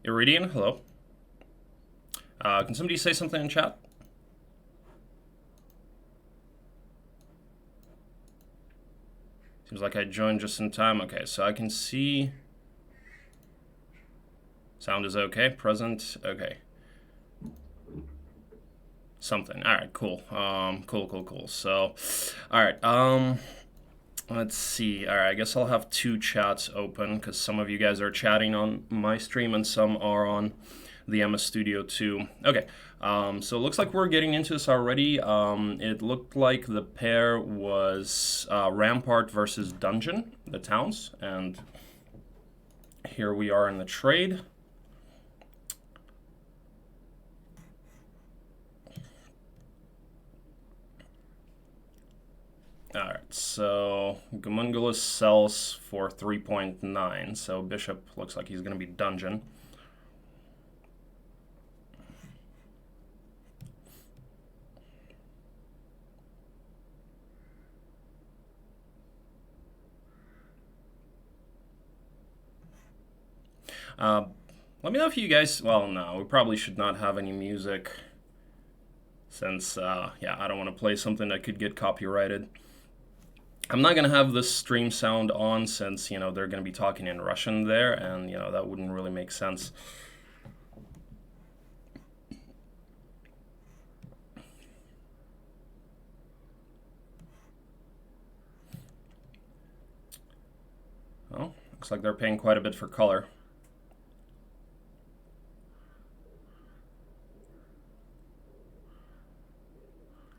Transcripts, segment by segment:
Iridian, hello. Can somebody say something in chat? Seems like I joined just in time. Okay, so I can see. Sound is okay. Present. Okay. Something. All right. Cool. Cool. So, all right. Let's see. All right. I guess I'll have two chats open because some of you guys are chatting on my stream and some are on the MS Studio too. Okay. So it looks like we're getting into this already. It looked like the pair was Rampart versus Dungeon, the towns, and here we are in the trade. Alright, so Gomunguls sells for 3.9, so Bishop looks like he's going to be Dungeon. Let me know if you guys, well, no, we probably should not have any music since, yeah, I don't want to play something that could get copyrighted. I'm not going to have this stream sound on since, you know, they're going to be talking in Russian there, and, you know, that wouldn't really make sense. Well, looks like they're paying quite a bit for color.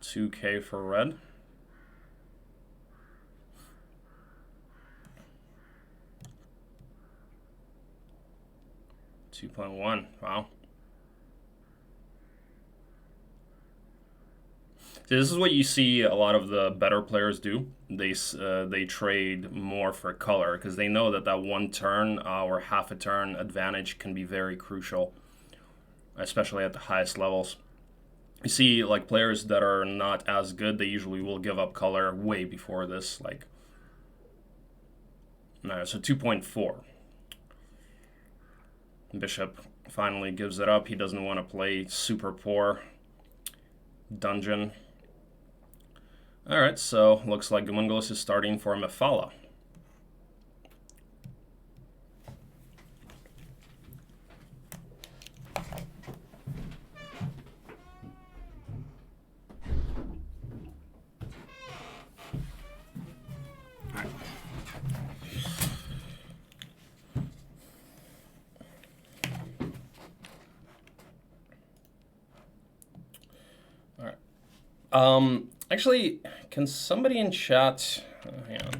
$2K for red. $2.1. Wow. This is what you see a lot of the better players do. They trade more for color because they know that that one turn or half a turn advantage can be very crucial, especially at the highest levels. You see, like, players that are not as good, they usually will give up color way before this. Like, no, so 2.4. Bishop finally gives it up. He doesn't want to play super poor Dungeon. All right, so looks like Gomunguls is starting for Mefala. Actually, can somebody in chat, hang on.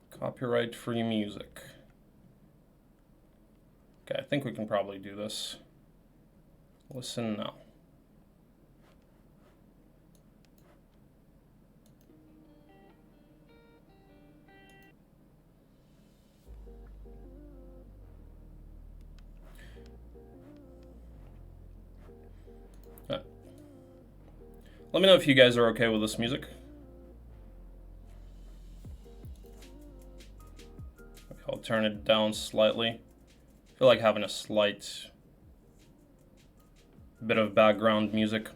Copyright free music. Okay, I think we can probably do this. Listen now. Let me know if you guys are okay with this music. I'll turn it down slightly. I feel like having a slight bit of background music.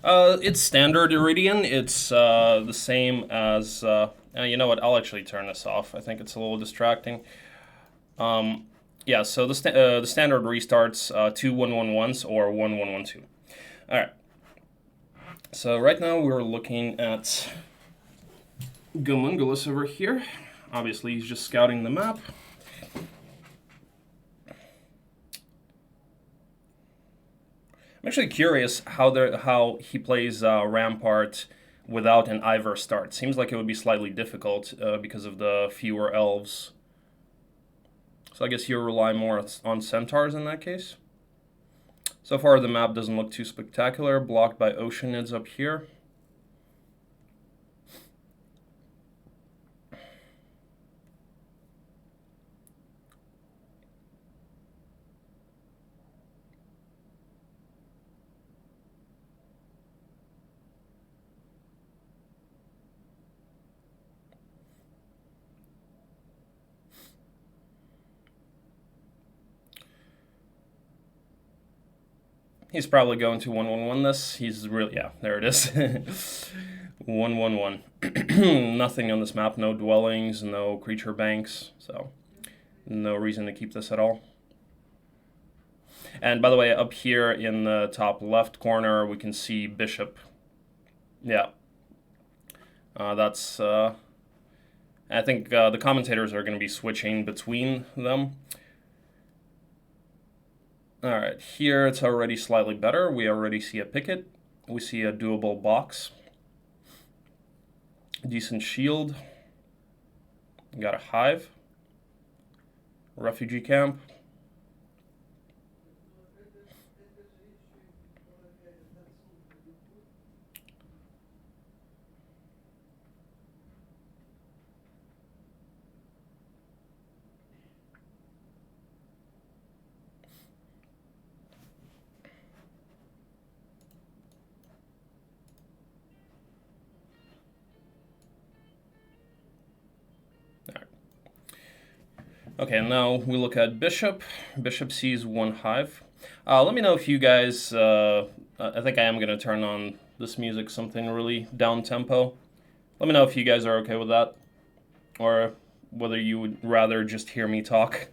It's standard Iridian. It's the same as, you know what, I'll actually turn this off. I think it's a little distracting. Yeah, so the standard restarts 2 111s or 1 112. All right. So right now we're looking at Gomunguls over here. Obviously, he's just scouting the map. I'm actually curious how he plays Rampart without an Ivor start. Seems like it would be slightly difficult because of the fewer elves. So I guess you'll rely more on centaurs in that case. So far the map doesn't look too spectacular, blocked by oceanids up here. He's probably going to 1-1-1 this. He's really, yeah, there it is. 1-1-1. Nothing on this map, no dwellings, no creature banks, so no reason to keep this at all. And by the way, up here in the top left corner, we can see bishop. Yeah. That's, I think the commentators are going to be switching between them. All right, here it's already slightly better. We already see a picket. We see a doable box. Decent shield. Got a hive. Refugee camp. Okay, now we look at bishop. Bishop sees one hive. Let me know if you guys, I think I am going to turn on this music, something really down-tempo. Let me know if you guys are okay with that, or whether you would rather just hear me talk.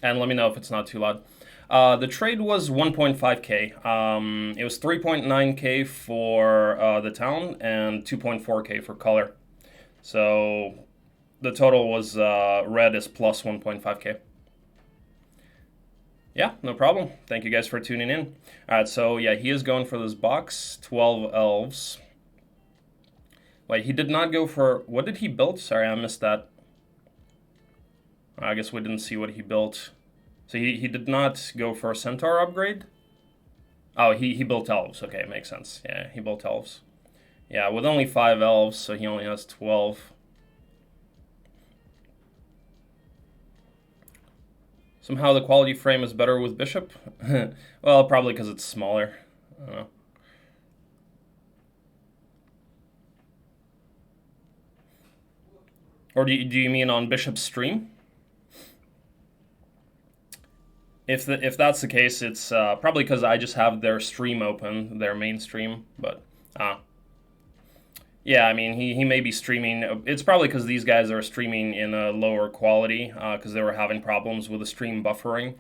And let me know if it's not too loud. The trade was 1.5k. It was 3.9k for the town and 2.4k for color. So the total was red is plus 1.5k. Yeah, no problem. Thank you guys for tuning in. All right, so yeah, he is going for this box, 12 elves. Wait, he did not go for, what did he build? Sorry, I missed that. I guess we didn't see what he built. So he did not go for a centaur upgrade? Oh, he built elves. Okay, makes sense. Yeah, he built elves. Yeah, with only 5 elves, so he only has 12. Somehow the quality frame is better with bishop? Well, probably because it's smaller. I don't know. Or do you mean on bishop's stream? If that's the case, it's probably because I just have their stream open, their main stream, but yeah, I mean, he may be streaming. It's probably because these guys are streaming in a lower quality because they were having problems with the stream buffering.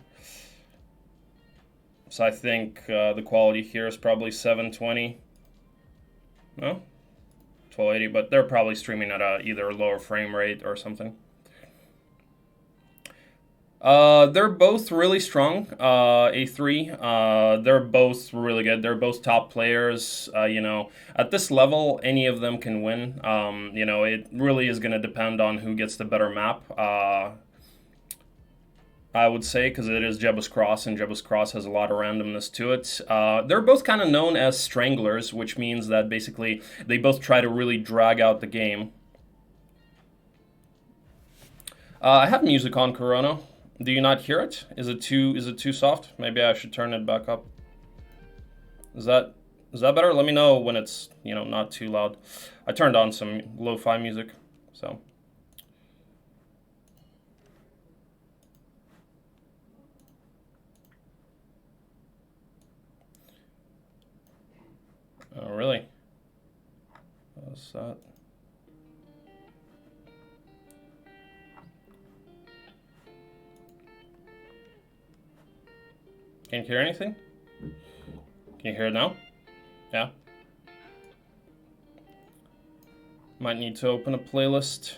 So I think the quality here is probably 720. No? 1280, but they're probably streaming at either a lower frame rate or something. They're both really strong, A3. They're both really good. They're both top players. You know, at this level, any of them can win. You know, it really is going to depend on who gets the better map. I would say, because it is Jebus Cross, and Jebus Cross has a lot of randomness to it. They're both kind of known as stranglers, which means that basically they both try to really drag out the game. I have music on Corona. Do you not hear it? Is it too soft? Maybe I should turn it back up. Is that better? Let me know when it's, you know, not too loud. I turned on some lo-fi music, so. Oh, really? What's that? Can you hear anything? Can you hear it now? Yeah. Might need to open a playlist.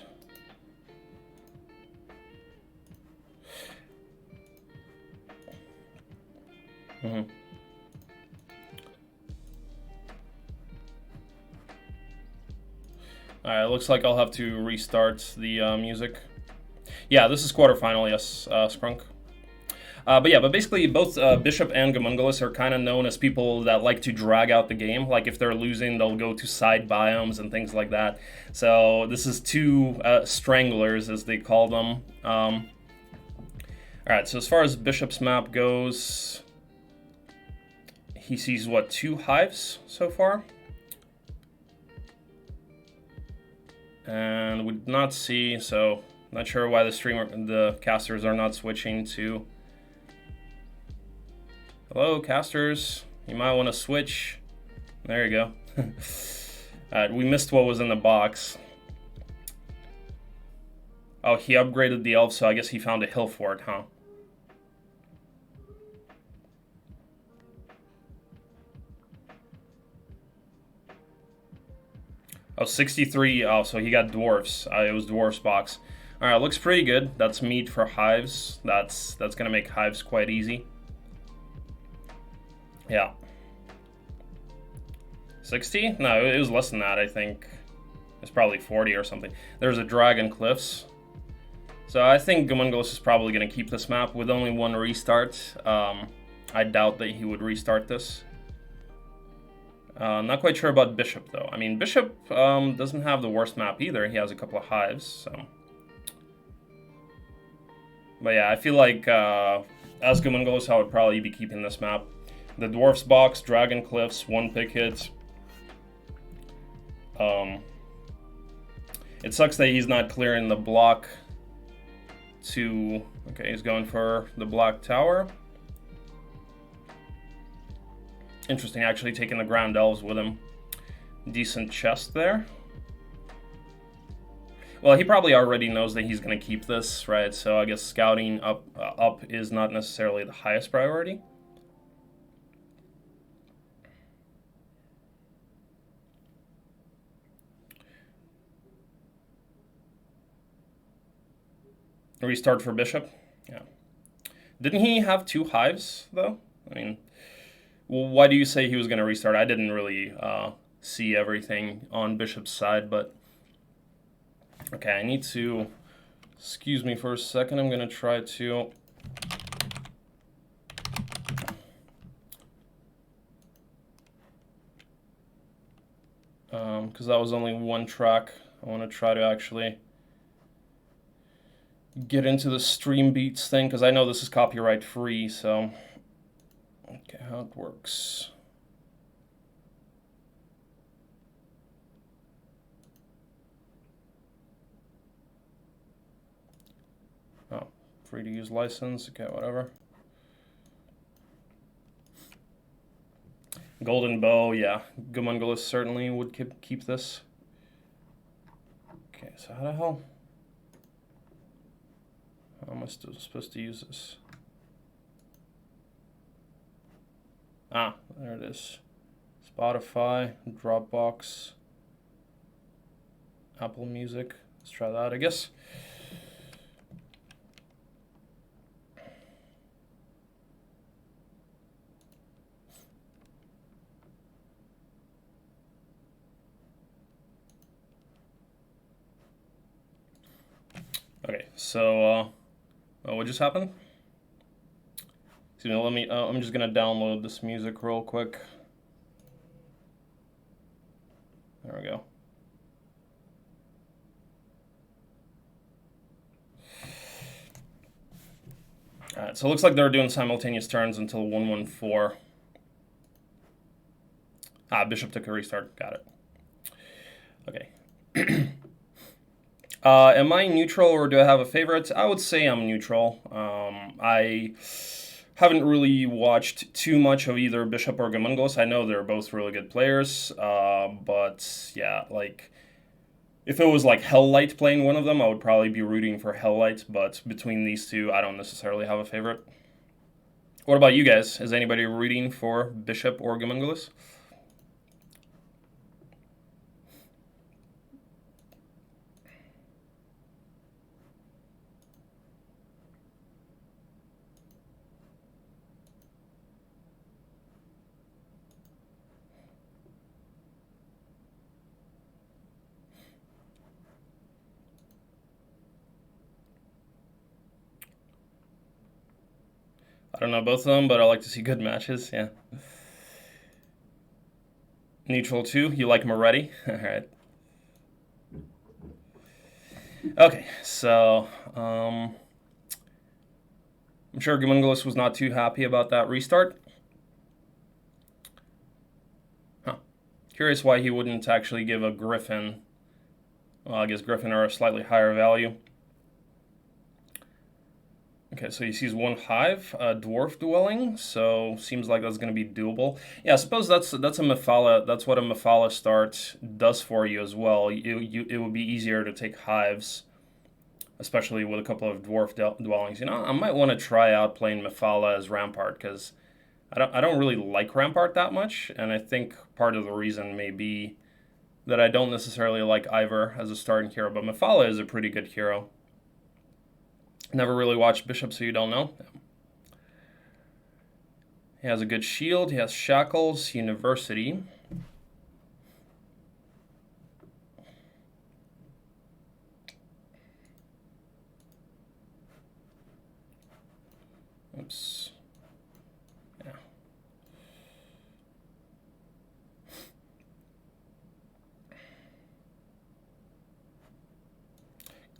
Alright, looks like I'll have to restart the music. Yeah, this is quarterfinal, yes, Sprunk. But basically both Bishop and Gomunguls are kind of known as people that like to drag out the game. Like if they're losing, they'll go to side biomes and things like that. So this is two stranglers, as they call them. Alright, so as far as Bishop's map goes, he sees, what, 2 hives so far? And we did not see, so Not sure why the casters are not switching to. Hello, casters. You might want to switch. There you go. Alright, we missed what was in the box. Oh, he upgraded the elf, so I guess he found a hill fort, huh? Oh, 63. Oh, so he got dwarfs. It was dwarfs box. All right, looks pretty good. That's meat for hives. That's gonna make hives quite easy. Yeah. 60? No, it was less than that. I think it's probably 40 or something. There's a dragon cliffs. So I think Gomunguls is probably gonna keep this map with only one restart. I doubt that he would restart this. Not quite sure about Bishop, though. I mean, Bishop doesn't have the worst map either. He has a couple of hives, so... But yeah, I feel like as Gomunguls, I would probably be keeping this map. The Dwarfs box, Dragon Cliffs, one pick hit. It sucks that he's not clearing the block to... Okay, he's going for the Black Tower. Interesting, actually taking the Grand Elves with him. Decent chest there. Well, he probably already knows that he's going to keep this, right? So I guess scouting up is not necessarily the highest priority. Restart for Bishop? Yeah. Didn't he have 2 hives, though? I mean... Well, why do you say he was going to restart? I didn't really see everything on Bishop's side, but... Okay, I need to... Excuse me for a second. I'm going to try to... Because that was only one track. I want to try to actually get into the stream beats thing, because I know this is copyright free, so... Okay, how it works. Oh, free to use license. Okay, whatever. Golden Bow, yeah. Gomunguls certainly would keep this. Okay, so how the hell? How am I supposed to use this? Ah, there it is. Spotify, Dropbox, Apple Music. Let's try that, I guess. Okay, so what just happened? Excuse me, I'm just gonna download this music real quick. There we go. Alright, so it looks like they're doing simultaneous turns until 114. Ah, Bishop took a restart, got it. Okay. Am I neutral or do I have a favorite? I would say I'm neutral. I haven't really watched too much of either Bishop or Gomunguls. I know they're both really good players, but yeah, like, if it was like Helllight playing one of them, I would probably be rooting for Helllight, but between these two, I don't necessarily have a favorite. What about you guys? Is anybody rooting for Bishop or Gomunguls? I don't know both of them, but I like to see good matches, yeah. Neutral too, you like Moretti? Alright. Okay, so, I'm sure Gomunguls was not too happy about that restart. Huh. Curious why he wouldn't actually give a Griffin. Well, I guess Griffin are a slightly higher value. Okay, so he sees one hive, dwarf dwelling, so seems like that's going to be doable. Yeah, I suppose that's a Mephala. That's what a Mephala start does for you as well. It would be easier to take hives, especially with a couple of dwarf dwellings. You know, I might want to try out playing Mephala as Rampart because I don't really like Rampart that much, and I think part of the reason may be that I don't necessarily like Ivor as a starting hero, but Mephala is a pretty good hero. Never really watched Bishop, so you don't know. He has a good shield. He has shackles, university. Oops. Yeah.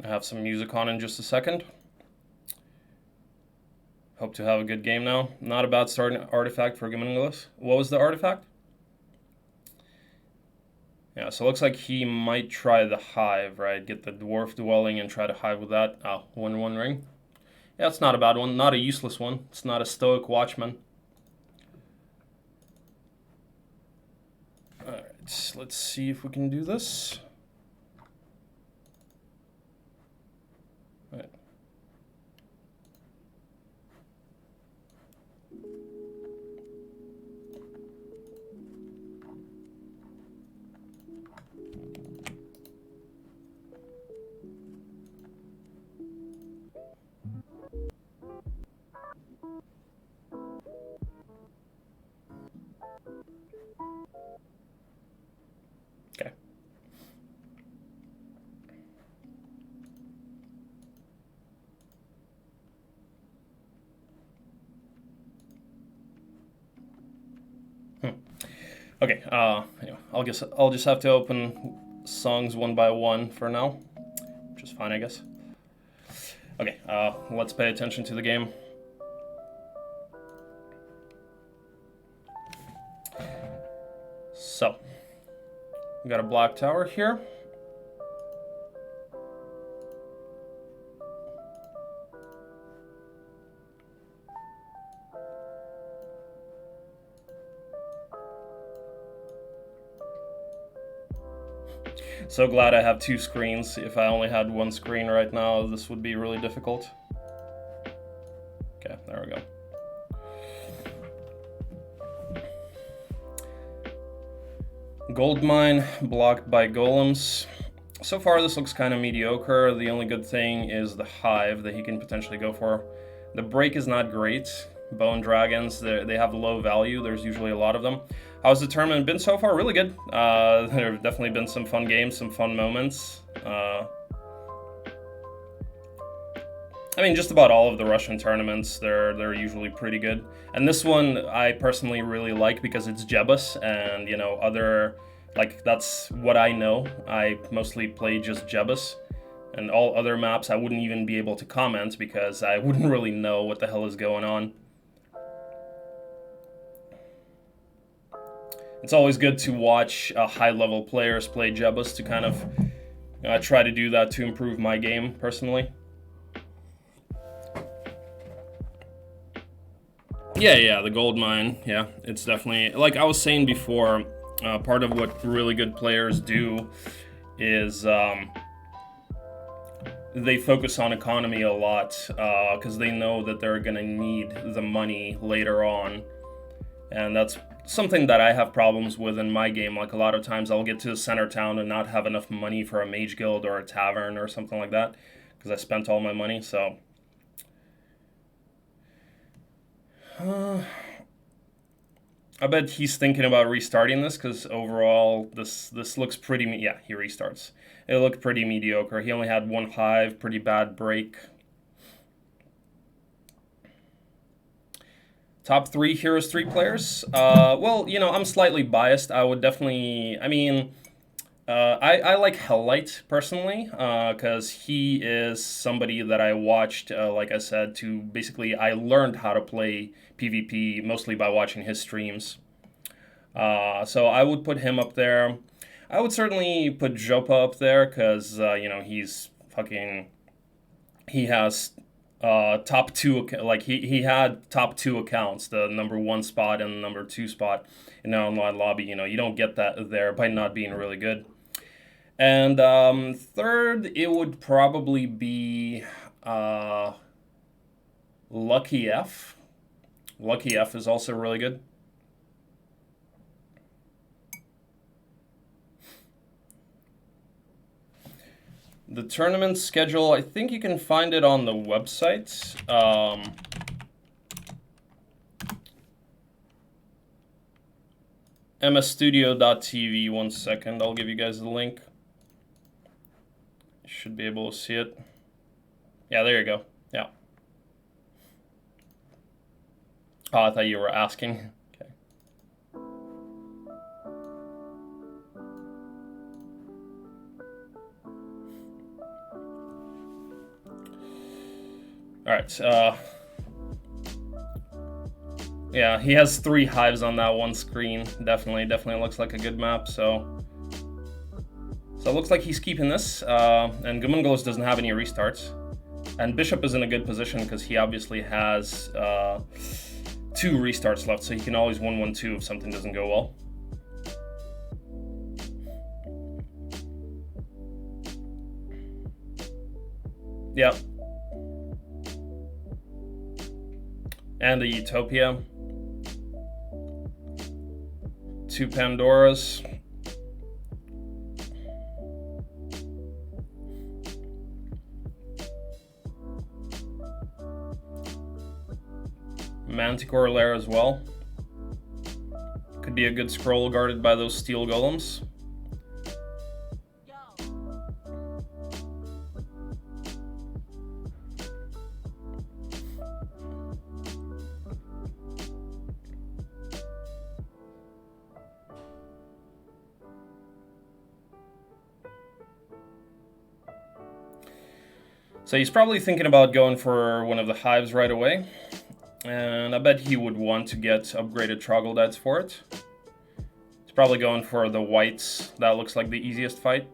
I have some music on in just a second. Hope to have a good game now. Not a bad starting artifact for Gomunguls. What was the artifact? Yeah, so it looks like he might try the hive, right? Get the dwarf dwelling and try to hive with that. 1/1 ring. Yeah, it's not a bad one. Not a useless one. It's not a stoic watchman. Alright, let's see if we can do this. Alright. Okay. Okay, anyway, I'll just have to open songs one by one for now, which is fine, I guess. Okay, let's pay attention to the game. So, we got a black tower here. So glad I have two screens. If I only had one screen right now, this would be really difficult. Okay, there we go. Gold mine blocked by golems. So far this looks kind of mediocre. The only good thing is the hive that he can potentially go for. The break is not great. Bone dragons, they have low value. There's usually a lot of them. How's the tournament been so far? Really good. There have definitely been some fun games, some fun moments. I mean, just about all of the Russian tournaments, they're usually pretty good. And this one I personally really like because it's Jebus, and you know, that's what I know. I mostly play just Jebus, and all other maps I wouldn't even be able to comment because I wouldn't really know what the hell is going on. It's always good to watch high-level players play Jebus to kind of try to do that to improve my game personally. Yeah, the gold mine. Yeah, it's definitely, like I was saying before, part of what really good players do is they focus on economy a lot because they know that they're going to need the money later on. And that's something that I have problems with in my game. Like a lot of times I'll get to the center town and not have enough money for a mage guild or a tavern or something like that because I spent all my money, so... I bet he's thinking about restarting this because overall this looks pretty... Yeah, he restarts. It looked pretty mediocre. He only had one hive, pretty bad break. Top 3 Heroes 3 players? Well, you know, I'm slightly biased. I would definitely... I mean, I like Helllight, personally, because he is somebody that I watched, like I said, to basically... I learned how to play PvP mostly by watching his streams. So I would put him up there. I would certainly put Jopa up there, because, you know, he's fucking... He has top two, like he had top two accounts, the number one spot and the number two spot in the online lobby. You know, you don't get that there by not being really good. And third, it would probably be Lucky F. Lucky F is also really good. The tournament schedule, I think you can find it on the website. msstudio.tv, 1 second, I'll give you guys the link. You should be able to see it. Yeah, there you go. Yeah. Oh, I thought you were asking. Okay. All right. Yeah, he has 3 hives on that one screen. Definitely looks like a good map. So it looks like he's keeping this. And Gomunguls doesn't have any restarts. And Bishop is in a good position because he obviously has 2 restarts left, so he can always 1-1-2 if something doesn't go well. Yep. And the Utopia. 2 Pandoras. Manticore Lair as well. Could be a good scroll guarded by those steel golems. So he's probably thinking about going for one of the hives right away. And I bet he would want to get upgraded troglodytes for it. He's probably going for the whites. That looks like the easiest fight.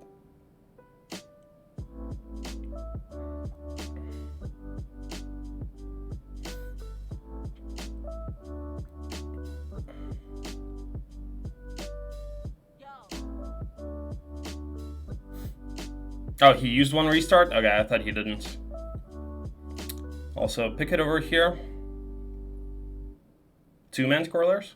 Oh, he used one restart? Okay, I thought he didn't. Also, pick it over here. 2 Manticore Lairs.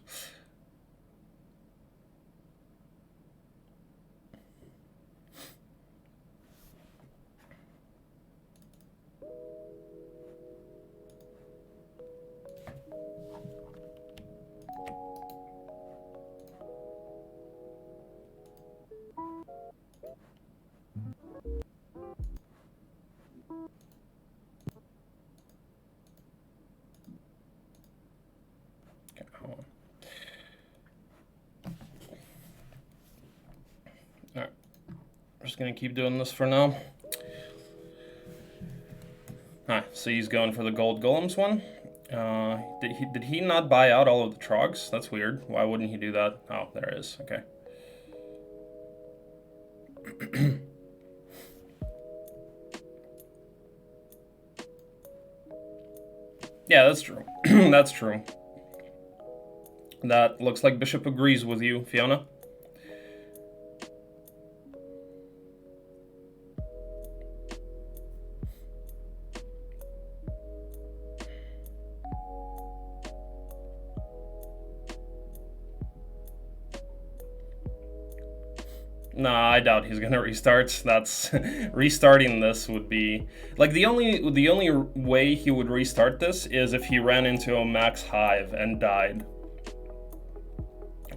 Alright, just gonna keep doing this for now. Alright, so he's going for the gold golems one. Did he not buy out all of the trogs? That's weird. Why wouldn't he do that? Oh, there it is. Okay. Yeah, that's true. That's true. That looks like Bishop agrees with you, Fiona. Nah, I doubt he's gonna restart. That's restarting this would be like the only way he would restart this is if he ran into a max hive and died.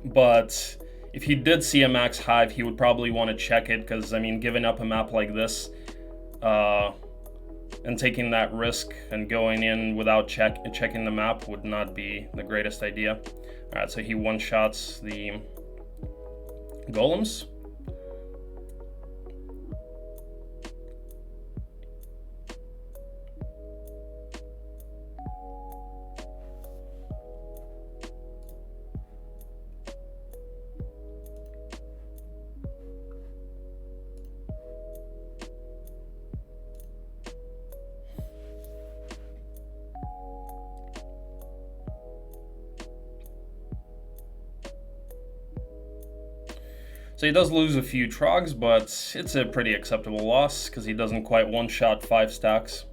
But if he did see a max hive, he would probably want to check it because I mean, giving up a map like this and taking that risk and going in without checking the map would not be the greatest idea. All right, so he one-shots the golems. So he does lose a few trogs, but it's a pretty acceptable loss because he doesn't quite one-shot 5 stacks.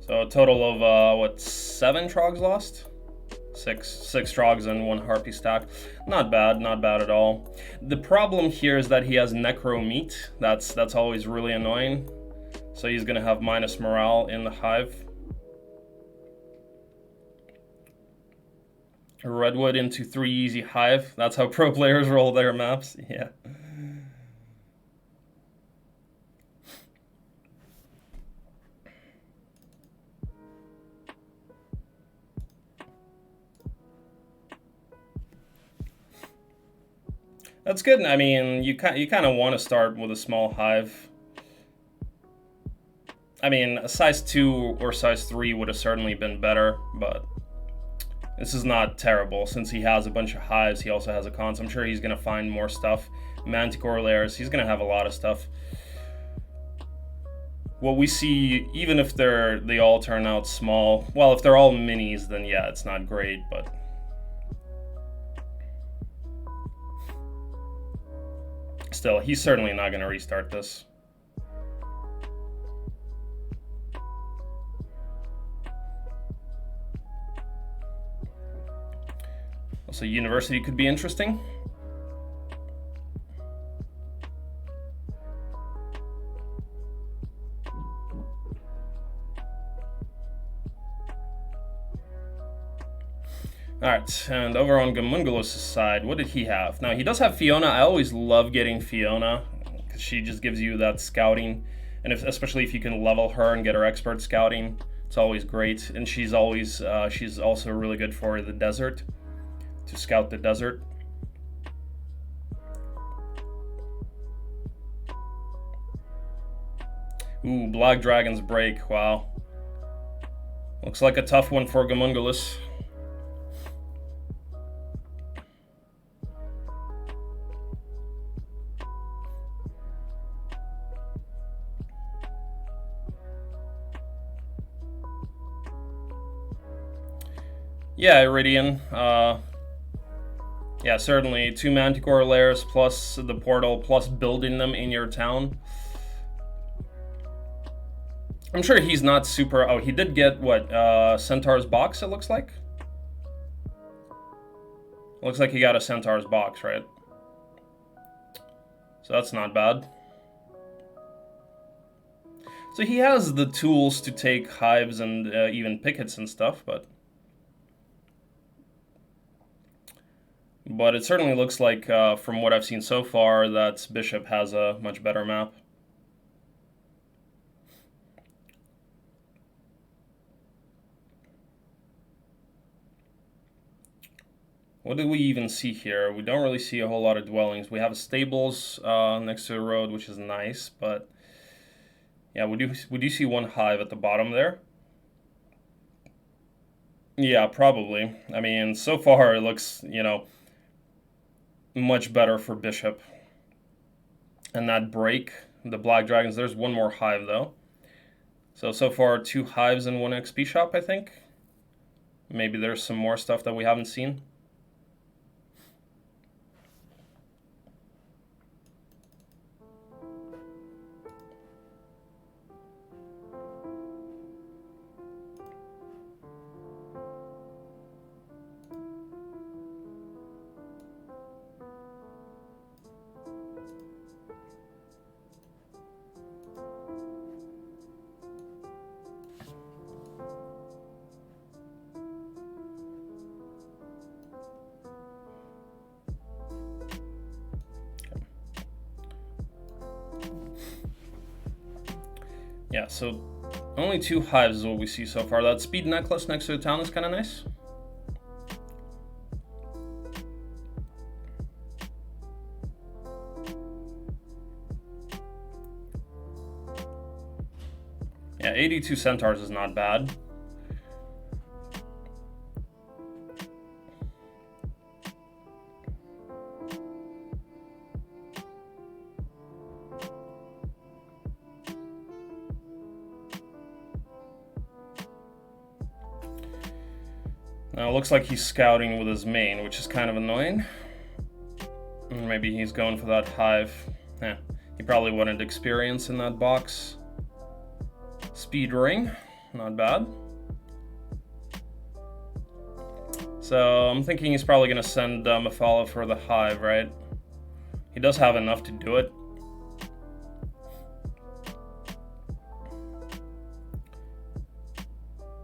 So a total of, what, 7 trogs lost? Six trogs and 1 harpy stack. Not bad at all. The problem here is that he has necro meat. That's always really annoying. So he's gonna have minus morale in the hive. Redwood into 3 easy hive. That's how pro players roll their maps. Yeah. That's good. I mean, you kind of want to start with a small hive. I mean, a size 2 or size 3 would have certainly been better, but this is not terrible. Since he has a bunch of hives, he also has a cons. I'm sure he's going to find more stuff. Manticore layers, he's going to have a lot of stuff. What we see, even if they all turn out small, well, if they're all minis, then yeah, it's not great, but still, he's certainly not going to restart this. Also, university could be interesting. Alright, and over on Gomunguls' side, what did he have? Now, he does have Fiona. I always love getting Fiona, because she just gives you that scouting. And especially if you can level her and get her expert scouting, it's always great. And she's also really good for the desert, to scout the desert. Ooh, Black Dragon's Break, wow. Looks like a tough one for Gomunguls. Yeah, Iridian. Yeah, certainly 2 Manticore layers plus the portal plus building them in your town. I'm sure he's not super... Oh, he did get, what, Centaur's Box, it looks like? Looks like he got a Centaur's Box, right? So that's not bad. So he has the tools to take hives and even pickets and stuff, but it certainly looks like, from what I've seen so far, that Bishop has a much better map. What do we even see here? We don't really see a whole lot of dwellings. We have stables next to the road, which is nice, but yeah, we do see 1 hive at the bottom there. Yeah, probably. I mean, so far it looks, you know, much better for Bishop. And that break, the Black Dragons, there's 1 more hive though. So far 2 hives and 1 XP shop, I think. Maybe there's some more stuff that we haven't seen. Yeah, so only 2 hives is what we see so far. That speed necklace next to the town is kind of nice. Yeah, 82 centaurs is not bad. Now it looks like he's scouting with his main, which is kind of annoying. Maybe he's going for that hive. Yeah, he probably wanted experience in that box. Speed ring, not bad. So I'm thinking he's probably going to send Mafala for the hive, right? He does have enough to do it.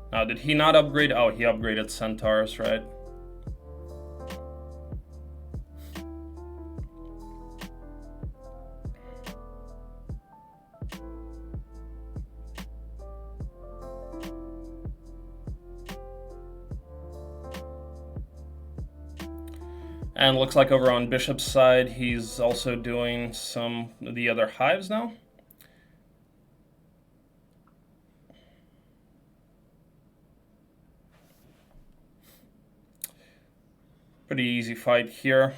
Now, did he not upgrade? Oh, he upgraded Centaurs, right? And looks like over on Bishop's side, he's also doing some of the other hives now. Pretty easy fight here.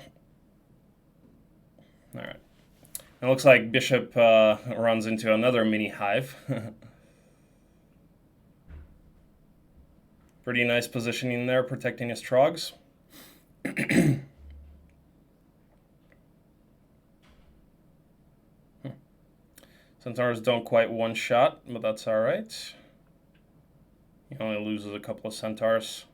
All right. It looks like Bishop runs into another mini hive. Pretty nice positioning there, protecting his trogs. Centaurs don't quite one shot, but that's all right. He only loses a couple of Centaurs.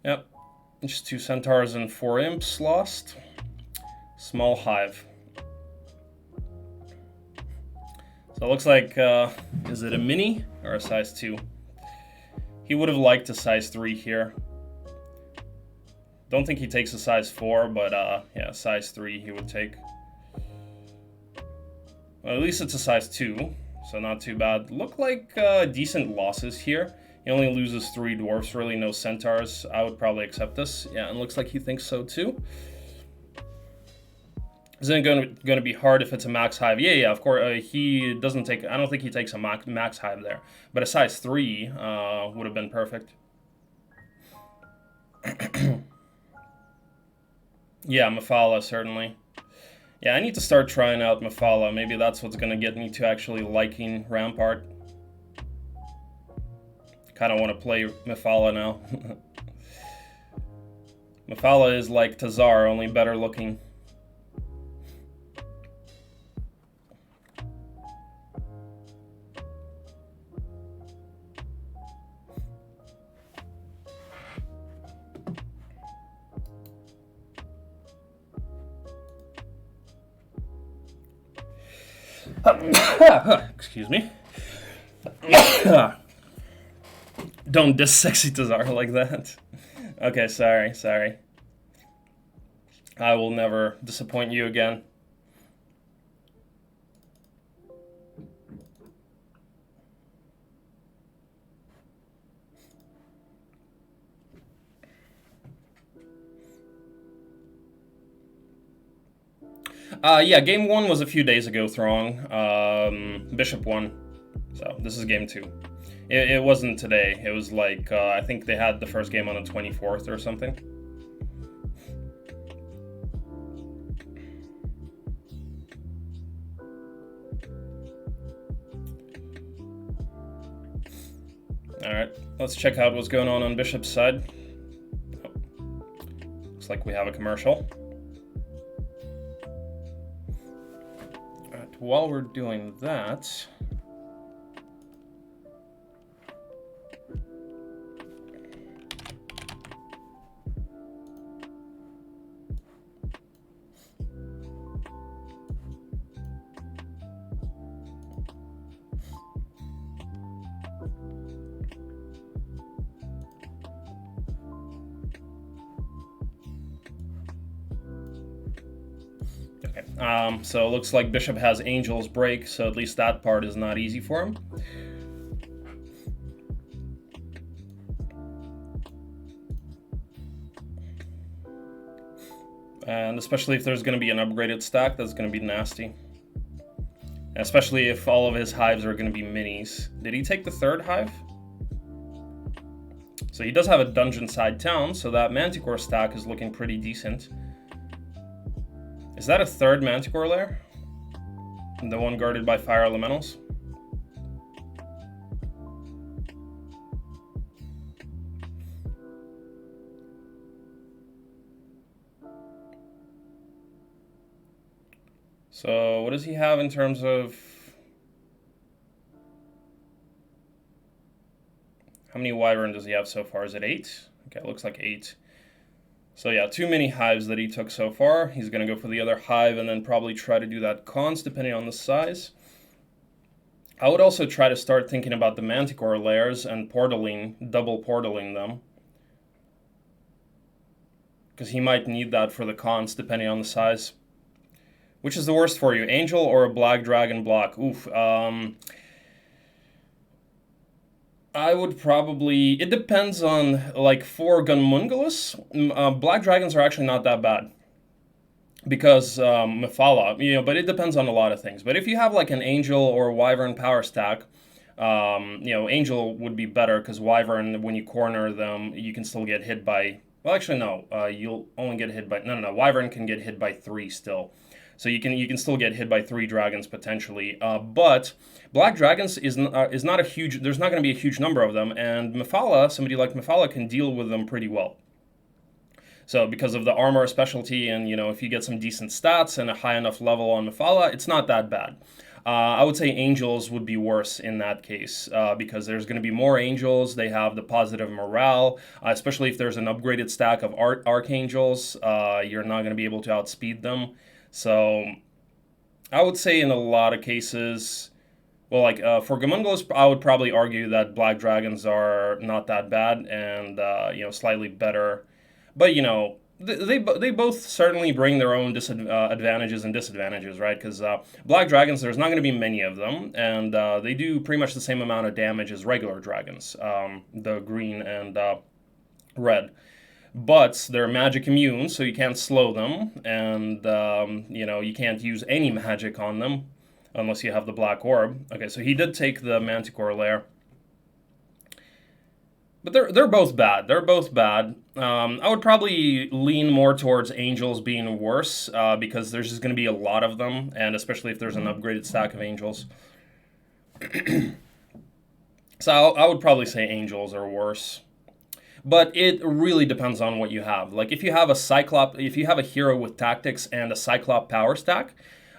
Yep. Just 2 Centaurs and 4 Imps lost. Small hive. So it looks like, is it a mini or a size 2? He would have liked a size 3 here. Don't think he takes a size 4, but yeah, size 3 he would take. Well, at least it's a size 2, so not too bad. Look like decent losses here. He only loses 3 dwarfs, really no centaurs. I would probably accept this. Yeah, and looks like he thinks so too. Isn't it going to be hard if it's a max hive? Yeah, of course. He doesn't take. I don't think he takes a max hive there. But a size 3 would have been perfect. Yeah, Mafala certainly. Yeah, I need to start trying out Mafala. Maybe that's what's going to get me to actually liking Rampart. Kind of want to play Mafala now. Mafala is like Tazar, only better looking. Excuse me. Don't diss sexy Tazar like that. Okay, sorry. I will never disappoint you again. Yeah, game 1 was a few days ago, Throng. Bishop won. So, this is game 2. It wasn't today. It was like, I think they had the first game on the 24th or something. Alright, let's check out what's going on Bishop's side. Oh. Looks like we have a commercial. Alright, while we're doing that... So it looks like Bishop has Angel's Break, so at least that part is not easy for him. And especially if there's going to be an upgraded stack, that's going to be nasty. especially if all of his hives are going to be minis. Did he take the third hive? So he does have a dungeon side town, so that Manticore stack is looking pretty decent. Is that a third Manticore lair? The one guarded by fire elementals? So what does he have in terms of... How many wyvern does he have so far? Is it 8? Okay, it looks like 8. So yeah, 2 mini hives that he took so far. He's going to go for the other hive and then probably try to do that cons depending on the size. I would also try to start thinking about the Manticore layers and portaling, double portaling them. Because he might need that for the cons depending on the size. Which is the worst for you, Angel or a Black Dragon block? Oof. I would probably... It depends on, like, for Gomunguls, Black Dragons are actually not that bad. Because Mephala, you know, but it depends on a lot of things. But if you have, like, an Angel or Wyvern power stack, you know, Angel would be better because Wyvern, when you corner them, you can still get hit by... Well, actually, no. You'll only get hit by... No. Wyvern can get hit by 3 still. So you can still get hit by 3 dragons potentially, but Black Dragons is not a huge. There's not going to be a huge number of them, and Mephala, somebody like Mephala, can deal with them pretty well. So because of the armor specialty, and you know, if you get some decent stats and a high enough level on Mephala, it's not that bad. I would say Angels would be worse in that case because there's going to be more Angels. They have the positive morale, especially if there's an upgraded stack of Archangels. You're not going to be able to outspeed them. So I would say in a lot of cases, well, like for Gomunguls, I would probably argue that Black Dragons are not that bad and, you know, slightly better. But, you know, they both certainly bring their own advantages and disadvantages, right? Because Black Dragons, there's not going to be many of them, and they do pretty much the same amount of damage as regular dragons, the green and red. But they're magic immune, so you can't slow them, and, you know, you can't use any magic on them unless you have the black orb. Okay, so he did take the Manticore lair. But they're both bad. They're both bad. I would probably lean more towards Angels being worse, because there's just going to be a lot of them, and especially if there's an upgraded stack of Angels. So I would probably say Angels are worse. But it really depends on what you have. Like if you have a hero with tactics and a Cyclop power stack,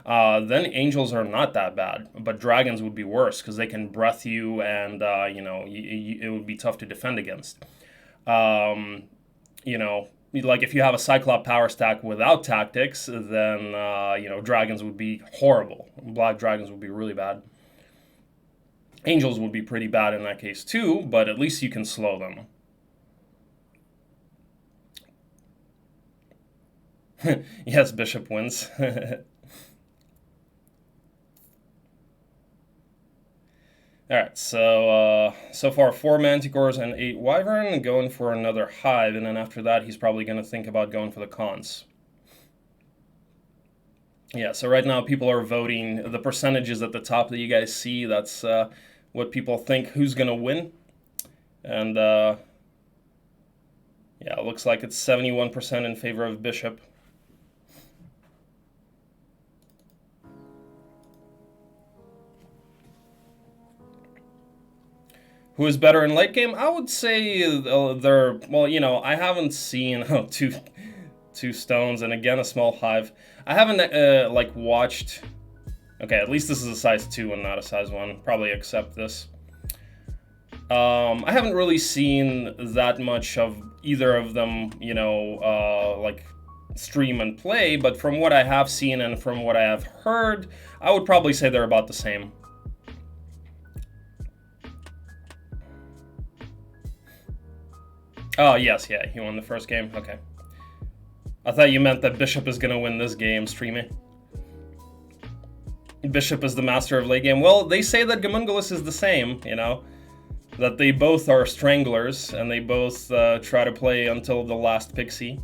then Angels are not that bad. But Dragons would be worse because they can breath you, and you know, it would be tough to defend against. You know, like if you have a Cyclop power stack without tactics, then you know, Dragons would be horrible. Black Dragons would be really bad. Angels would be pretty bad in that case too, but at least you can slow them. Yes, Bishop wins. Alright, so so far 4 Manticores and 8 Wyvern, going for another Hive, and then after that he's probably going to think about going for the cons. Yeah, so right now people are voting. The percentages at the top that you guys see, that's what people think who's going to win. And yeah, it looks like it's 71% in favor of Bishop. Who is better in late game? I would say they're, well, you know, I haven't seen two stones and again a small hive. I haven't like watched. Okay, at least this is a size 2 and not a size 1. Probably accept this. I haven't really seen that much of either of them, you know, like stream and play, but from what I have seen and from what I have heard, I would probably say they're about the same. Oh, yes, yeah, he won the first game. Okay. I thought you meant that Bishop is going to win this game streaming. Bishop is the master of late game. Well, they say that Gomunguls is the same, you know, that they both are stranglers and they both try to play until the last pixie.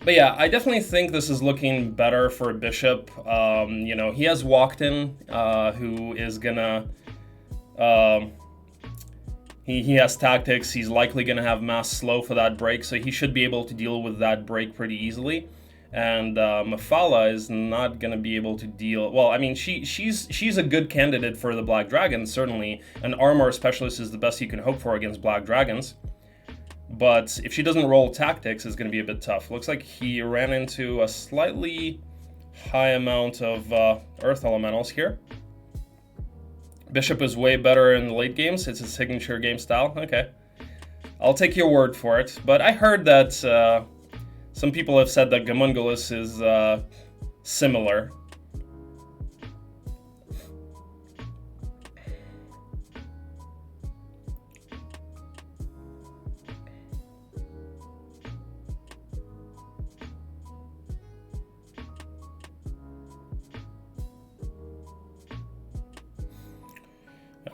But yeah, I definitely think this is looking better for Bishop. You know, he has walked in, who is gonna... He has tactics. He's likely going to have mass slow for that break, so he should be able to deal with that break pretty easily. And Mafala is not going to be able to deal... Well, I mean, she's a good candidate for the Black Dragons, certainly. An armor specialist is the best you can hope for against Black Dragons. But if she doesn't roll tactics, it's going to be a bit tough. Looks like he ran into a slightly high amount of Earth Elementals here. Bishop is way better in the late games. It's a signature game style. Okay. I'll take your word for it. But I heard that some people have said that Gomunguls is similar.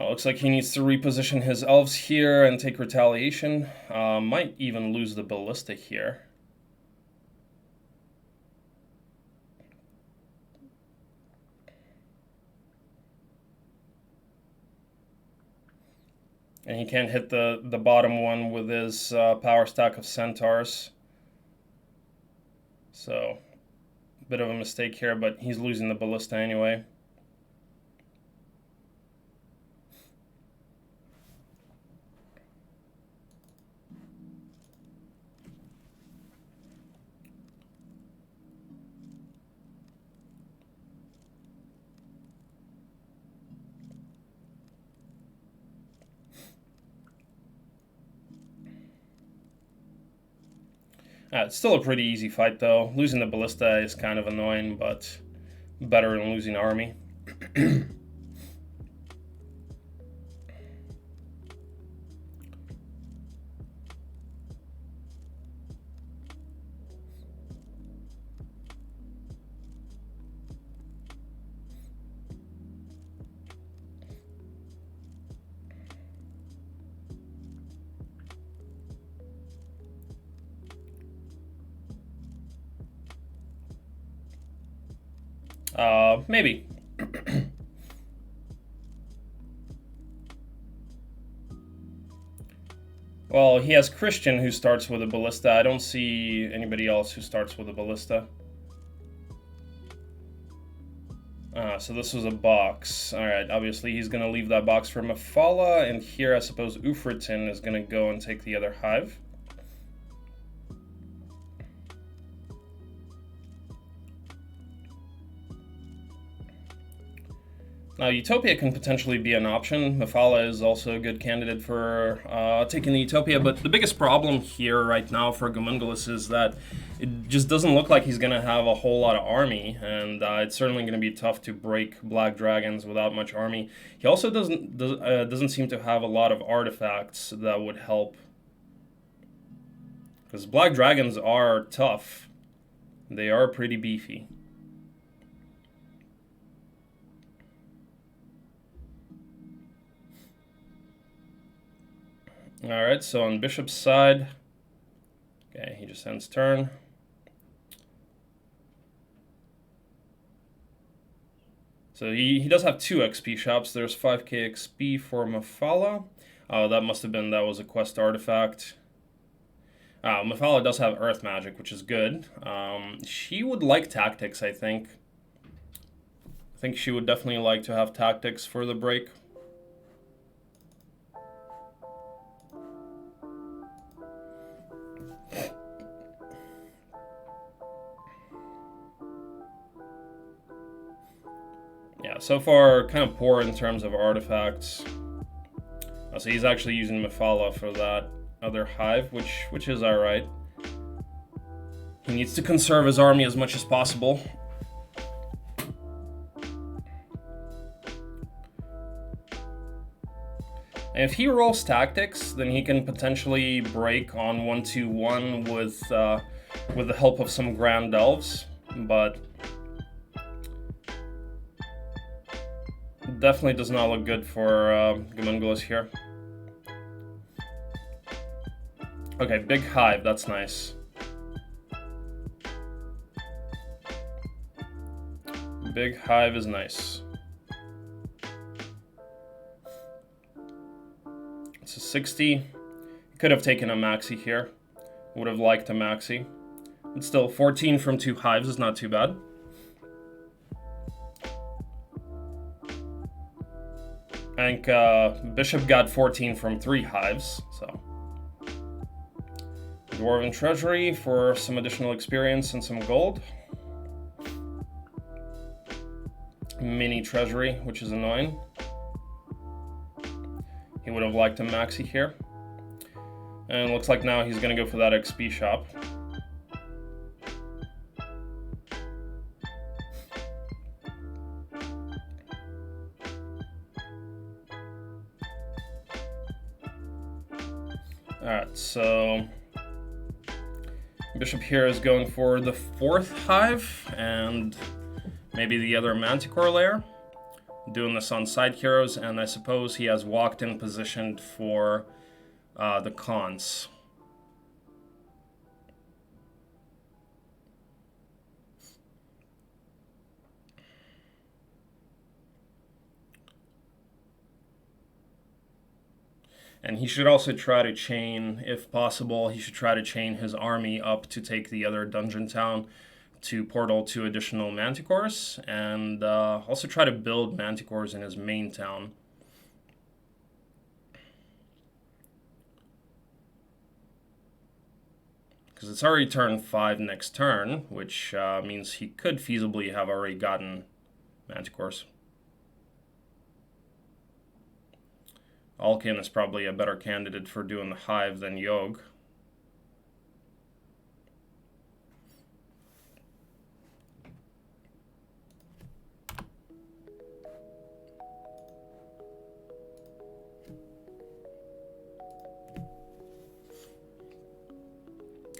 Looks like he needs to reposition his elves here and take retaliation. Might even lose the ballista here. And he can't hit the bottom one with his power stack of centaurs. So, a bit of a mistake here, but he's losing the ballista anyway. It's still a pretty easy fight, though. Losing the ballista is kind of annoying, but better than losing army. Maybe. Well, he has Christian who starts with a ballista. I don't see anybody else who starts with a ballista. So this was a box. Alright, obviously he's going to leave that box for Mafala, and here I suppose Ufritin is going to go and take the other hive. Now, Utopia can potentially be an option. Mafala is also a good candidate for taking the Utopia, but the biggest problem here right now for Gomunguls is that it just doesn't look like he's going to have a whole lot of army, and it's certainly going to be tough to break Black Dragons without much army. He also doesn't seem to have a lot of artifacts that would help, because Black Dragons are tough. They are pretty beefy. Alright, so on Bishop's side, okay, he just ends turn. So he does have 2 XP shops. There's 5k XP for Mafala. That was a quest artifact. Mafala does have Earth Magic, which is good. She would like tactics, I think. I think she would definitely like to have tactics for the break. Yeah, so far kind of poor in terms of artifacts. So he's actually using Mafala for that other hive, which is alright. He needs to conserve his army as much as possible. And if he rolls tactics, then he can potentially break on 1-2-1 with the help of some Grand Elves, but definitely does not look good for Gomunguls here. Okay, big hive, that's nice. Big hive is nice. It's a 60. Could have taken a maxi here. Would have liked a maxi. But still, 14 from 2 hives is not too bad. I think Bishop got 14 from 3 hives, so. Dwarven Treasury for some additional experience and some gold. Mini Treasury, which is annoying. He would have liked a maxi here. And it looks like now he's going to go for that XP shop. Alright, so Bishop here is going for the 4th hive and maybe the other Manticore layer. Doing this on side heroes, and I suppose he has walked in positioned for the cons. And he should also try to chain, if possible, he should try to chain his army up to take the other dungeon town to portal 2 additional manticores, and also try to build manticores in his main town. Because it's already turn 5 next turn, which means he could feasibly have already gotten manticores. Alkin is probably a better candidate for doing the hive than Yogg.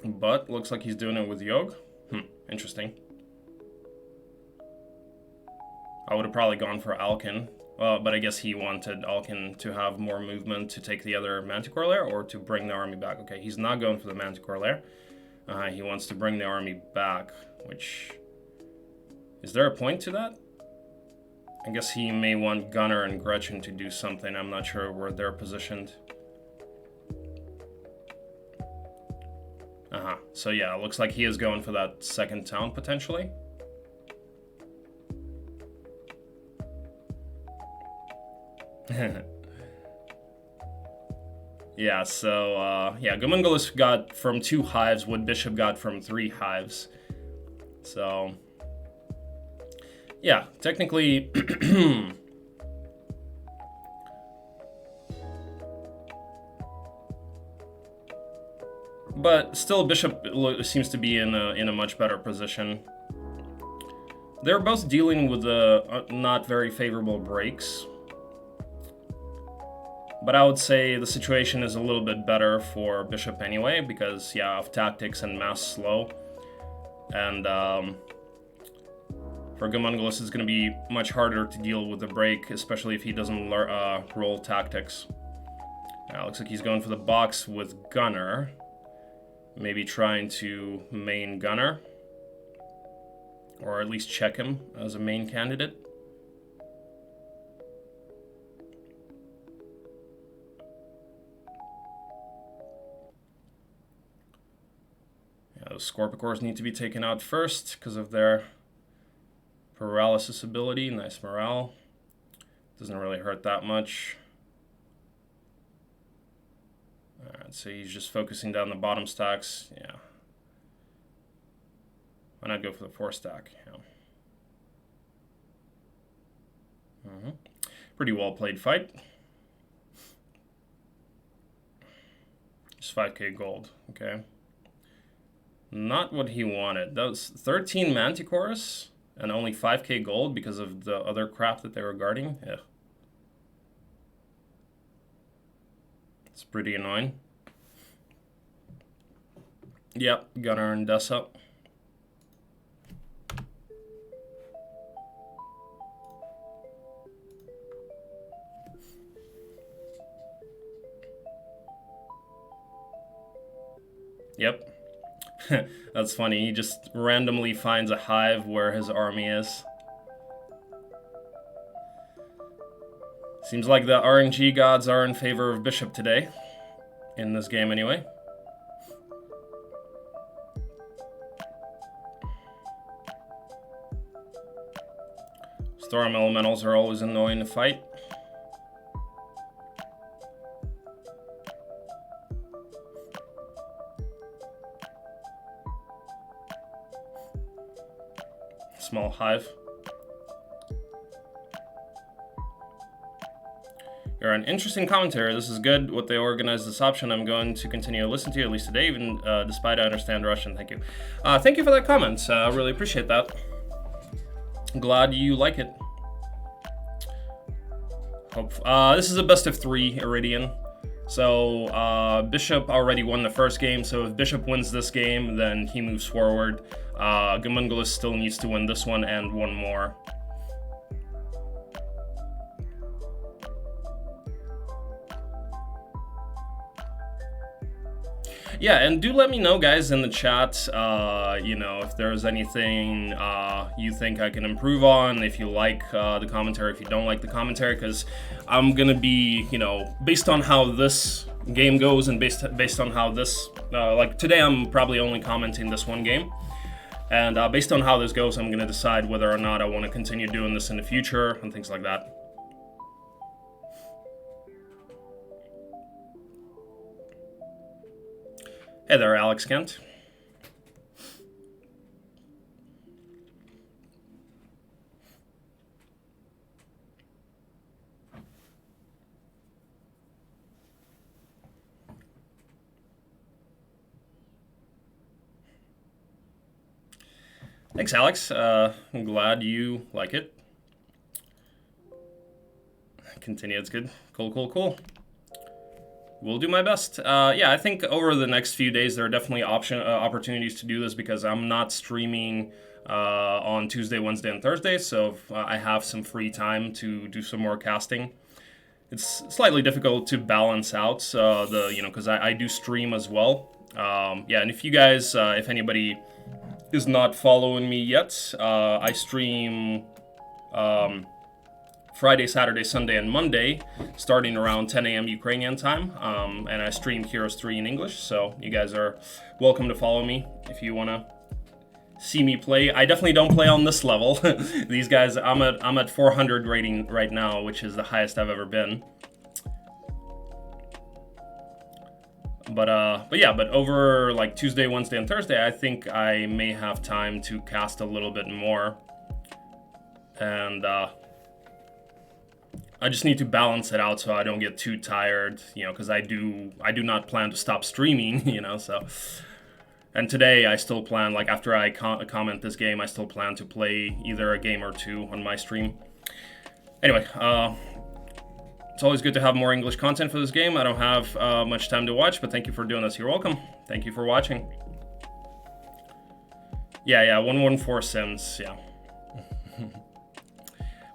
But looks like he's doing it with Yogg. Interesting. I would have probably gone for Alkin. But I guess he wanted Alkin to have more movement to take the other Manticore lair or to bring the army back. Okay, he's not going for the Manticore lair. He wants to bring the army back, which... Is there a point to that? I guess he may want Gunnar and Gretchen to do something. I'm not sure where they're positioned. So yeah, it looks like he is going for that 2nd town, potentially. Yeah, so, yeah, Gomunguls got from 2 hives what Bishop got from 3 hives. So, yeah, technically... But still, Bishop seems to be in a much better position. They're both dealing with not very favorable breaks. But I would say the situation is a little bit better for Bishop anyway, because, yeah, of tactics and mass slow. And for Gomunguls, it's going to be much harder to deal with the break, especially if he doesn't roll tactics. Looks like he's going for the box with Gunnar. Maybe trying to main Gunnar. Or at least check him as a main candidate. Those Scorpicores need to be taken out first because of their paralysis ability. Nice morale. Doesn't really hurt that much. Alright, so he's just focusing down the bottom stacks. Yeah. Why not go for the 4 stack? Yeah. Pretty well played fight. Just 5k gold. Okay. Not what he wanted. That was 13 manticores and only 5k gold because of the other crap that they were guarding. Yeah. It's pretty annoying. Yep, Gunnar and Dessa. Yep. That's funny. He just randomly finds a hive where his army is. Seems like the RNG gods are in favor of bishop today. In this game, anyway. Storm elementals are always annoying to fight. Small hive. You're an interesting commentary. This is good. What they organized this option, I'm going to continue to listen to you, at least today, even despite I understand Russian. Thank you. Thank you for that comment. I really appreciate that. Glad you like it. This is a best of 3 Iridian. So Bishop already won the first game, so if Bishop wins this game, then he moves forward. Gomunguls still needs to win this one and one more. Yeah, and do let me know, guys, in the chat, you know, if there's anything you think I can improve on, if you like the commentary, if you don't like the commentary, because I'm going to be, you know, based on how this game goes and based on how this, like today I'm probably only commenting this one game, and based on how this goes, I'm going to decide whether or not I want to continue doing this in the future and things like that. Hey there, Alex Kent. Thanks, Alex. I'm glad you like it. Continue, it's good. Cool. Will do my best. Yeah, I think over the next few days there are definitely opportunities to do this because I'm not streaming on Tuesday, Wednesday, and Thursday, so I have some free time to do some more casting. It's slightly difficult to balance out because I do stream as well. Yeah, and if you guys, if anybody is not following me yet, I stream Friday, Saturday, Sunday, and Monday, starting around 10 a.m. Ukrainian time, and I stream Heroes 3 in English, so you guys are welcome to follow me if you want to see me play. I definitely don't play on this level. These guys, I'm at 400 rating right now, which is the highest I've ever been. But over like Tuesday, Wednesday, and Thursday, I think I may have time to cast a little bit more, and I just need to balance it out so I don't get too tired, you know, because I do not plan to stop streaming, you know, so. And today I still plan, like after I comment this game, I still plan to play either a game or two on my stream. Anyway, it's always good to have more English content for this game. I don't have much time to watch, but thank you for doing this. You're welcome. Thank you for watching. Yeah, 114 Sims, yeah.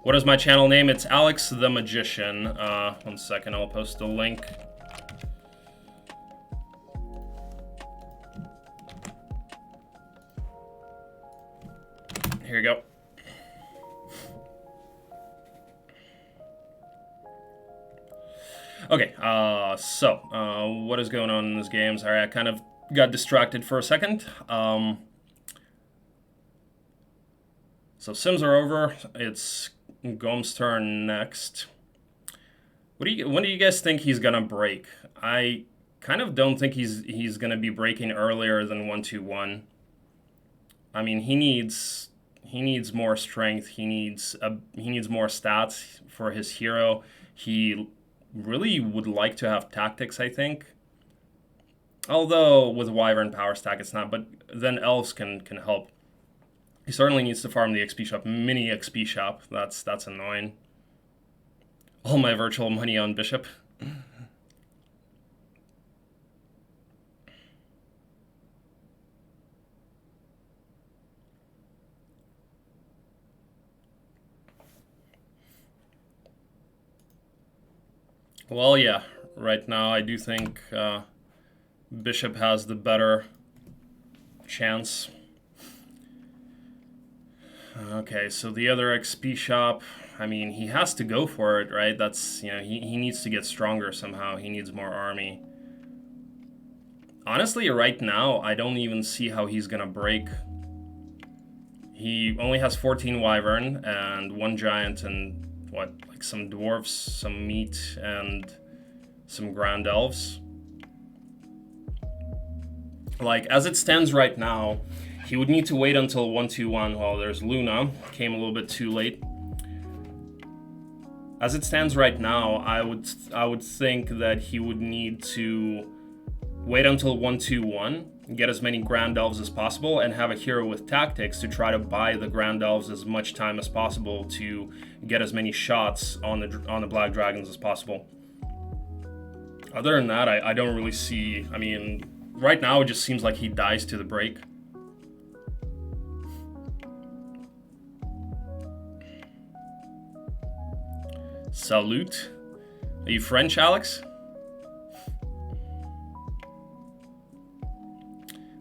What is my channel name? It's Alex the Magician. 1 second, I'll post the link. Here you go. Okay, so what is going on in this game? Sorry, I kind of got distracted for a second. So Sims are over. It's Gom's turn next. When do you guys think he's gonna break? I kind of don't think he's gonna be breaking earlier than 121. I mean, he needs more strength. He needs more stats for his hero. He really would like to have tactics, I think. Although with Wyvern power stack it's not, but then elves can help. He certainly needs to farm the XP shop, mini XP shop. That's annoying. All my virtual money on Bishop. Well, yeah, right now I do think Bishop has the better chance. Okay, so the other XP shop, I mean, he has to go for it, right? That's, you know, he needs to get stronger somehow. He needs more army. Honestly, right now, I don't even see how he's gonna break. He only has 14 wyvern and 1 giant and what, like some dwarves, some meat, and some grand elves. Like, as it stands right now, he would need to wait until 1-2-1. Well, there's Luna, came a little bit too late. As it stands right now, I would think that he would need to wait until 1-2-1, get as many Grand Elves as possible, and have a hero with tactics to try to buy the Grand Elves as much time as possible to get as many shots on the Black Dragons as possible. Other than that, I don't really see... I mean, right now it just seems like he dies to the break. Salute. Are you French, Alex?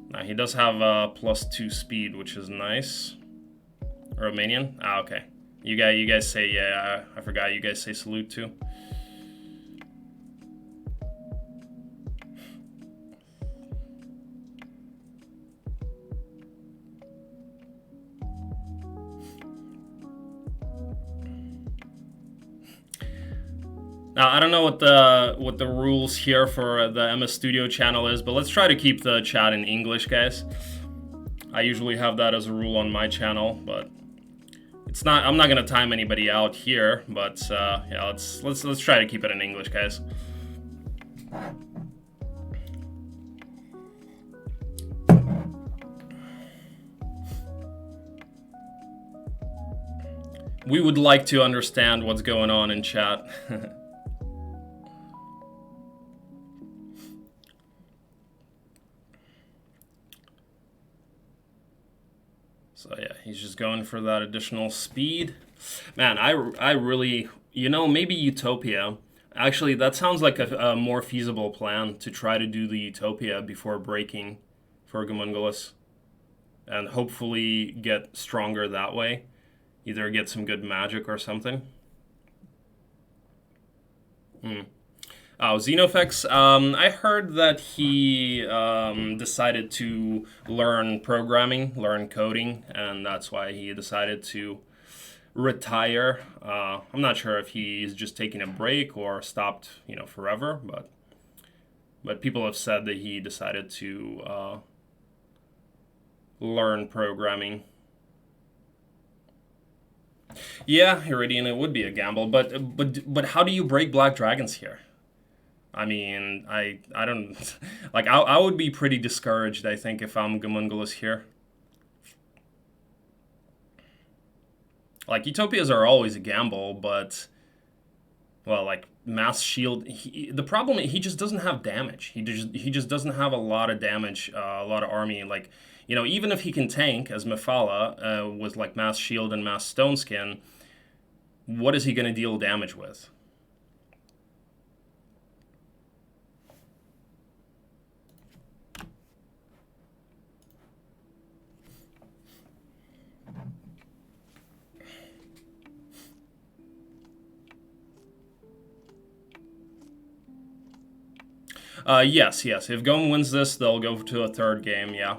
Nah, he does have +2 speed, which is nice. Romanian? Ah, okay. You guys say, yeah, I forgot you guys say salute too. Now, I don't know what the rules here for the MS Studio channel is, but let's try to keep the chat in English, guys. I usually have that as a rule on my channel, but it's not. I'm not gonna time anybody out here, but yeah, let's try to keep it in English, guys. We would like to understand what's going on in chat. So yeah, he's just going for that additional speed. Man, I really, you know, maybe Utopia. Actually, that sounds like a more feasible plan, to try to do the Utopia before breaking for Gomunguls. And hopefully get stronger that way. Either get some good magic or something. Oh, Xenofex, I heard that he decided to learn programming, learn coding, and that's why he decided to retire. I'm not sure if he's just taking a break or stopped, you know, forever, but people have said that he decided to learn programming. Yeah, Iridian, it would be a gamble, but how do you break Black Dragons here? I mean, I don't... Like, I would be pretty discouraged, I think, if I'm Gomunguls here. Like, Utopias are always a gamble, but... Well, like, Mass Shield... the problem, he just doesn't have damage. He just doesn't have a lot of damage, a lot of army. Like, you know, even if he can tank, as Mephala, with, like, Mass Shield and Mass Stone Skin, what is he going to deal damage with? Yes. If Gom wins this, they'll go to a third game, yeah.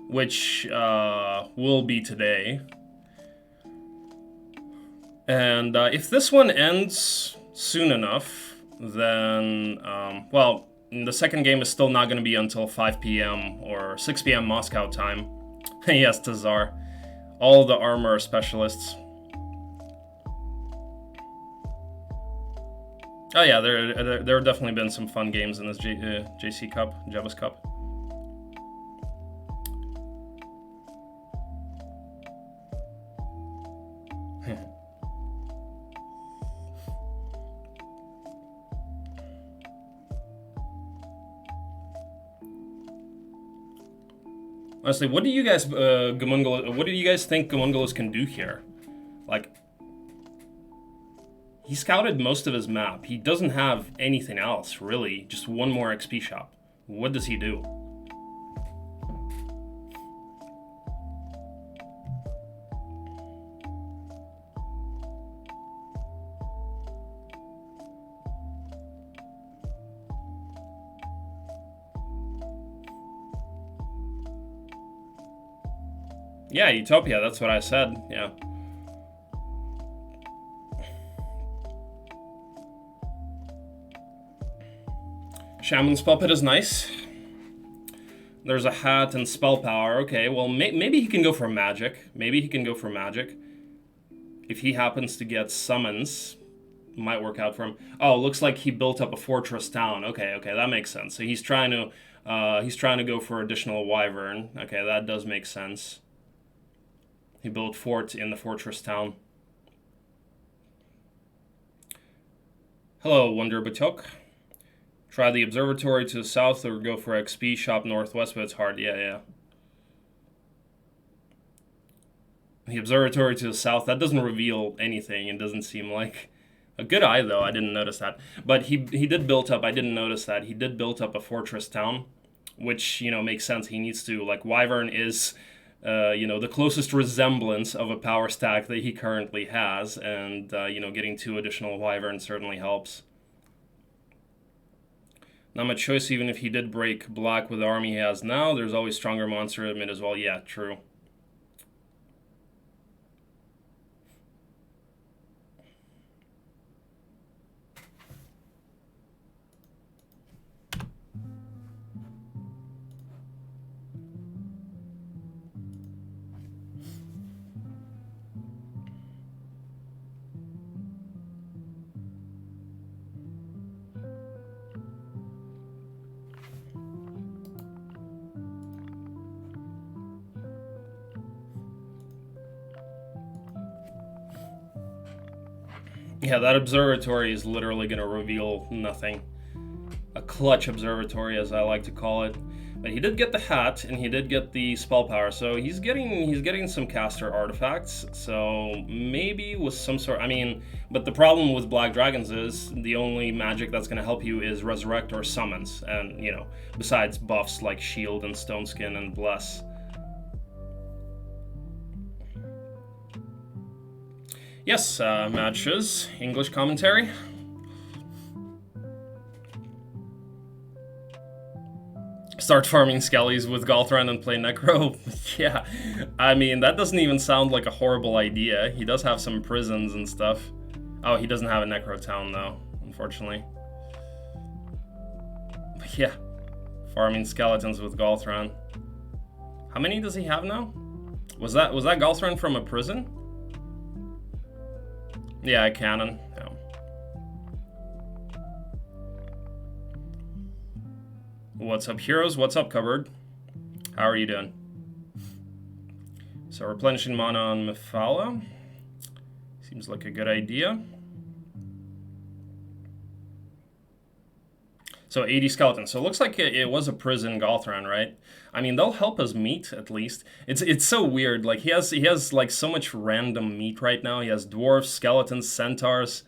Which will be today. And if this one ends soon enough, then, well, the second game is still not going to be until 5 p.m. or 6 p.m. Moscow time. Yes, Tazar. All the armor specialists. Oh yeah, there have definitely been some fun games in this JC Cup, Jebus Cup. Honestly, what do you guys, what do you guys think Gomunguls can do here? Like, he scouted most of his map. He doesn't have anything else, really. Just one more XP shop. What does he do? Yeah, Utopia, that's what I said, yeah. Shaman's Puppet is nice. There's a hat and spell power. Okay, well, maybe he can go for magic. Maybe he can go for magic. If he happens to get summons, might work out for him. Oh, looks like he built up a fortress town. Okay, that makes sense. So he's trying to go for additional wyvern. Okay, that does make sense. He built fort in the fortress town. Hello, Wonder Batok. Try the observatory to the south or go for XP shop northwest, but it's hard. Yeah. The observatory to the south, that doesn't reveal anything. It doesn't seem like a good eye, though. I didn't notice that. But he did build up, I didn't notice that. He did build up a fortress town, which, makes sense. He needs to, like, wyvern is, the closest resemblance of a power stack that he currently has. And, getting 2 additional wyverns certainly helps. Not much choice, even if he did break black with the army he has now. There's always stronger monster at mid as well. Yeah, true. Yeah, that observatory is literally going to reveal nothing. A clutch observatory, as I like to call it. But he did get the hat, and he did get the spell power, so he's getting some caster artifacts. So maybe with some sort. But the problem with Black Dragons is the only magic that's going to help you is resurrect or summons, and besides buffs like shield and stone skin and bless. Yes, matches. English commentary. Start farming skellies with Galthran and play Necro. Yeah, that doesn't even sound like a horrible idea. He does have some prisons and stuff. Oh, he doesn't have a Necro town, though, unfortunately. But yeah, farming skeletons with Galthran. How many does he have now? Was that Galthran from a prison? Yeah, a cannon. Yeah. What's up, heroes? What's up, cupboard? How are you doing? So replenishing mana on Mephala. Seems like a good idea. So 80 skeletons. So it looks like it was a prison Galthran, right? They'll help us meat at least. It's so weird. Like he has like so much random meat right now. He has dwarves, skeletons, centaurs.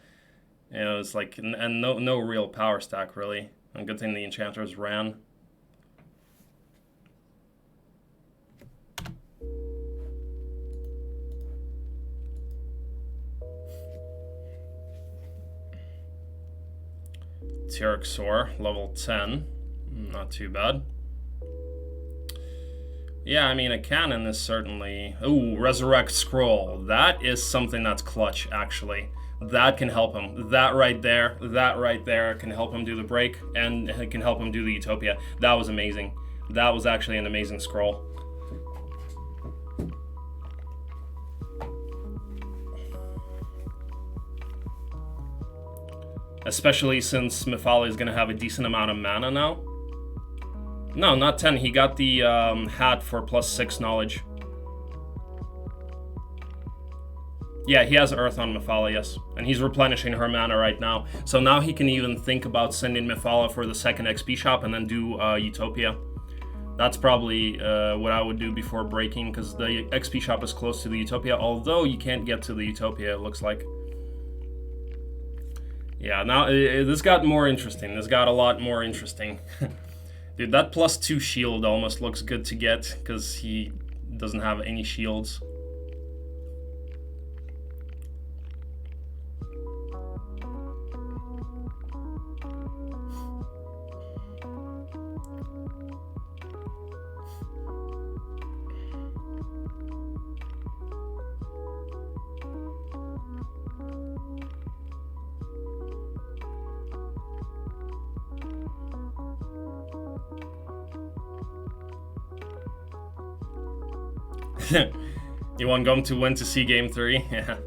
It's like and no real power stack really. A good thing the enchanters ran. Tyrxor, level 10. Not too bad. Yeah, a cannon is certainly... Ooh, Resurrect Scroll. That is something that's clutch, actually. That can help him. That right there can help him do the break, and it can help him do the Utopia. That was amazing. That was actually an amazing scroll. Especially since Mephala is going to have a decent amount of mana now. No, not 10. He got the hat for +6 knowledge. Yeah, he has Earth on Mephala, yes. And he's replenishing her mana right now. So now he can even think about sending Mephala for the second XP shop and then do Utopia. That's probably what I would do before breaking, because the XP shop is close to the Utopia, although you can't get to the Utopia, it looks like. Yeah, now this got more interesting. This got a lot more interesting. Dude, that +2 shield almost looks good to get, because he doesn't have any shields. You want Gom to win to see game 3? Yeah.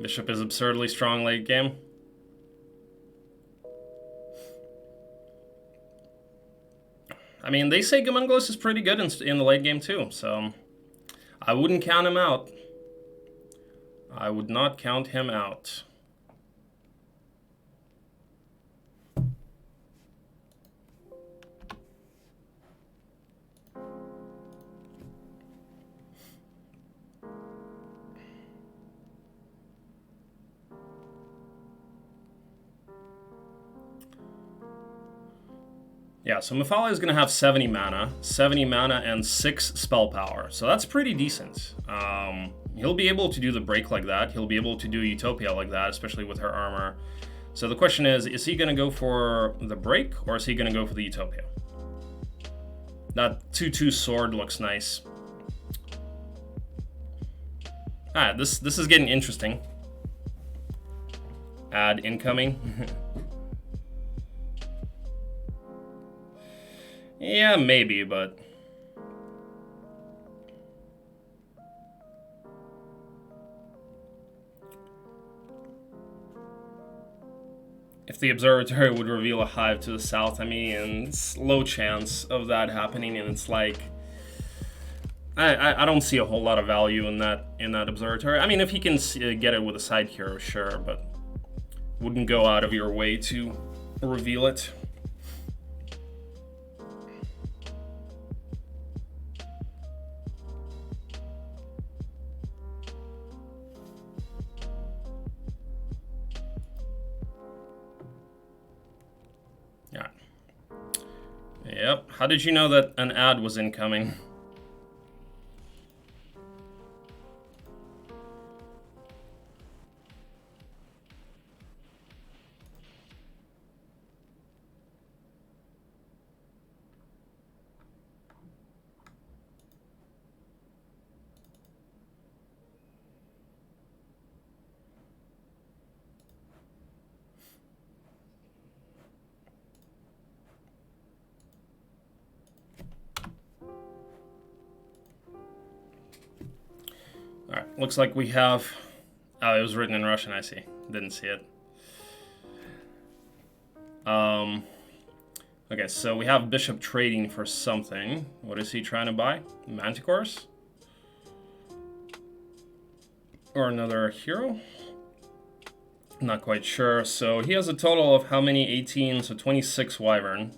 Bishop is absurdly strong late game. I mean, they say Gomunguls is pretty good in the late game too, so I wouldn't count him out. I would not count him out. Yeah, so Mafala is going to have 70 mana and 6 spell power. So that's pretty decent. He'll be able to do the break like that. He'll be able to do Utopia like that, especially with her armor. So the question is he going to go for the break or is he going to go for the Utopia? That 2/2 sword looks nice. Alright, this is getting interesting. Ad incoming. Yeah, maybe, but... If the observatory would reveal a hive to the south, I mean, it's low chance of that happening, and it's like... I don't see a whole lot of value in that observatory. I mean, if he can get it with a side hero, sure, but... Wouldn't go out of your way to reveal it. Yep. How did you know that an ad was incoming? Alright, looks like we have... Oh, it was written in Russian, I see. Didn't see it. Okay, so we have Bishop trading for something. What is he trying to buy? Manticores? Or another hero? Not quite sure. So he has a total of how many? 18, so 26 Wyvern.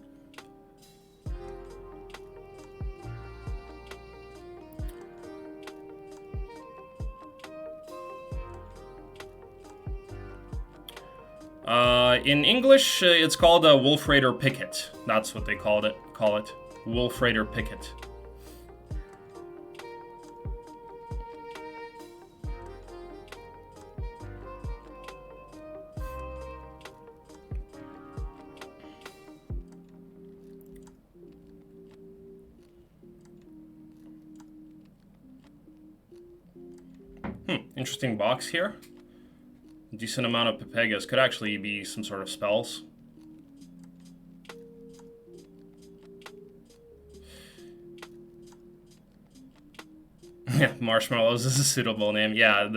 In English, it's called a Wolf Raider Picket. That's what they call it. Wolf Raider Picket. Interesting box here. Decent amount of Pepegas. Could actually be some sort of spells. Yeah, Marshmallows is a suitable name. Yeah,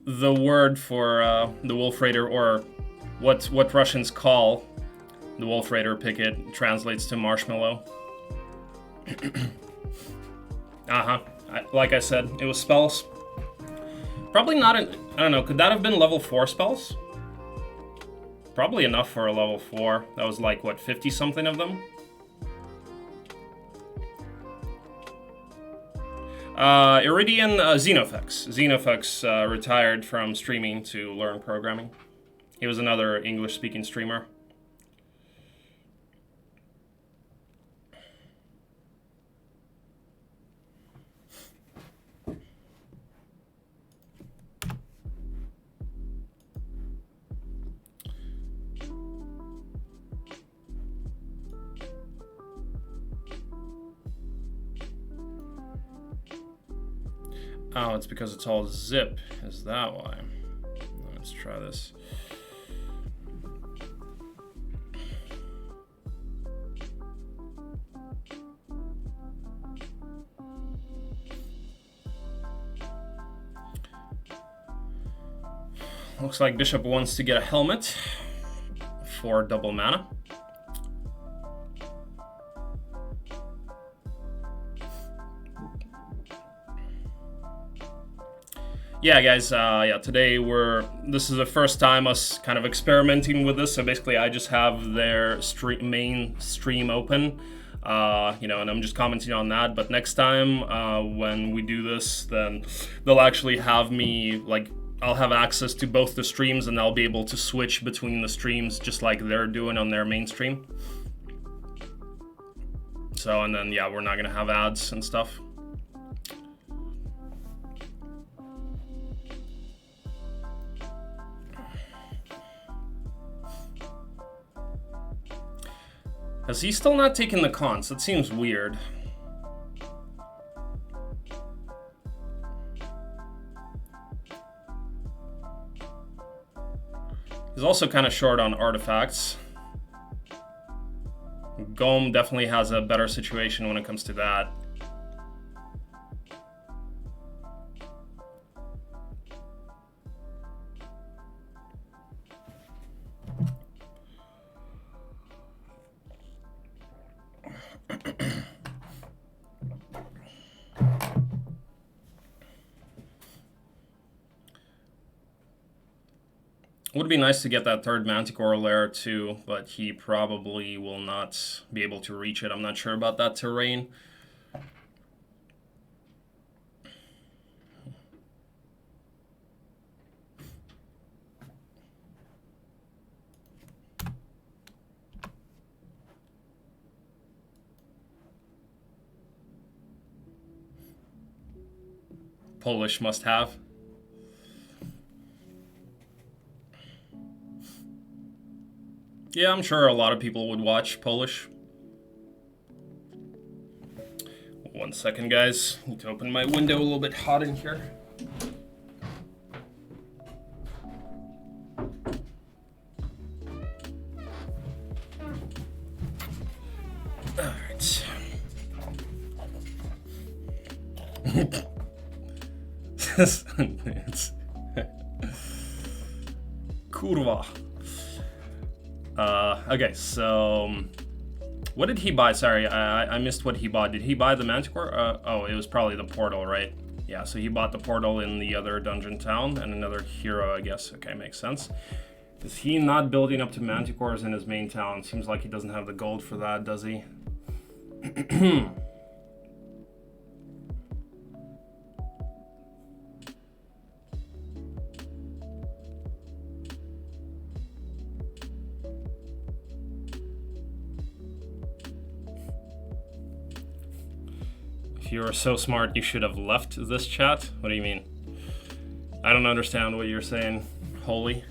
the word for the Wolf Raider, or what Russians call the Wolf Raider Picket, translates to marshmallow. Like I said, it was spells. Probably not an... I don't know, could that have been level 4 spells? Probably enough for a level 4. That was like, what, 50-something of them? Iridian Xenofex. Xenofex retired from streaming to learn programming. He was another English-speaking streamer. Oh, it's because it's all zip. Is that why? Let's try this. Looks like Bishop wants to get a helmet for double mana. Yeah, guys, today this is the first time us kind of experimenting with this. So basically I just have their main stream open, and I'm just commenting on that. But next time, when we do this, then they'll actually have me, like, I'll have access to both the streams and I'll be able to switch between the streams just like they're doing on their main stream. So, and then, yeah, we're not gonna have ads and stuff. Has he still not taken the cons? That seems weird. He's also kind of short on artifacts. Gom definitely has a better situation when it comes to that. Would be nice to get that third Manticore lair too, but he probably will not be able to reach it. I'm not sure about that terrain. Polish must have. Yeah, I'm sure a lot of people would watch Polish. 1 second, guys. Need to open my window, a little bit hot in here. All right. Kurwa. Okay, so what did he buy? Sorry, I missed what he bought. Did he buy the Manticore? Oh, it was probably the portal, right? Yeah, so he bought the portal in the other dungeon town and another hero, I guess. Okay, makes sense. Is he not building up to Manticores in his main town? Seems like he doesn't have the gold for that, does he? If you were so smart, you should have left this chat. What do you mean? I don't understand what you're saying, Holy.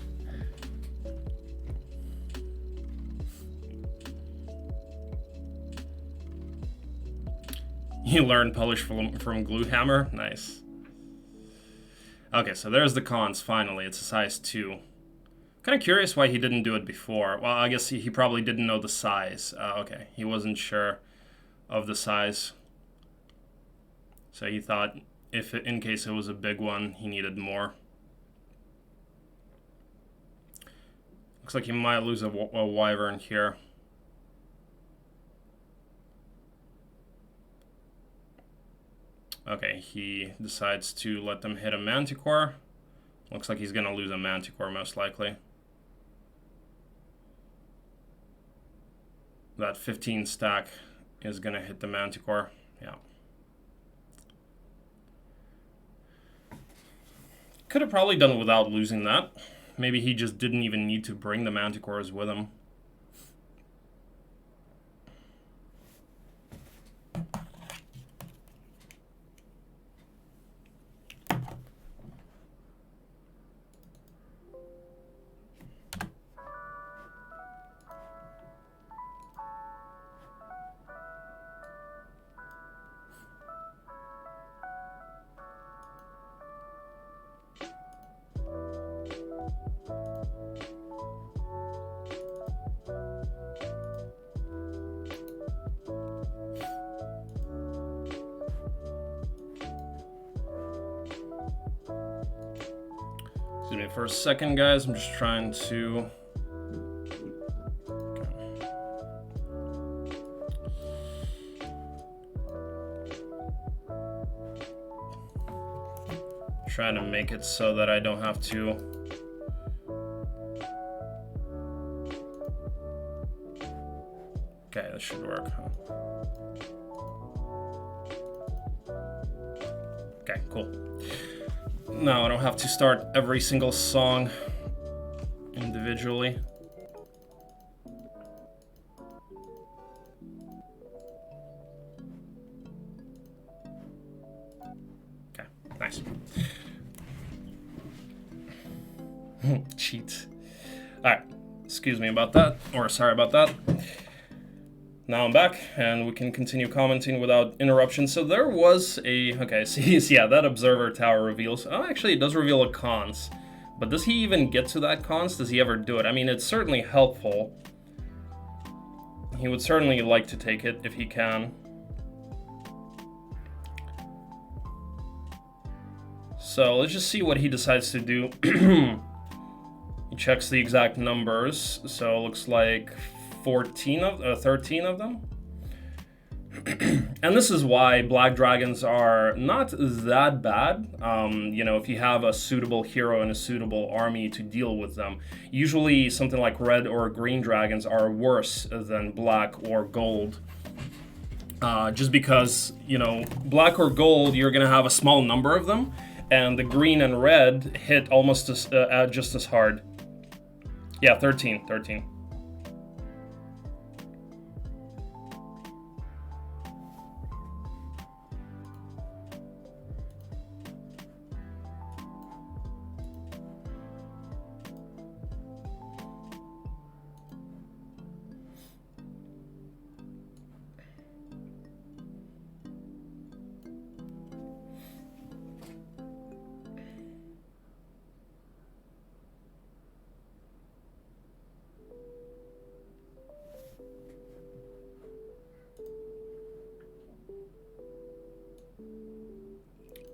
You learned Polish from Gluehammer? Nice. Okay, so there's the cons, finally. It's a size 2. Kind of curious why he didn't do it before. Well, I guess he probably didn't know the size. Okay, he wasn't sure of the size. So he thought if in case it was a big one, he needed more. Looks like he might lose a wyvern here. Okay, he decides to let them hit a Manticore. Looks like he's going to lose a Manticore most likely. That 15 stack is going to hit the Manticore. Yeah. Could have probably done it without losing that. Maybe he just didn't even need to bring the Manticores with him. Excuse me for a second, guys. I'm just trying to... Trying to make it so that I don't have to... Okay, that should work, huh? Okay, cool. Now I don't have to start every single song individually. Okay, nice. Cheat. Alright, excuse me about that, or sorry about that. Now I'm back, and we can continue commenting without interruption. So there was a... Okay, see, yeah, that observer tower reveals... Oh, actually, it does reveal a cons. But does he even get to that cons? Does he ever do it? I mean, it's certainly helpful. He would certainly like to take it if he can. So let's just see what he decides to do. He checks the exact numbers. So it looks like 13 of them. And this is why black dragons are not that bad. You know, if you have a suitable hero and a suitable army to deal with them. Usually something like red or green dragons are worse than black or gold. Just because, you know, black or gold, you're going to have a small number of them. And the green and red hit almost as, just as hard. Yeah, 13.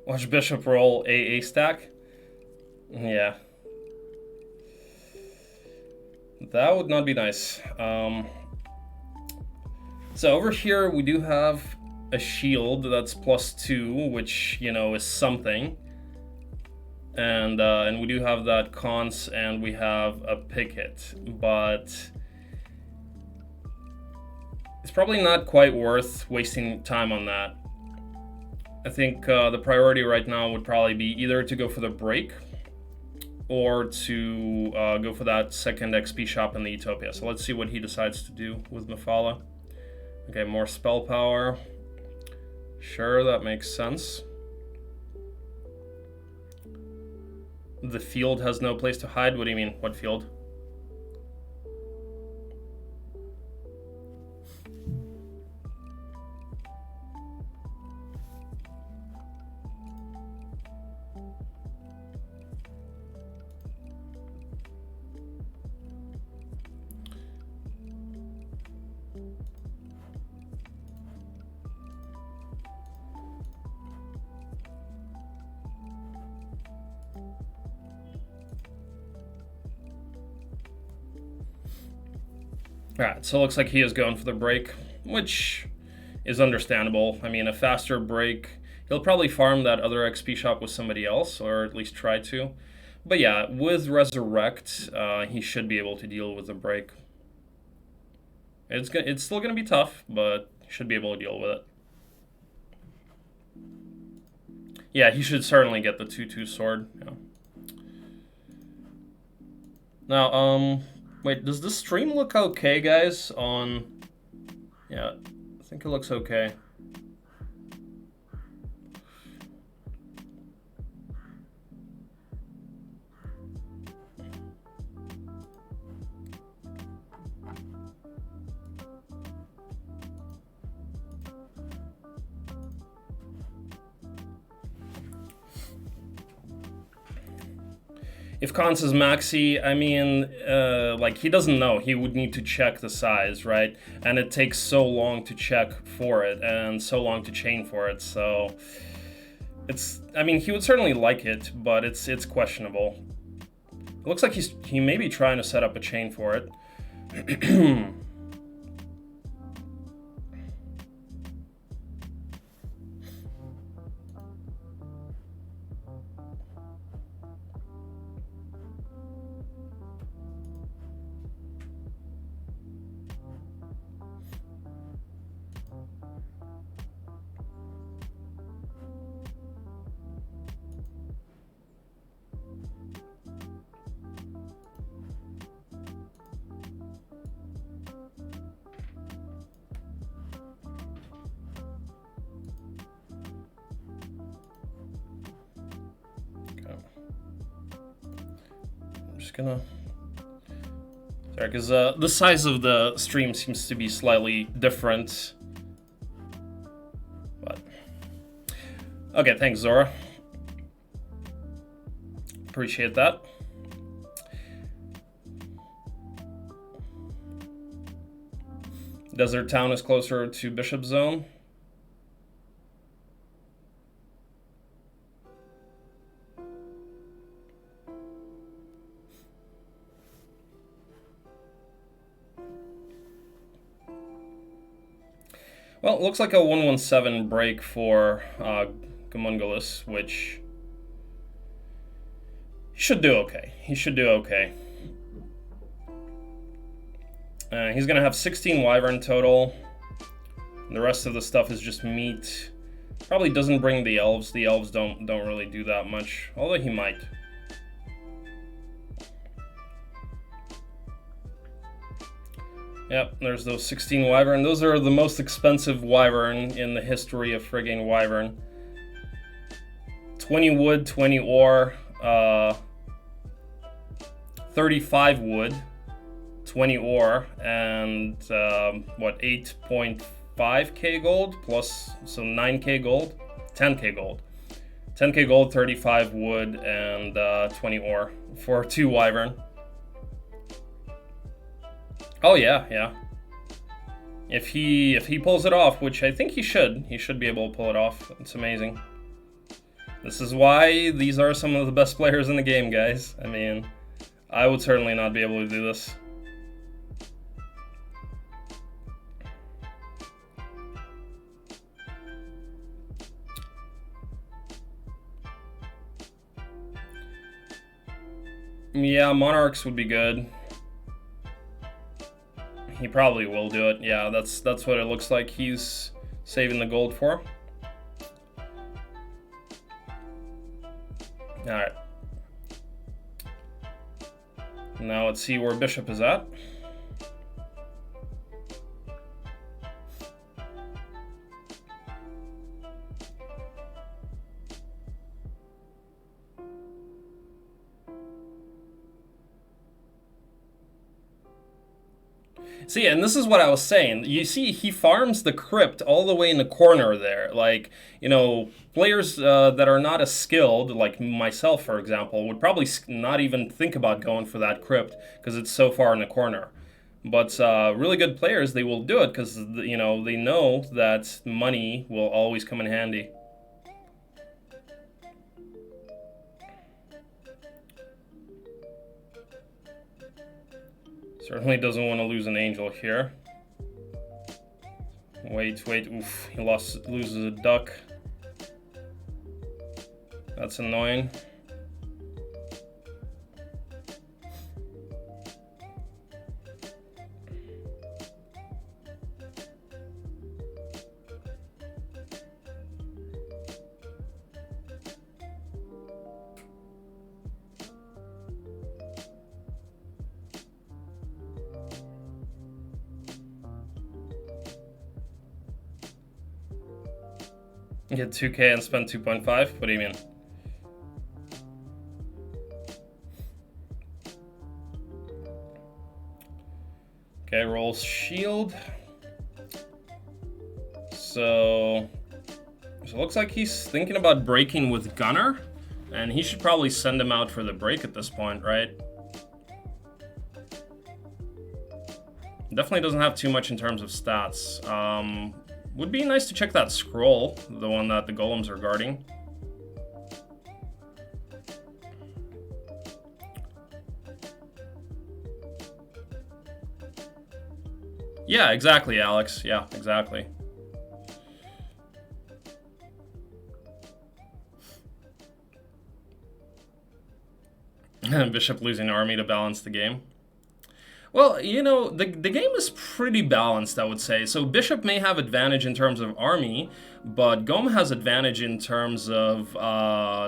Watch Bishop roll a stack? Yeah. That would not be nice. So over here we do have a shield that's +2, which, you know, is something. And we do have that cons, and we have a picket, but it's probably not quite worth wasting time on that. I think the priority right now would probably be either to go for the break or to go for that second XP shop in the Utopia. So let's see what he decides to do with Mephala. Okay, more spell power. Sure, that makes sense. The field has no place to hide. What do you mean? What field? Alright, so it looks like he is going for the break, which is understandable. I mean, a faster break, he'll probably farm that other XP shop with somebody else, or at least try to. But yeah, with Resurrect, he should be able to deal with the break. It's still going to be tough, but he should be able to deal with it. Yeah, he should certainly get the 2/2 sword. Yeah. Now, wait, does the stream look okay, guys? Yeah, I think it looks okay. If Cons is maxi, I mean, like, he doesn't know. He would need to check the size, right? And it takes so long to check for it and so long to chain for it, so... I mean, he would certainly like it, but it's questionable. Looks like he may be trying to set up a chain for it. Gonna sorry, because the size of the stream seems to be slightly different, but okay, thanks Zora, appreciate that. Desert Town is closer to Bishop Zone. Well, it looks like a 117 break for Gomunguls, which he should do okay. He should do okay. He's going to have 16 wyvern total. The rest of the stuff is just meat. Probably doesn't bring the elves. The elves don't really do that much, although he might. Yep, there's those 16 wyvern. Those are the most expensive wyvern in the history of friggin' wyvern. 20 wood, 20 ore, 35 wood, 20 ore, and what, 8.5k gold plus some 9k gold, 10k gold. 10k gold, 35 wood, and 20 ore for 2 wyvern. Oh yeah, yeah. If he pulls it off, which I think he should be able to pull it off. It's amazing. This is why these are some of the best players in the game, guys. I mean, I would certainly not be able to do this. Yeah, Monarchs would be good. He probably will do it. Yeah, that's what it looks like he's saving the gold for. Alright. Now let's see where Bishop is at. See, and this is what I was saying. You see, he farms the crypt all the way in the corner there. Like, you know, players that are not as skilled, like myself, for example, would probably not even think about going for that crypt because it's so far in the corner. But really good players, they will do it because, you know, they know that money will always come in handy. Certainly doesn't want to lose an angel here. Wait, oof, he loses a duck. That's annoying. Get 2k and spend 2.5? What do you mean? Okay, rolls shield. So it looks like he's thinking about breaking with Gunner, and he should probably send him out for the break at this point, right? Definitely doesn't have too much in terms of stats. Would be nice to check that scroll, the one that the golems are guarding. Yeah, exactly, Alex. Yeah, exactly. Bishop losing army to balance the game. Well, you know, the game is pretty balanced, I would say. So Bishop may have advantage in terms of army, but Gom has advantage in terms of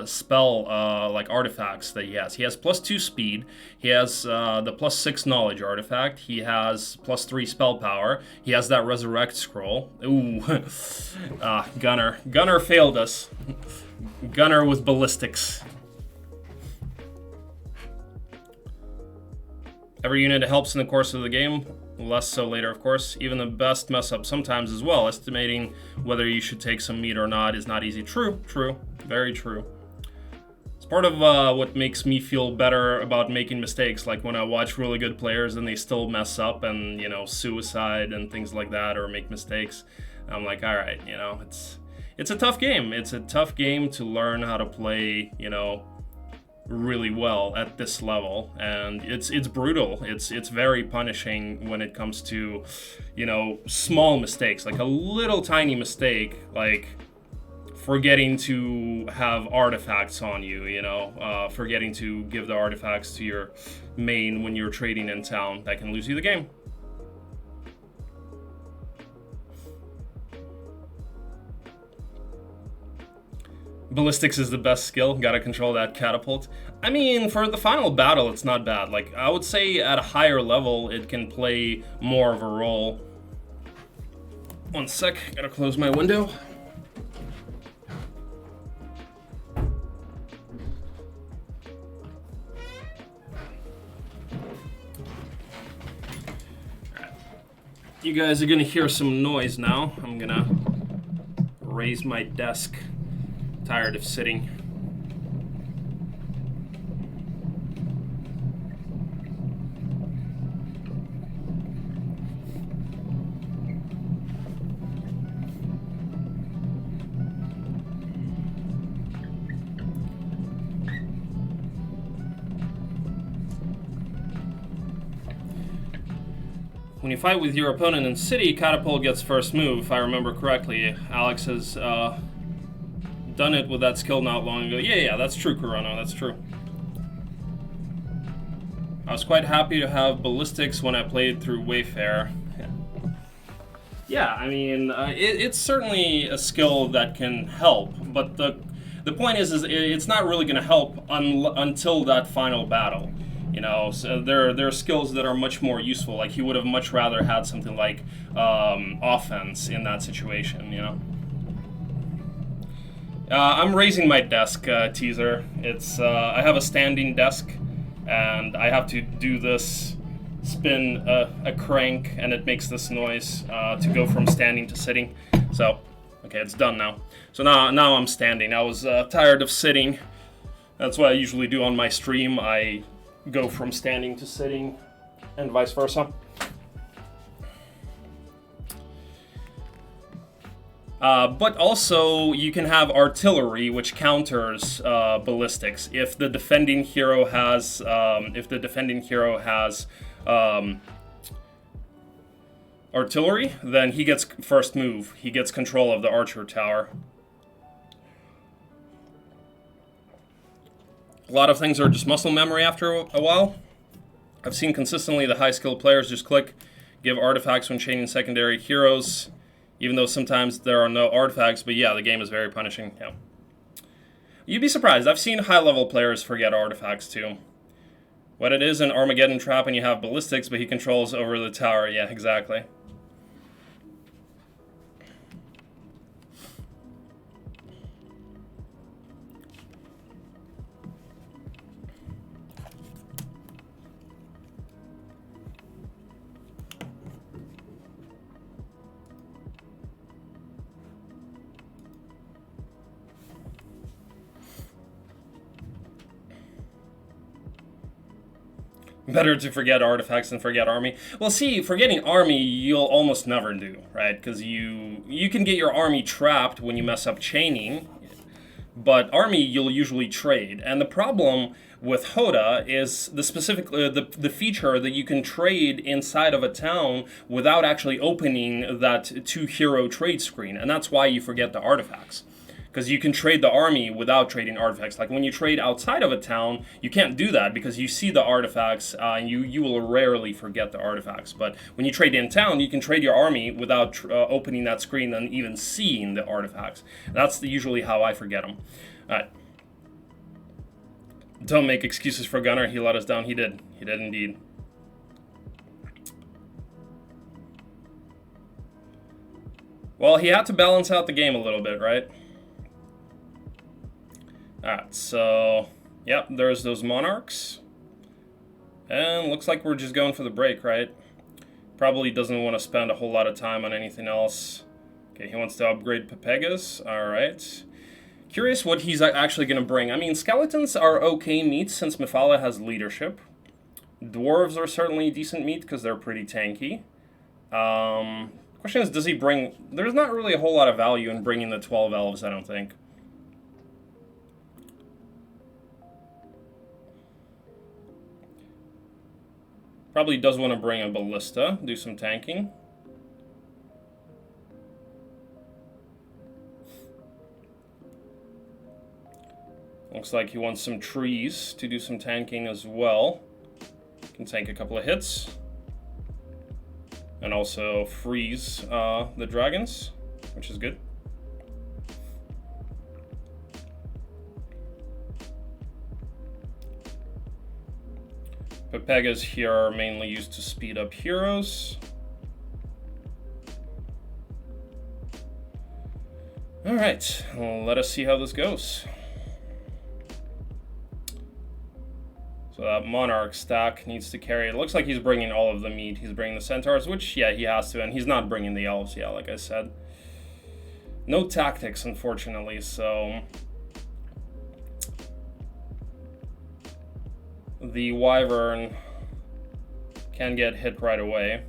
spell, like artifacts that he has. He has +2 speed, he has the +6 knowledge artifact, he has +3 spell power, he has that resurrect scroll. Ooh, Gunner. Gunner failed us. Gunner with ballistics. Every unit helps in the course of the game, less so later, of course. Even the best mess up sometimes as well. Estimating whether you should take some meat or not is not easy. True, very true. It's part of what makes me feel better about making mistakes, like when I watch really good players and they still mess up and, you know, suicide and things like that, or make mistakes. I'm like, all right, you know, it's a tough game. It's a tough game to learn how to play, you know, really well at this level, and it's brutal. It's very punishing when it comes to, you know, small mistakes, like a little tiny mistake, like forgetting to have artifacts on you, you know, forgetting to give the artifacts to your main when you're trading in town. That can lose you the game. Ballistics is the best skill. Gotta control that catapult. I mean, for the final battle, it's not bad. Like, I would say at a higher level, it can play more of a role. One sec, gotta close my window. Alright. You guys are gonna hear some noise now. I'm gonna raise my desk. Tired of sitting. When you fight with your opponent in city, catapult gets first move, if I remember correctly. Alex has done it with that skill not long ago. Yeah, that's true, Kurono, that's true. I was quite happy to have ballistics when I played through Wayfair. Yeah, I mean, it's certainly a skill that can help, but the point is it's not really going to help until that final battle. You know, so there are skills that are much more useful. Like, he would have much rather had something like offense in that situation, you know? I'm raising my desk, teaser. It's I have a standing desk, and I have to do this, spin a crank, and it makes this noise to go from standing to sitting. So, okay, it's done now. So now I'm standing. I was tired of sitting. That's what I usually do on my stream. I go from standing to sitting, and vice versa. But also, you can have artillery, which counters ballistics. If the defending hero has, artillery, then he gets first move. He gets control of the archer tower. A lot of things are just muscle memory after a while. I've seen consistently the high skilled players just click, give artifacts when chaining secondary heroes. Even though sometimes there are no artifacts, but yeah, the game is very punishing. Yeah. You'd be surprised. I've seen high-level players forget artifacts too. What it is, an Armageddon trap and you have ballistics, but he controls over the tower. Yeah, exactly. Better to forget artifacts than forget army. Well, see, forgetting army, you'll almost never do, right? Because you can get your army trapped when you mess up chaining, but army you'll usually trade. And the problem with Hoda is the feature that you can trade inside of a town without actually opening that 2-hero trade screen, and that's why you forget the artifacts. Because you can trade the army without trading artifacts. Like when you trade outside of a town, you can't do that because you see the artifacts and you will rarely forget the artifacts. But when you trade in town, you can trade your army without opening that screen and even seeing the artifacts. That's usually how I forget them. All right. Don't make excuses for Gunnar. He let us down. He did. He did indeed. Well, he had to balance out the game a little bit, right? Alright, so, yep, there's those monarchs. And looks like we're just going for the break, right? Probably doesn't want to spend a whole lot of time on anything else. Okay, he wants to upgrade Pepegas. Alright. Curious what he's actually going to bring. I mean, skeletons are okay meat since Mephala has leadership. Dwarves are certainly decent meat because they're pretty tanky. Question is, does he bring... There's not really a whole lot of value in bringing the 12 elves, I don't think. Probably does want to bring a ballista, do some tanking. Looks like he wants some trees to do some tanking as well. Can tank a couple of hits. And also freeze the dragons, which is good. Pepegas here are mainly used to speed up heroes. Alright, well, let us see how this goes. So that Monarch stack needs to carry. It looks like he's bringing all of the meat. He's bringing the Centaurs, which, yeah, he has to. And he's not bringing the Elves, yeah, like I said. No tactics, unfortunately, so... The Wyvern can get hit right away.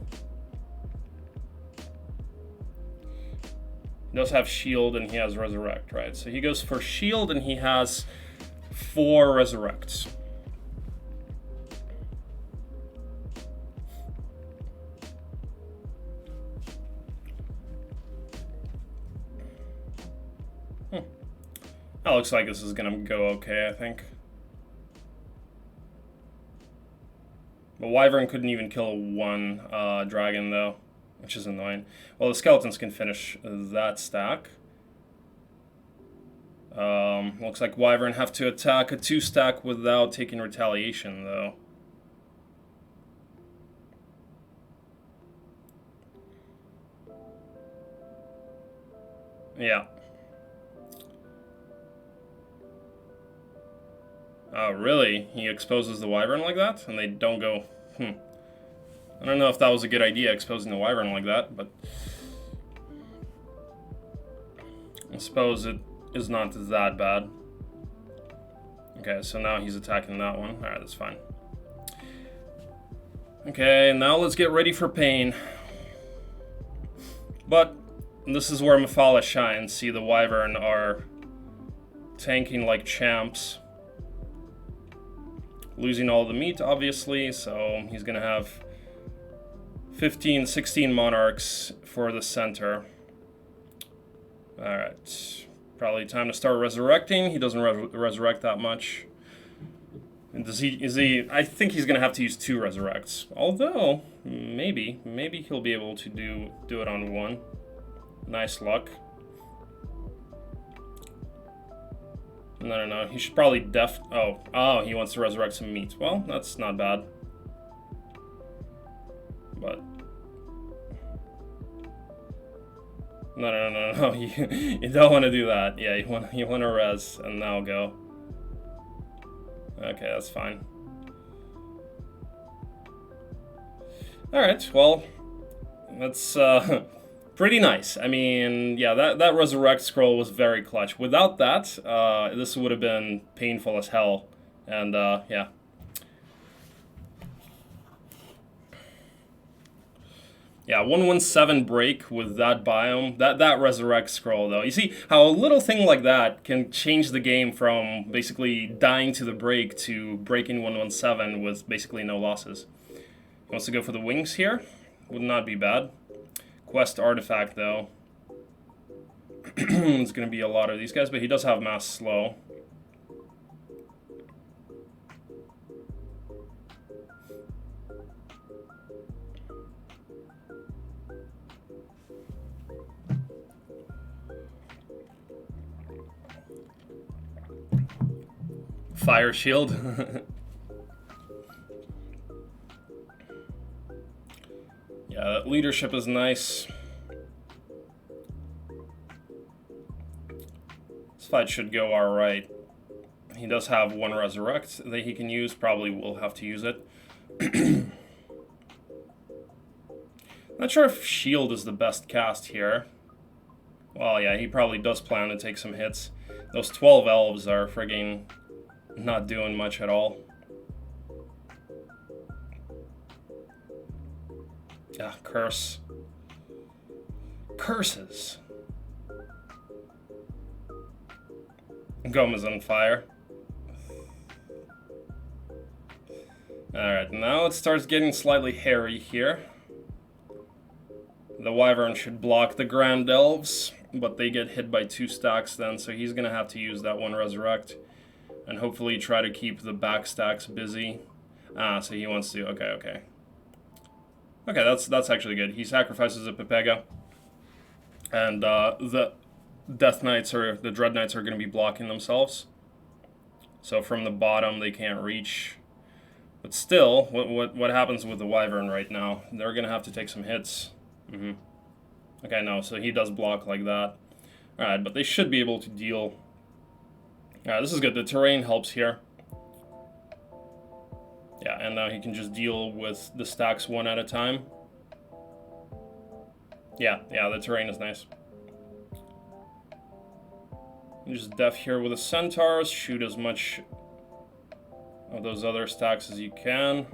He does have shield and he has resurrect, right? So he goes for shield and he has 4 resurrects. That looks like this is gonna go okay, I think. The Wyvern couldn't even kill one dragon, though, which is annoying. Well, the skeletons can finish that stack. Looks like Wyvern have to attack a 2-stack without taking retaliation, though. Yeah. Oh, really? He exposes the Wyvern like that? And they don't go, I don't know if that was a good idea, exposing the Wyvern like that, but... I suppose it is not that bad. Okay, so now he's attacking that one. Alright, that's fine. Okay, now let's get ready for pain. But, this is where Mephala shines. See, the Wyvern are tanking like champs. Losing all the meat, obviously, so he's going to have 15, 16 monarchs for the center. Alright, probably time to start resurrecting. He doesn't resurrect that much. And I think he's going to have to use 2 resurrects. Although, maybe he'll be able to do it on 1. Nice luck. No, he should probably Oh, he wants to resurrect some meat. Well, that's not bad. But... No, you don't want to do that. Yeah, you want to res, and now go. Okay, that's fine. Alright, well, that's, pretty nice. I mean, yeah, that resurrect scroll was very clutch. Without that, this would have been painful as hell. And, yeah. Yeah, 117 break with that biome. That resurrect scroll though. You see how a little thing like that can change the game from basically dying to the break to breaking 117 with basically no losses. He wants to go for the wings here. Would not be bad. Quest artifact though. It's going to be a lot of these guys, but he does have mass slow. Fire shield. Yeah, that leadership is nice. This fight should go alright. He does have one resurrect that he can use. Probably will have to use it. Not sure if shield is the best cast here. Well, yeah, he probably does plan to take some hits. Those 12 elves are frigging not doing much at all. Yeah, curse. Curses. Gom is on fire. Alright, now it starts getting slightly hairy here. The wyvern should block the grand elves, but they get hit by 2 stacks then, so he's gonna have to use that one resurrect. And hopefully try to keep the back stacks busy. Ah, so he wants to, okay. Okay, that's actually good. He sacrifices a Pepega. And the Death Knights or the Dread Knights are going to be blocking themselves. So from the bottom they can't reach. But still, what happens with the wyvern right now? They're going to have to take some hits. Okay, no, so he does block like that. Alright, but they should be able to deal. Alright, this is good. The terrain helps here. Yeah, and now he can just deal with the stacks one at a time. Yeah, the terrain is nice. Just def here with the centaurs. Shoot as much of those other stacks as you can.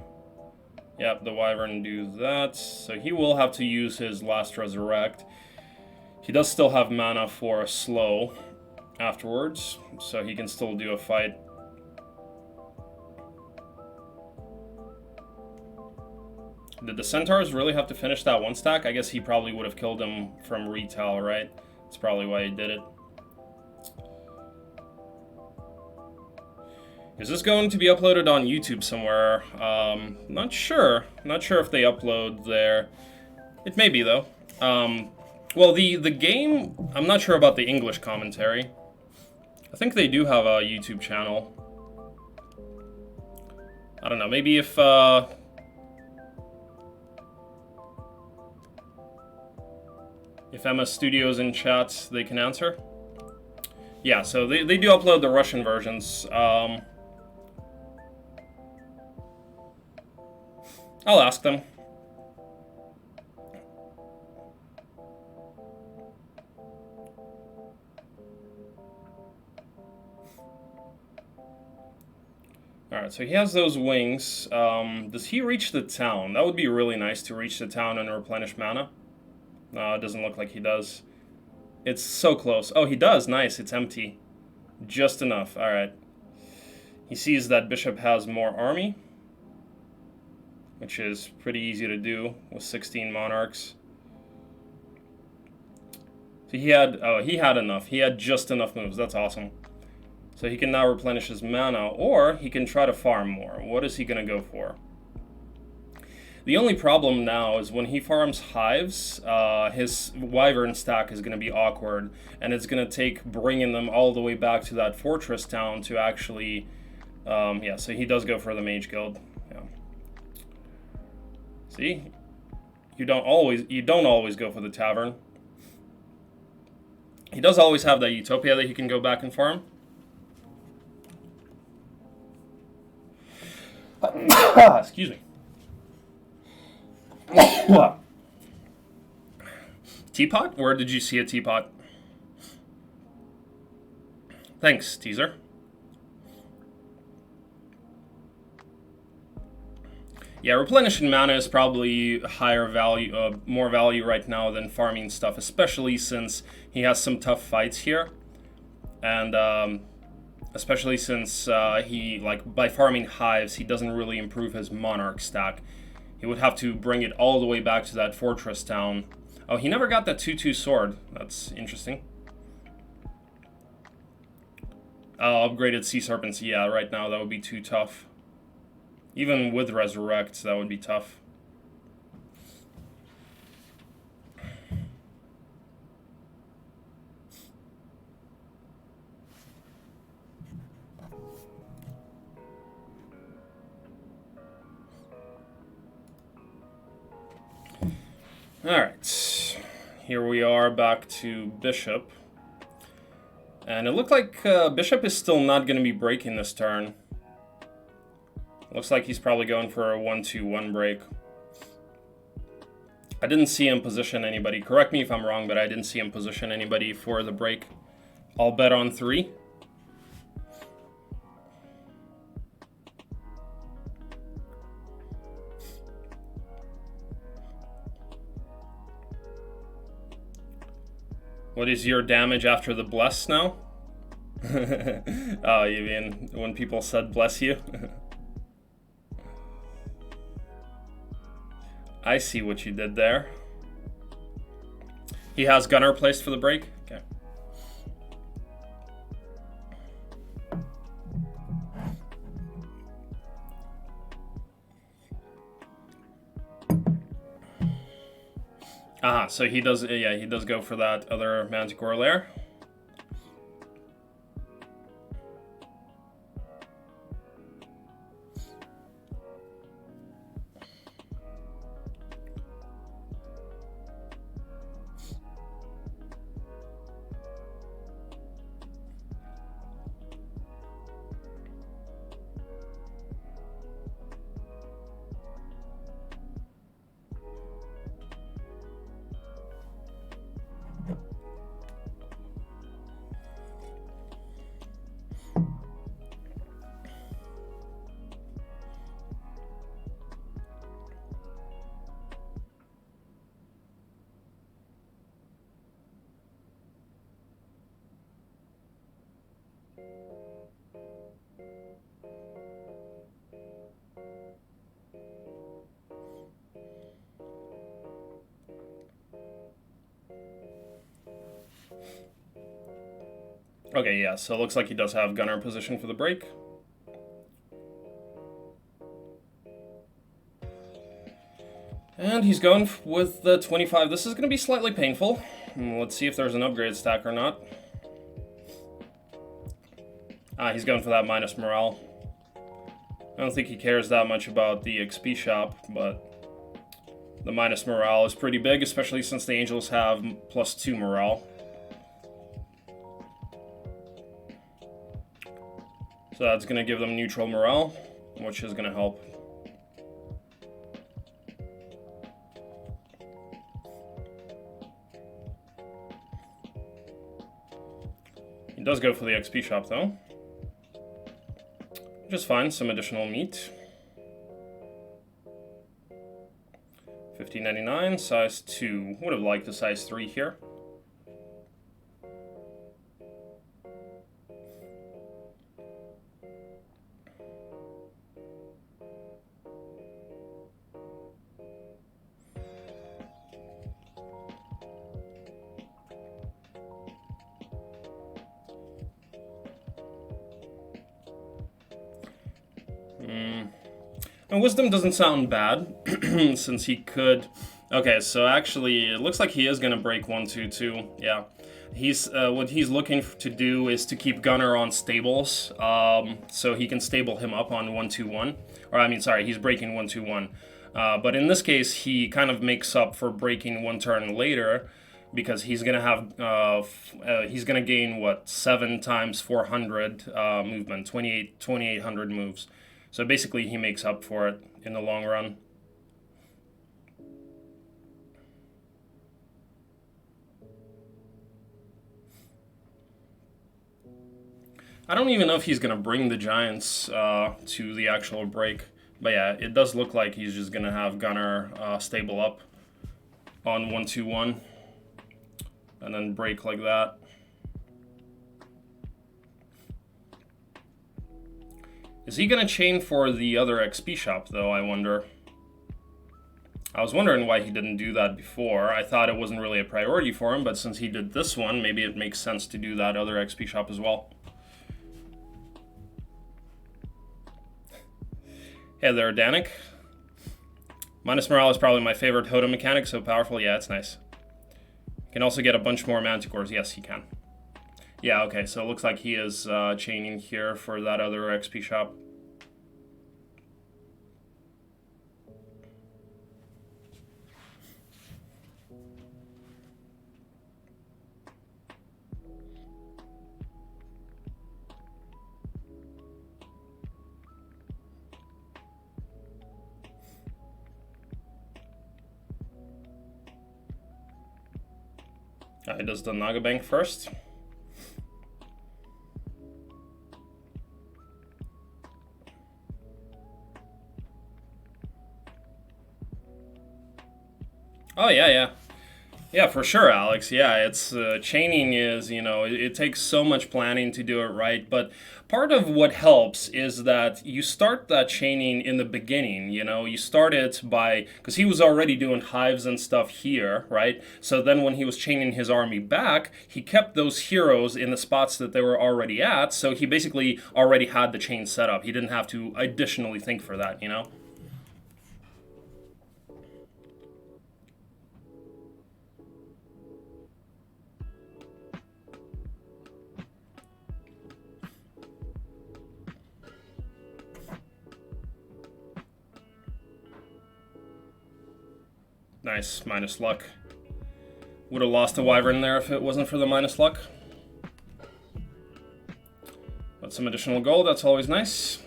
Yep, the wyvern do that. So he will have to use his last resurrect. He does still have mana for a slow afterwards, so he can still do a fight. Did the centaurs really have to finish that one stack? I guess he probably would have killed him from retail, right? That's probably why he did it. Is this going to be uploaded on YouTube somewhere? Not sure. Not sure if they upload there. It may be, though. Well, the game, I'm not sure about the English commentary. I think they do have a YouTube channel. I don't know, maybe if MS Studio's in chat, they can answer. Yeah, so they do upload the Russian versions. I'll ask them. Alright, so he has those wings. Does he reach the town? That would be really nice to reach the town and replenish mana. No, it doesn't look like he does. It's so close. Oh, he does. Nice. It's empty. Just enough. Alright. He sees that Bishop has more army, which is pretty easy to do with 16 monarchs. So he had enough. He had just enough moves. That's awesome. So he can now replenish his mana, or he can try to farm more. What is he going to go for? The only problem now is when he farms hives, his wyvern stack is going to be awkward, and it's going to take bringing them all the way back to that fortress town to actually, yeah, so he does go for the mage guild. Yeah. See? You don't always go for the tavern. He does always have that utopia that he can go back and farm. Excuse me. Teapot? Where did you see a teapot? Thanks, teaser. Yeah, replenishing mana is probably higher value, more value right now than farming stuff, especially since he has some tough fights here. And especially since he, like, by farming hives, he doesn't really improve his monarch stack. He would have to bring it all the way back to that fortress town. Oh, he never got that 2/2 sword. That's interesting. Upgraded sea serpents. Yeah, right now that would be too tough. Even with resurrect, that would be tough. Alright, here we are back to Bishop. And it looked like Bishop is still not going to be breaking this turn. Looks like he's probably going for a 1-2-1 break. I didn't see him position anybody. Correct me if I'm wrong, but I didn't see him position anybody for the break. I'll bet on 3. What is your damage after the bless now? Oh, you mean when people said bless you? I see what you did there. He has Gunner placed for the break? Okay. Aha, so he does, yeah, he does go for that other Manticore lair. Okay, yeah, so it looks like he does have Gunner position for the break. And he's going with the 25. This is going to be slightly painful. Let's see if there's an upgrade stack or not. He's going for that minus morale. I don't think he cares that much about the XP shop, but the minus morale is pretty big, especially since the Angels have +2 morale. So that's going to give them neutral morale, which is going to help. He does go for the XP shop though. Just fine, some additional meat. $15.99, size 2. Would have liked a size 3 here. And Wisdom doesn't sound bad, since he could... Okay, so actually, it looks like he is going to break 1-2-2, yeah. He's what he's looking to do is to keep Gunner on stables, so he can stable him up on 1-2-1. Or, I mean, sorry, he's breaking 1-2-1. But in this case, he kind of makes up for breaking one turn later, because he's going to have, he's going to gain, what, 7 times 400 movement, 2,800 moves. So basically, he makes up for it in the long run. I don't even know if he's going to bring the Giants to the actual break, But yeah, it does look like he's just gonna have Gunner stable up on 1-2-1 and then break like that. Is he gonna chain for the other XP shop though, I wonder? I was wondering why he didn't do that before. I thought it wasn't really a priority for him, but since he did this one, maybe it makes sense to do that other XP shop as well. Hey there, Danik. Minus morale is probably my favorite Hoda mechanic, so powerful. Yeah, it's nice. Can also get a bunch more manticores. Yes, he can. Yeah, okay, so it looks like he is chaining here for that other XP shop. He does the Naga Bank first. Oh, yeah. Yeah, for sure, Alex. Yeah, it's chaining is, you know, it takes so much planning to do it right. But part of what helps is that you start that chaining in the beginning. You know, you start it by, because he was already doing hives and stuff here, right? So then when he was chaining his army back, he kept those heroes in the spots that they were already at. So he basically already had the chain set up. He didn't have to additionally think for that, you know? Nice, minus luck. Would have lost a wyvern there if it wasn't for the minus luck. But some additional gold, that's always nice.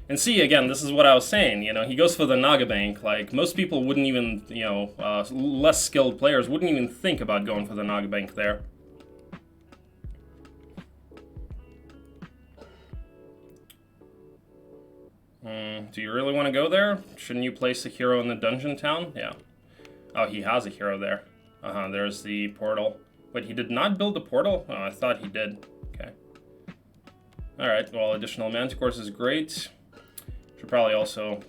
And see, again, this is what I was saying, you know, he goes for the Naga Bank. Like, most people wouldn't even, you know, less skilled players wouldn't even think about going for the Naga Bank there. Do you really want to go there? Shouldn't you place a hero in the dungeon town? Yeah. Oh, he has a hero there. There's the portal. Wait, he did not build the portal? Oh, I thought he did. Okay. Alright, well, additional manticores is great. Should probably also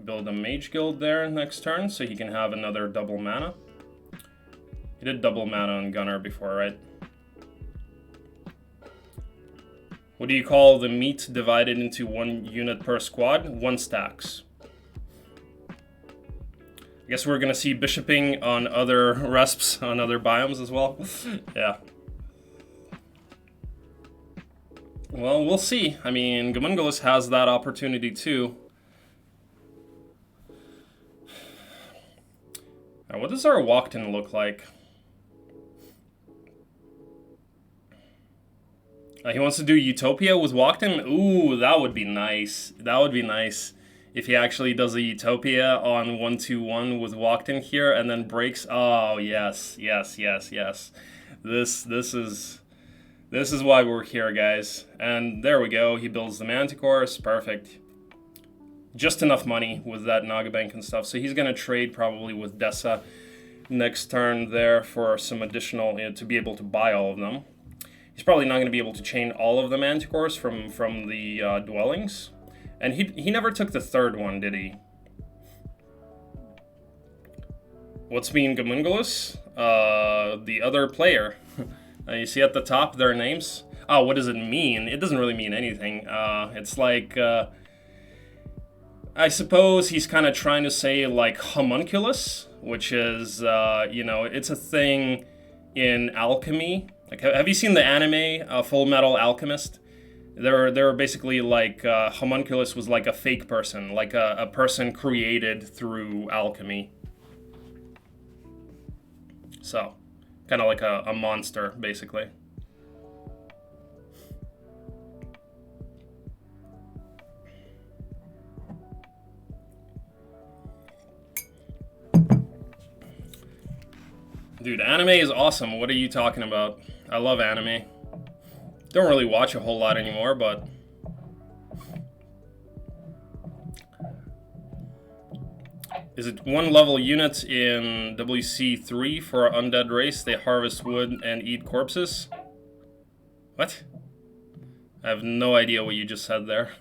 build a mage guild there next turn so he can have another double mana. He did double mana on Gunner before, right? What do you call the meat divided into 1 unit per squad? 1 stacks. I guess we're gonna see bishoping on other resps, on other biomes as well. Yeah. Well, we'll see. I mean, Gomunguls has that opportunity too. Now, what does our Walkton look like? He wants to do Utopia with Walkton? Ooh, that would be nice. That would be nice. If he actually does a Utopia on 1-2-1 with Walkton here and then breaks. Oh, yes. This is why we're here, guys. And there we go. He builds the Manticores. Perfect. Just enough money with that Naga Bank and stuff. So he's going to trade probably with Dessa next turn there for some additional, you know, to be able to buy all of them. He's probably not going to be able to chain all of the Manticores from the dwellings. And he never took the 3rd one, did he? What's mean Gomunguls? The other player. You see at the top their names? Oh, what does it mean? It doesn't really mean anything. It's like, I suppose he's kind of trying to say like homunculus, which is, you know, it's a thing in alchemy. Like, have you seen the anime Full Metal Alchemist? They're basically like homunculus was like a fake person, like a person created through alchemy. So, kind of like a monster, basically. Dude, anime is awesome. What are you talking about? I love anime. Don't really watch a whole lot anymore, but Is it one level unit in WC3 for an undead race? They harvest wood and eat corpses? What? I have no idea what you just said there.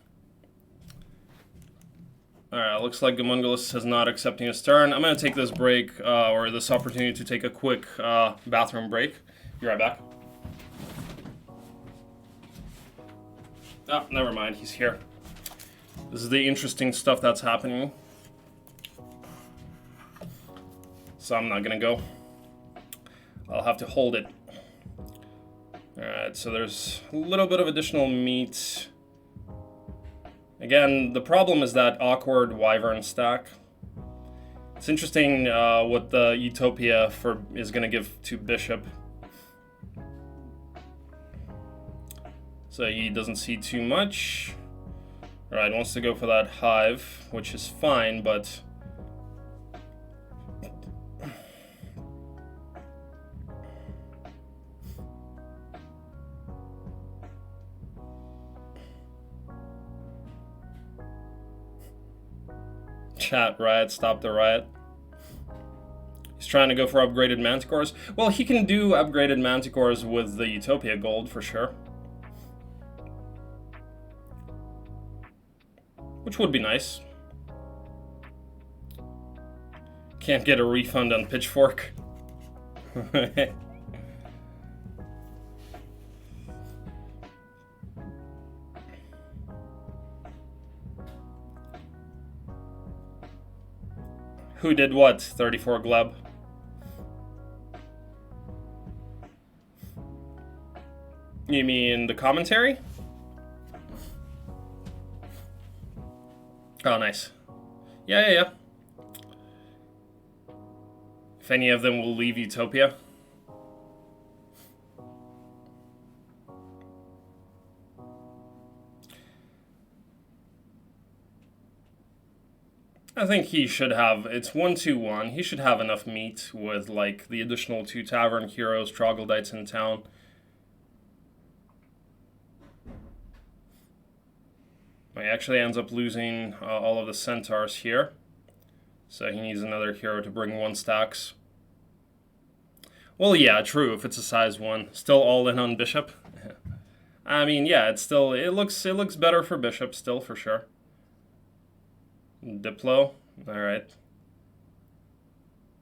Alright, looks like Gomunguls is not accepting his turn. I'm going to take this break, or this opportunity to take a quick bathroom break. Be right back. Oh, never mind, he's here. This is the interesting stuff that's happening. So I'm not going to go. I'll have to hold it. Alright, so there's a little bit of additional meat. Again, the problem is that awkward wyvern stack. It's interesting what the Utopia is going to give to Bishop. So he doesn't see too much. Alright, wants to go for that hive, which is fine, but... Chat, riot, stop the riot. He's trying to go for upgraded manticores. Well, he can do upgraded manticores with the Utopia gold for sure. Which would be nice. Can't get a refund on Pitchfork. Who did what? 34 Gleb. You mean the commentary? Oh, nice. Yeah. If any of them will leave Utopia. I think he should have, it's 1-2-1. He should have enough meat with like the additional 2 tavern heroes, troglodytes in town. He actually ends up losing all of the centaurs here. So he needs another hero to bring 1 stacks. Well, yeah, true, if it's a size 1. Still all in on Bishop. I mean, yeah, it's still, it looks better for Bishop still, for sure. Diplo, alright.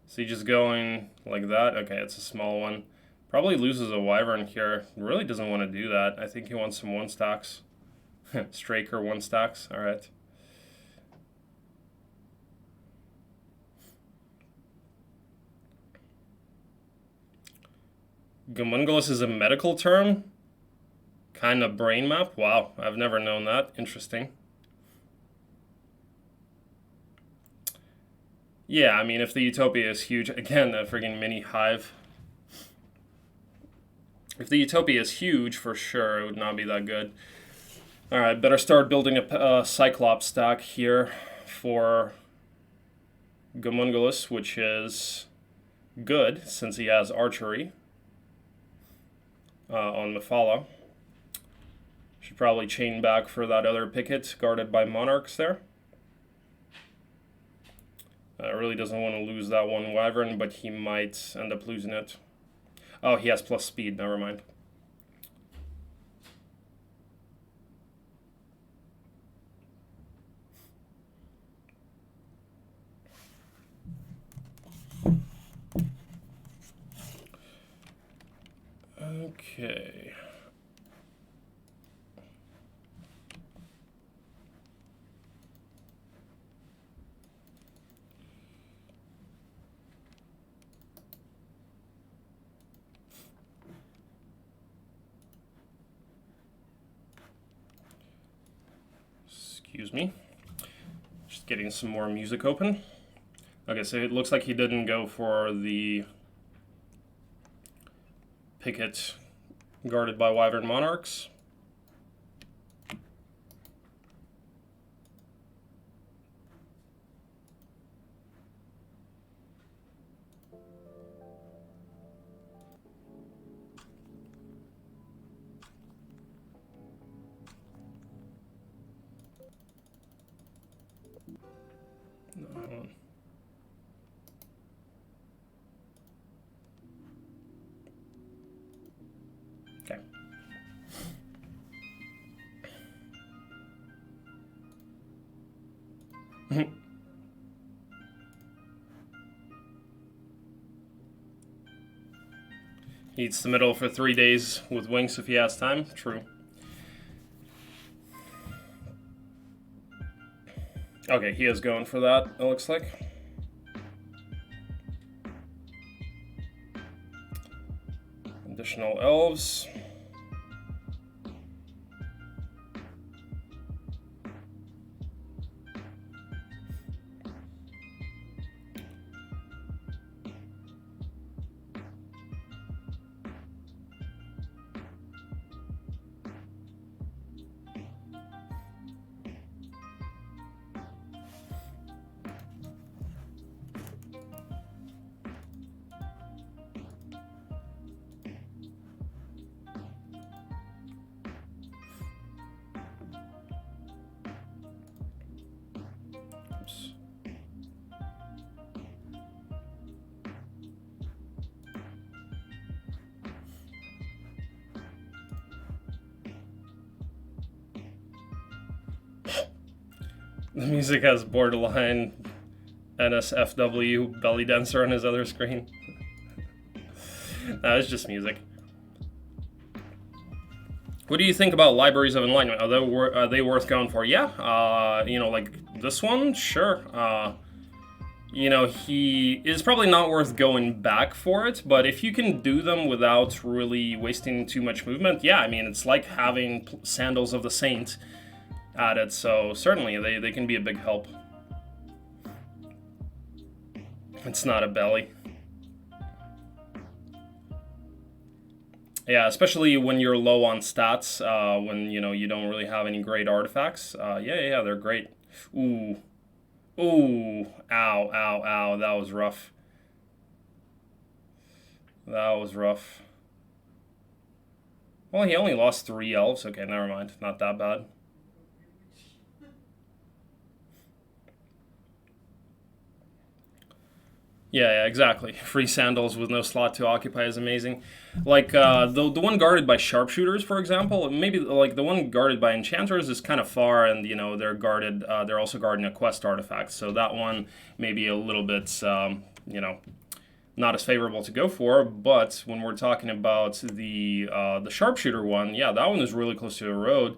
So he's just going like that. Okay, it's a small one. Probably loses a wyvern here. Really doesn't want to do that. I think he wants some 1 stacks. Straker 1 stacks, alright. Gomunguls is a medical term? Kind of brain map? Wow, I've never known that. Interesting. Yeah, I mean, if the Utopia is huge, again, a friggin' mini hive. If the Utopia is huge, for sure, it would not be that good. Alright, better start building a Cyclops stack here for Gomunguls, which is good, since he has archery on Mephala. Should probably chain back for that other picket guarded by monarchs there. Really doesn't want to lose that 1 wyvern, but he might end up losing it. Oh, he has plus speed, never mind. Okay. Excuse me. Just getting some more music open. Okay, so it looks like he didn't go for the picket guarded by wyvern monarchs. He eats the middle for 3 days with wings if he has time. True. Okay, he is going for that, it looks like. Additional elves. The music has borderline NSFW belly dancer on his other screen. It's just music. What do you think about libraries of enlightenment? Are they worth going for? Yeah, you know, like this one, sure. You know, he is probably not worth going back for it, but if you can do them without really wasting too much movement, yeah, I mean, it's like having Sandals of the Saint added, so certainly they can be a big help. It's not a belly. Yeah, especially when you're low on stats, when, you know, you don't really have any great artifacts. Yeah, they're great. Ooh. Ooh. Ow, ow, ow. That was rough. That was rough. Well, he only lost 3 elves. Okay, never mind. Not that bad. Yeah, exactly. Free sandals with no slot to occupy is amazing. Like the one guarded by sharpshooters, for example, maybe like the one guarded by enchanters is kind of far, and you know they're guarded. They're also guarding a quest artifact, so that one may be a little bit, you know, not as favorable to go for. But when we're talking about the sharpshooter one, yeah, that one is really close to a road.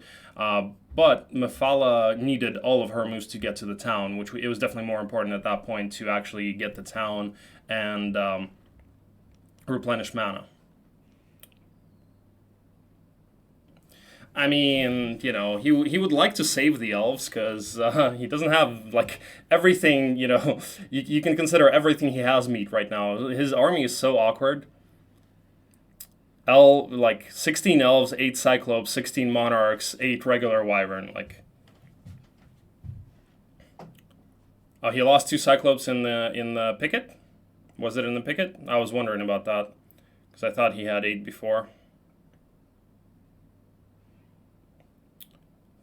But Mephala needed all of her moves to get to the town, which it was definitely more important at that point to actually get the town and replenish mana. I mean, you know, he would like to save the elves because he doesn't have, like, everything, you know, you can consider everything he has meet right now. His army is so awkward. Like 16 elves, 8 cyclopes, 16 monarchs, 8 regular wyvern. Like, oh, he lost 2 cyclopes in the picket. Was it in the picket? I was wondering about that because I thought he had 8 before.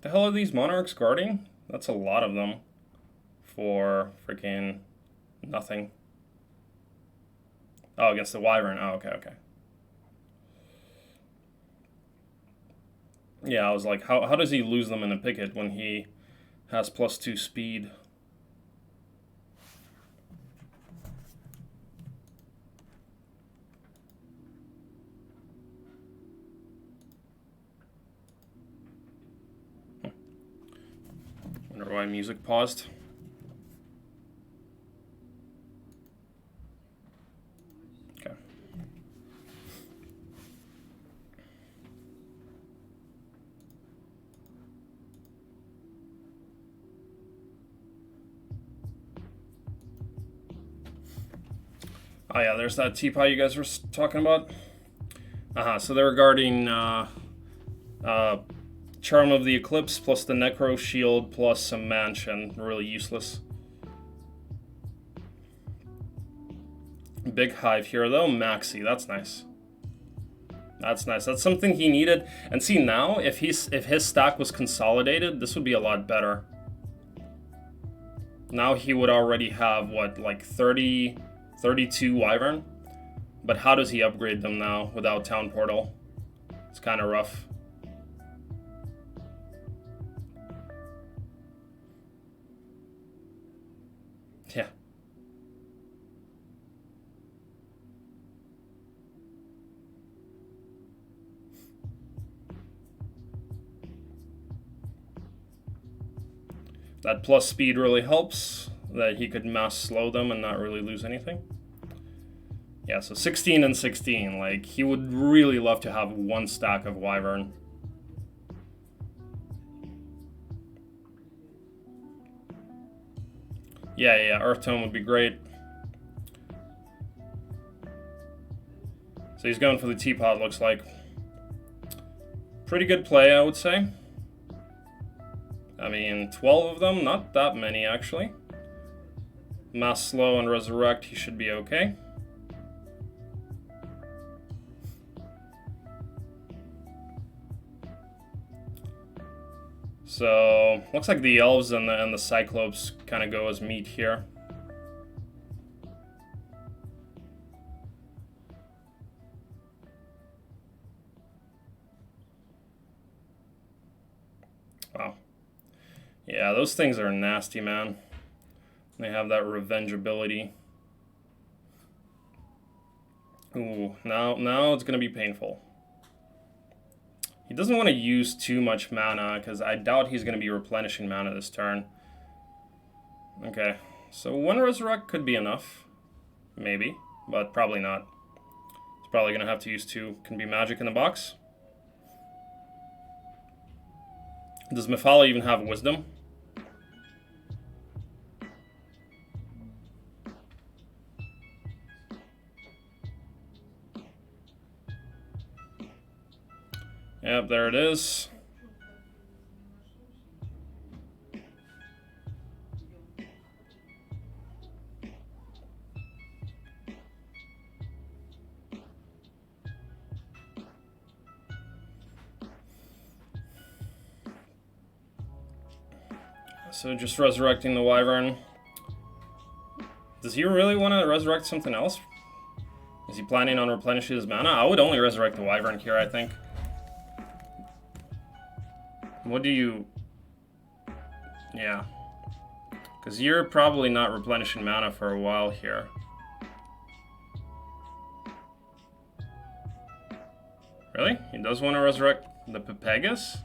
The hell are these monarchs guarding? That's a lot of them for freaking nothing. Oh, against the wyvern. Oh, okay. Yeah, I was like, how does he lose them in a picket when he has +2 speed? Wonder why music paused. Okay. Oh yeah, there's that teapot you guys were talking about. So they're regarding Charm of the Eclipse plus the Necro Shield plus some Mansion. Really useless. Big Hive here though, Maxi. That's nice. That's nice. That's something he needed. And see now, if his stack was consolidated, this would be a lot better. Now he would already have what, like 30, 32 Wyvern? But how does he upgrade them now without Town Portal? It's kind of rough. Yeah. That plus speed really helps, that he could mass slow them and not really lose anything. Yeah, so 16 and 16. Like, he would really love to have one stack of Wyvern. Yeah, Earth Tone would be great. So he's going for the teapot, looks like. Pretty good play, I would say. I mean, 12 of them, not that many, actually. Mass slow and resurrect, he should be okay. So, looks like the elves and the cyclopes kind of go as meat here. Wow. Yeah, those things are nasty, man. They have that revenge ability. Ooh, now it's gonna be painful. He doesn't want to use too much mana, because I doubt he's gonna be replenishing mana this turn. Okay, so one resurrect could be enough. Maybe, but probably not. He's probably gonna have to use two. Can be magic in the box. Does Mephala even have wisdom? Yep, there it is. So just resurrecting the Wyvern. Does he really want to resurrect something else? Is he planning on replenishing his mana? I would only resurrect the Wyvern here, I think. What do you... Yeah. Because you're probably not replenishing mana for a while here. Really? He does want to resurrect the Pepegas?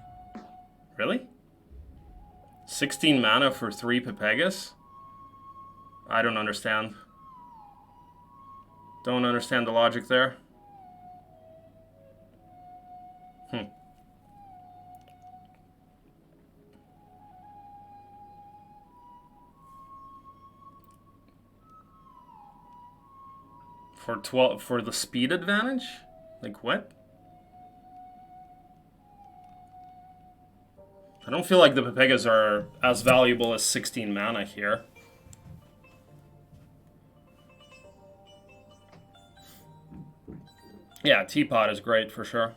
Really? 16 mana for 3 Pepegas? I don't understand. Don't understand the logic there. For 12 for the speed advantage? Like what? I don't feel like the Pepegas are as valuable as 16 mana here. Yeah, Teapot is great for sure.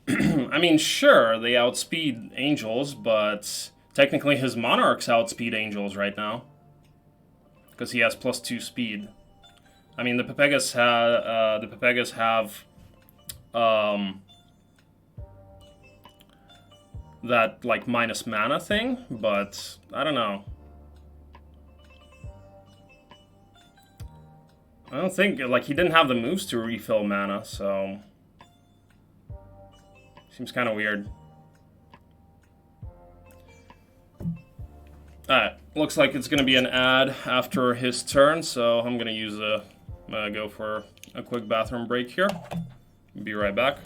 I mean, sure, they outspeed Angels, but technically his Monarchs outspeed Angels right now. Because he has +2 speed. I mean, the Pepegas have that like minus mana thing, but I don't know. I don't think, like, he didn't have the moves to refill mana, so seems kind of weird. Alright, looks like it's gonna be an ad after his turn, so I'm gonna use go for a quick bathroom break here. Be right back.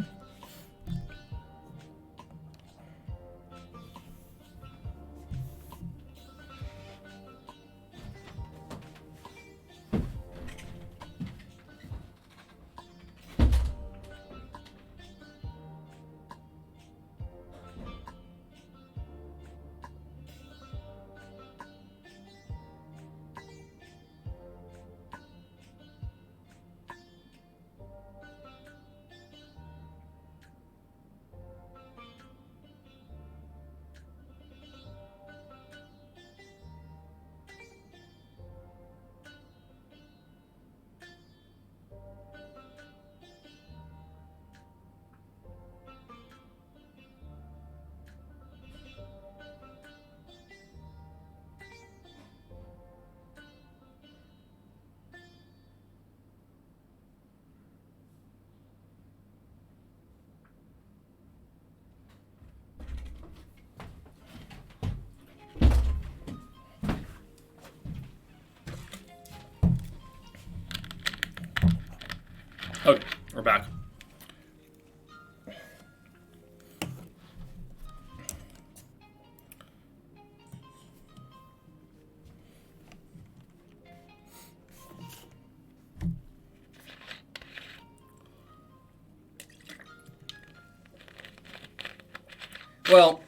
Well,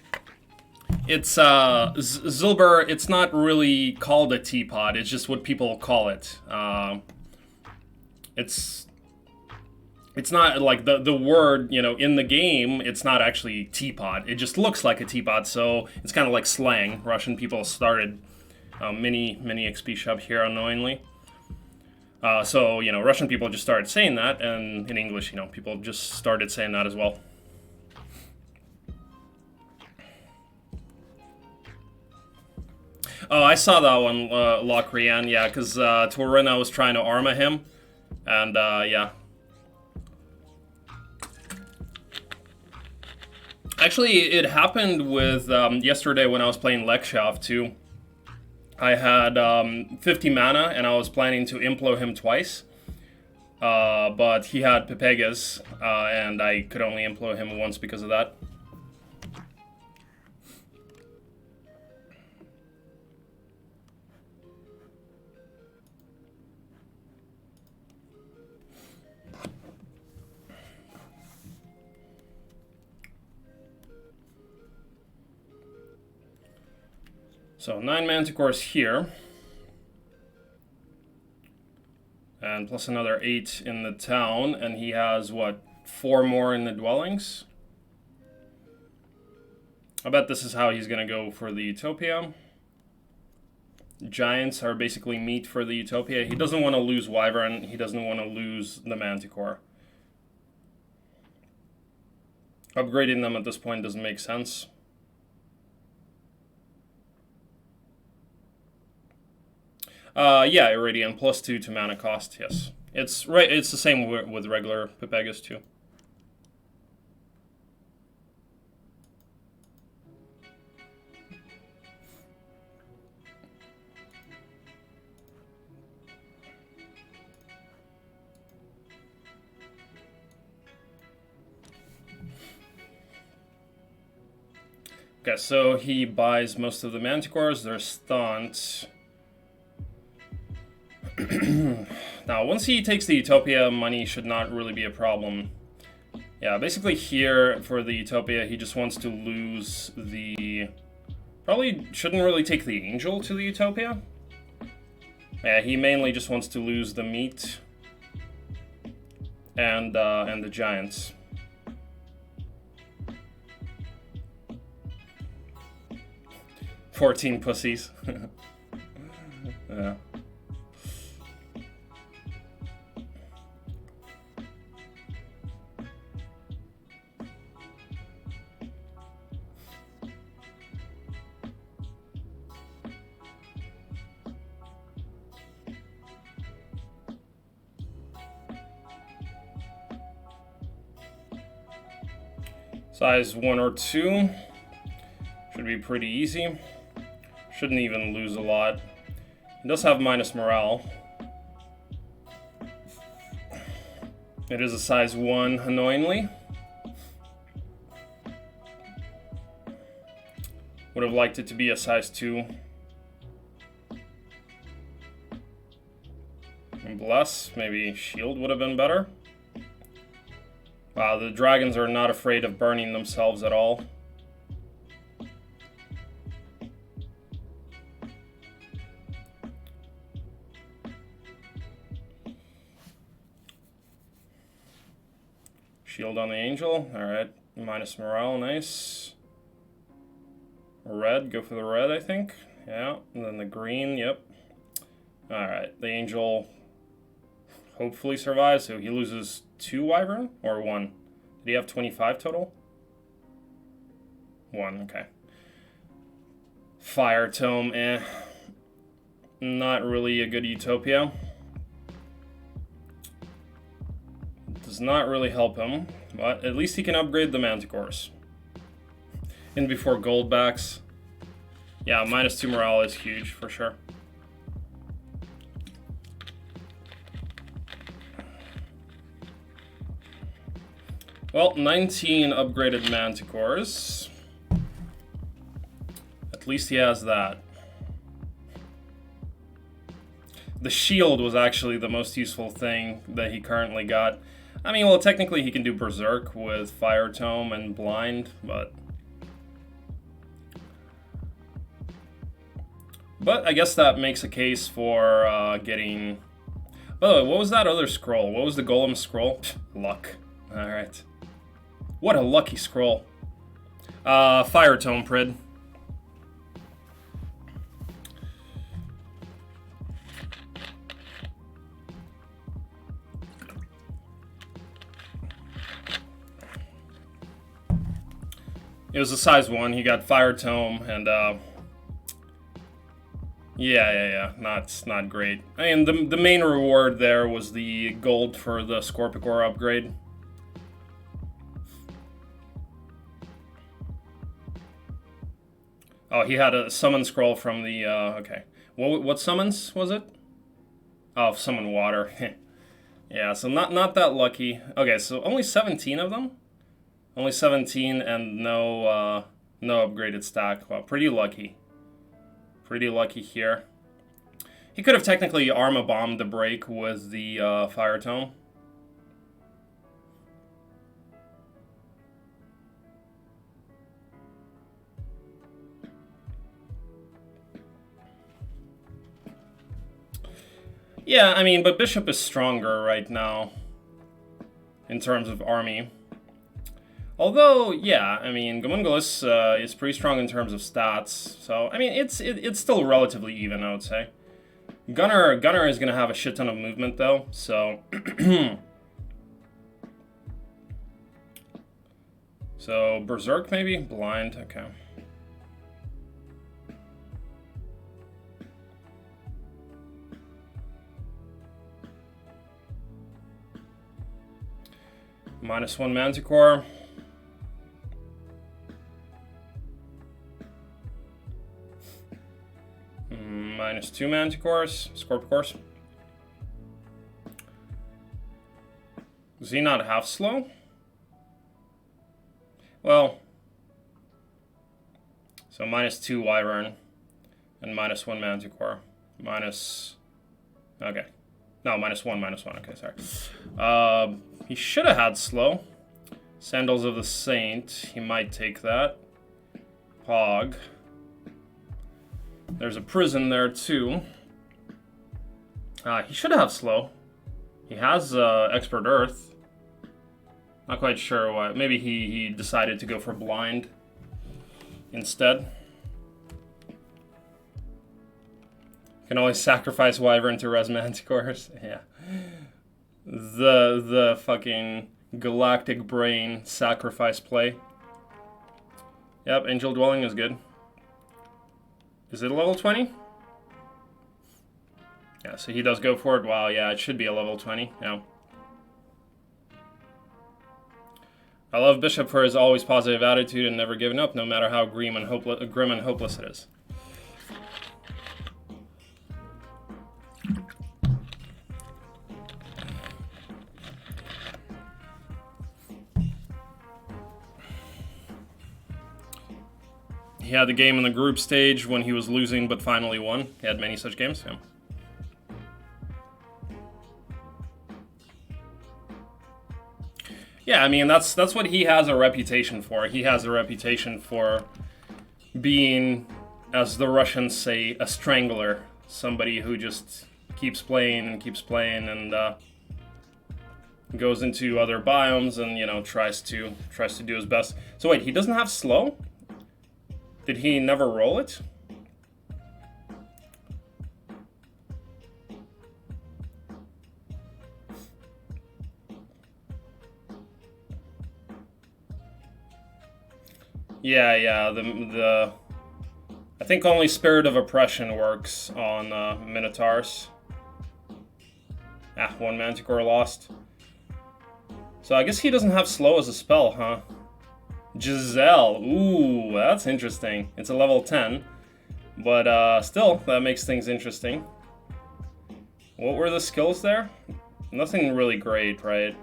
it's Zilber. It's not really called a teapot. It's just what people call it. It's not like the word, you know, in the game. It's not actually teapot. It just looks like a teapot. So it's kind of like slang. Russian people started mini XP shop here unknowingly. So, you know, Russian people just started saying that, and in English, you know, people just started saying that as well. Oh, I saw that one, Locrian, yeah, because Torina was trying to arma him, and, yeah. Actually, it happened with, yesterday when I was playing Lekshov, too. I had 50 mana, and I was planning to implo him twice. But he had Pepegas, and I could only implo him once because of that. So 9 manticores here. And plus another 8 in the town, and he has, what, 4 more in the dwellings? I bet this is how he's gonna go for the Utopia. Giants are basically meat for the Utopia. He doesn't want to lose Wyvern, he doesn't want to lose the Manticore. Upgrading them at this point doesn't make sense. Yeah, Iridian, +2 to mana cost, yes. It's right. It's the same with regular Pepegas too. Okay, so he buys most of the Manticores. They're stunned. Now, once he takes the Utopia, money should not really be a problem. Yeah, basically here, for the Utopia, he just wants to lose the... Probably shouldn't really take the Angel to the Utopia. Yeah, he mainly just wants to lose the meat and the Giants. "14 pussies." Yeah. Size 1 or 2 should be pretty easy. Shouldn't even lose a lot. He does have minus morale. It is a size 1, annoyingly. Would have liked it to be a size 2. And bless, maybe shield would have been better. Wow, the dragons are not afraid of burning themselves at all. Shield on the angel. Alright, minus morale, nice. Red, go for the red, I think. Yeah, and then the green, yep. Alright, the angel hopefully survives, so he loses 2 Wyvern, or 1? Did he have 25 total? 1, okay. Fire Tome, not really a good Utopia. Does not really help him, but at least he can upgrade the Manticores. In before gold backs. Yeah, minus 2 morale is huge, for sure. Well, 19 upgraded Manticores. At least he has that. The shield was actually the most useful thing that he currently got. I mean, well, technically he can do Berserk with Fire Tome and Blind, but But I guess that makes a case for getting... By the way, what was that other scroll? What was the golem scroll? Luck. Alright. What a lucky scroll. Fire Tome Prid. It was a size 1. He got Fire Tome and yeah. Not great. I mean, the main reward there was the gold for the Scorpicor upgrade. Oh, he had a summon scroll from the okay. What summons was it? Oh, summon water. Yeah, so not that lucky. Okay, so only 17 of them. Only 17 and no upgraded stack. Well, pretty lucky. Pretty lucky here. He could have technically Arma Bombed the break with the Fire Tome. Yeah, I mean, but Bishop is stronger right now in terms of army. Although, yeah, I mean, Gomunguls is pretty strong in terms of stats. So, I mean, it's still relatively even, I would say. Gunner is going to have a shit ton of movement, though, so... So, Berserk, maybe? Blind, okay. -1 Manticore. -2 Manticores, Scorpicors. Does he not have slow? Well, so -2 Wyvern and -1 Manticore. Okay. No, -1, okay, sorry. He should have had slow. Sandals of the Saint, he might take that. Pog. There's a prison there too. He should have slow. He has Expert Earth. Not quite sure why. Maybe he decided to go for blind instead. Can always sacrifice Wyvern to res Manticores. Yeah. The fucking galactic brain sacrifice play. Yep, Angel Dwelling is good. Is it a level 20? Yeah, so he does go for it. Wow, yeah, it should be a level 20. Yeah. I love Bishop for his always positive attitude and never giving up, no matter how grim and hopeless it is. He had the game in the group stage when he was losing but finally won. He had many such games, yeah. Yeah, I mean, that's what he has a reputation for. He has a reputation for being, as the Russians say, a strangler. Somebody who just keeps playing and goes into other biomes and, you know, tries to do his best. So wait, he doesn't have slow? Did he never roll it? Yeah, the I think only Spirit of Oppression works on Minotaurs. Ah, 1 Manticore lost. So I guess he doesn't have slow as a spell, huh? Giselle, ooh, that's interesting. It's a level 10, but still, that makes things interesting. What were the skills there? Nothing really great, right?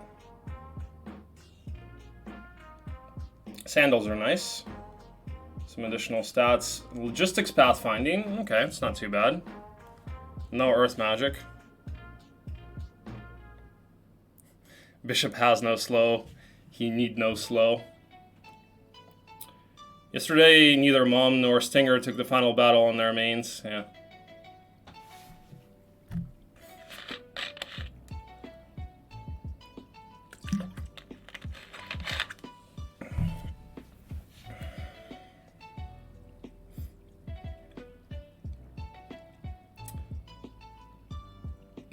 Sandals are nice. Some additional stats. Logistics pathfinding, okay, it's not too bad. No earth magic. Bishop has no slow. He need no slow. Yesterday, neither Mom nor Stinger took the final battle on their mains. Yeah.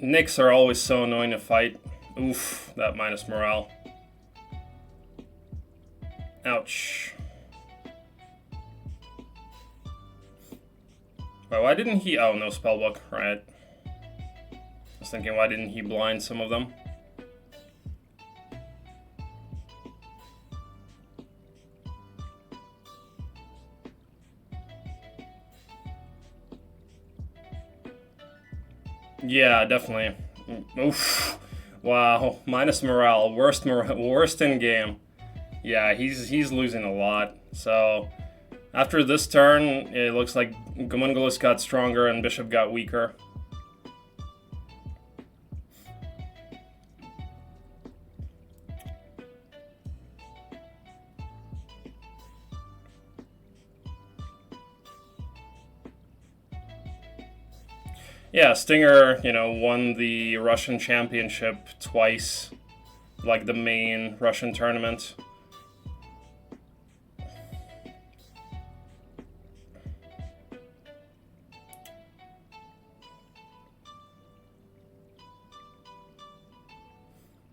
Nicks are always so annoying to fight. Oof, that minus morale. Ouch. Wait, why didn't he... Oh, no spellbook, right. I was thinking, why didn't he blind some of them? Yeah, definitely. Oof. Wow, minus morale. Worst in game. Yeah, he's losing a lot. So after this turn, it looks like Gomunguls got stronger and Bishop got weaker. Yeah, Stinger, you know, won the Russian championship twice, like the main Russian tournament.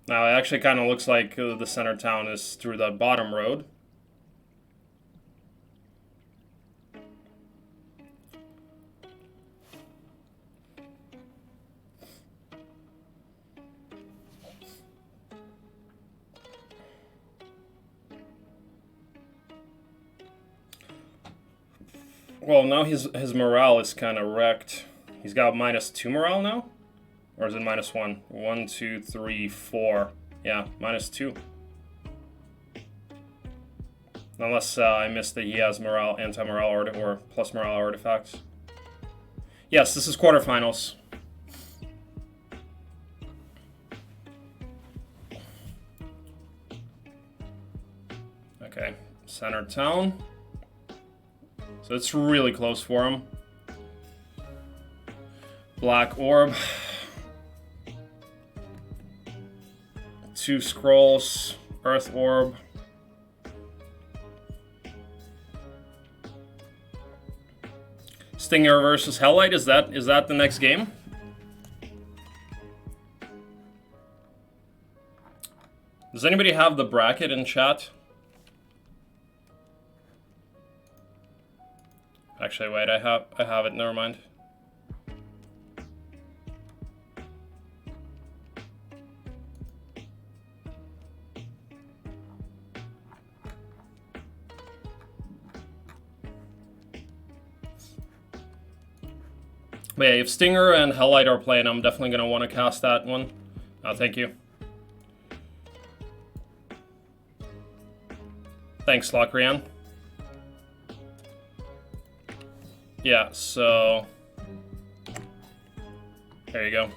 Now, it actually kind of looks like the center town is through that bottom road. Well, now his morale is kind of wrecked. He's got -2 morale now? Or is it -1? 1, 2, 3, 4. Yeah, -2. Unless I missed that he has morale, anti-morale or plus morale artifacts. Yes, this is quarterfinals. Okay, center town. So it's really close for him. Black orb. 2 scrolls. Earth orb. Stinger versus Hellite. Is that the next game? Does anybody have the bracket in chat? Actually, wait, I have it, never mind. But yeah, if Stinger and Hellite are playing, I'm definitely going to want to cast that one. Thank you. Thanks, Locrian. Yeah, so there you go.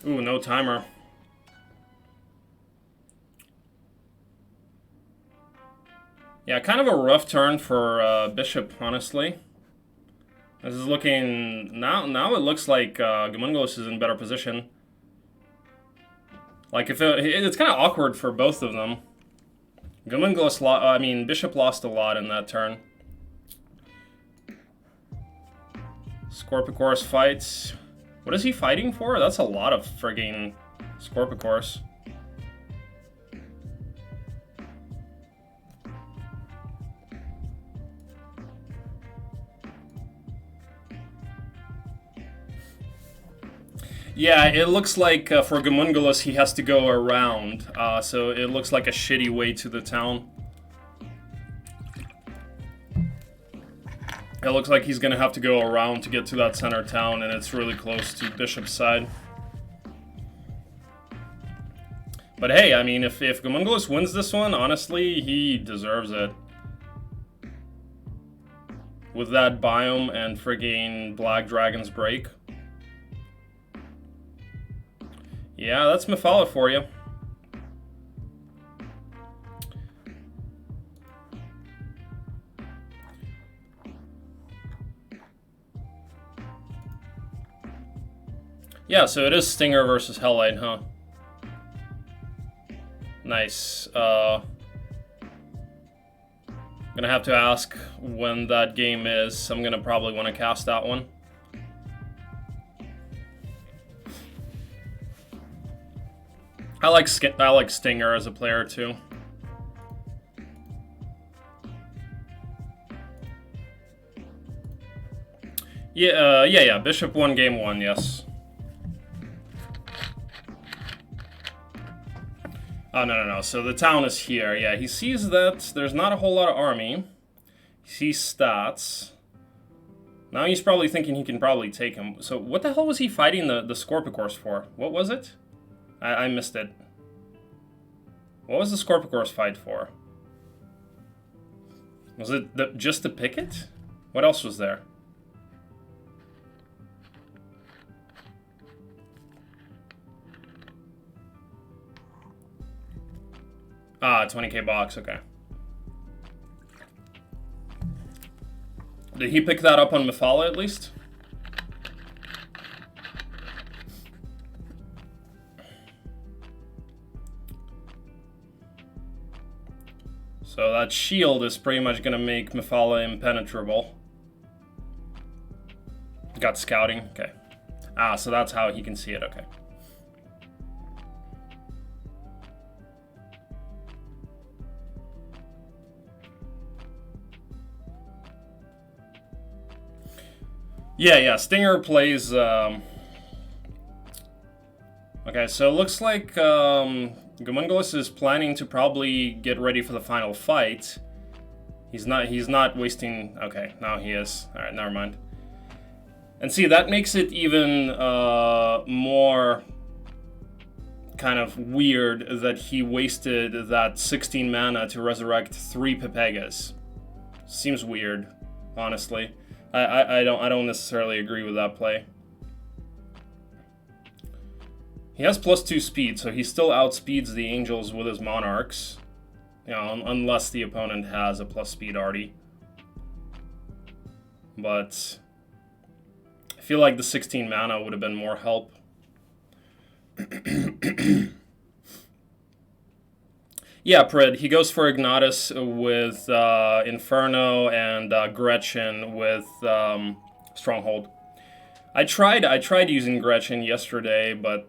Ooh, no timer. Yeah, kind of a rough turn for Bishop, honestly. This is looking now it looks like Gomunguls is in better position. Like, if it's kind of awkward for both of them. Bishop lost a lot in that turn. Scorpicors fights. What is he fighting for? That's a lot of frigging Scorpicors. Yeah, it looks like for Gomunguls he has to go around, so it looks like a shitty way to the town. It looks like he's gonna have to go around to get to that center town, and it's really close to Bishop's side. But hey, I mean, if Gomunguls wins this one, honestly, he deserves it. With that biome and frigging Black Dragon's Break. Yeah, that's Mephala for you. Yeah, so it is Stinger versus Hellite, huh? Nice. Gonna have to ask when that game is. I'm gonna probably want to cast that one. I like Stinger as a player too. Yeah. Bishop won game 1, yes. Oh, no. So the town is here. Yeah, he sees that there's not a whole lot of army. He sees stats. Now he's probably thinking he can probably take him. So what the hell was he fighting the Scorpicors for? What was it? I missed it. What was the Scorpicors fight for? Was it just the picket? What else was there? Ah, 20k box, okay. Did he pick that up on Mephala at least? So that shield is pretty much gonna make Mephala impenetrable. Got scouting, okay. Ah, so that's how he can see it, okay. Yeah, Stinger plays, okay, so it looks like, Gomunguls is planning to probably get ready for the final fight. He's not wasting, okay, now he is. Alright, never mind. And see, that makes it even, more kind of weird that he wasted that 16 mana to resurrect 3 Pepegas. Seems weird, honestly. I don't necessarily agree with that play. He has +2 speed, so he still outspeeds the Angels with his Monarchs. You know, unless the opponent has a + speed already. But I feel like the 16 mana would have been more help. Yeah, Prid, he goes for Ignatus with Inferno and Gretchen with Stronghold. I tried using Gretchen yesterday, but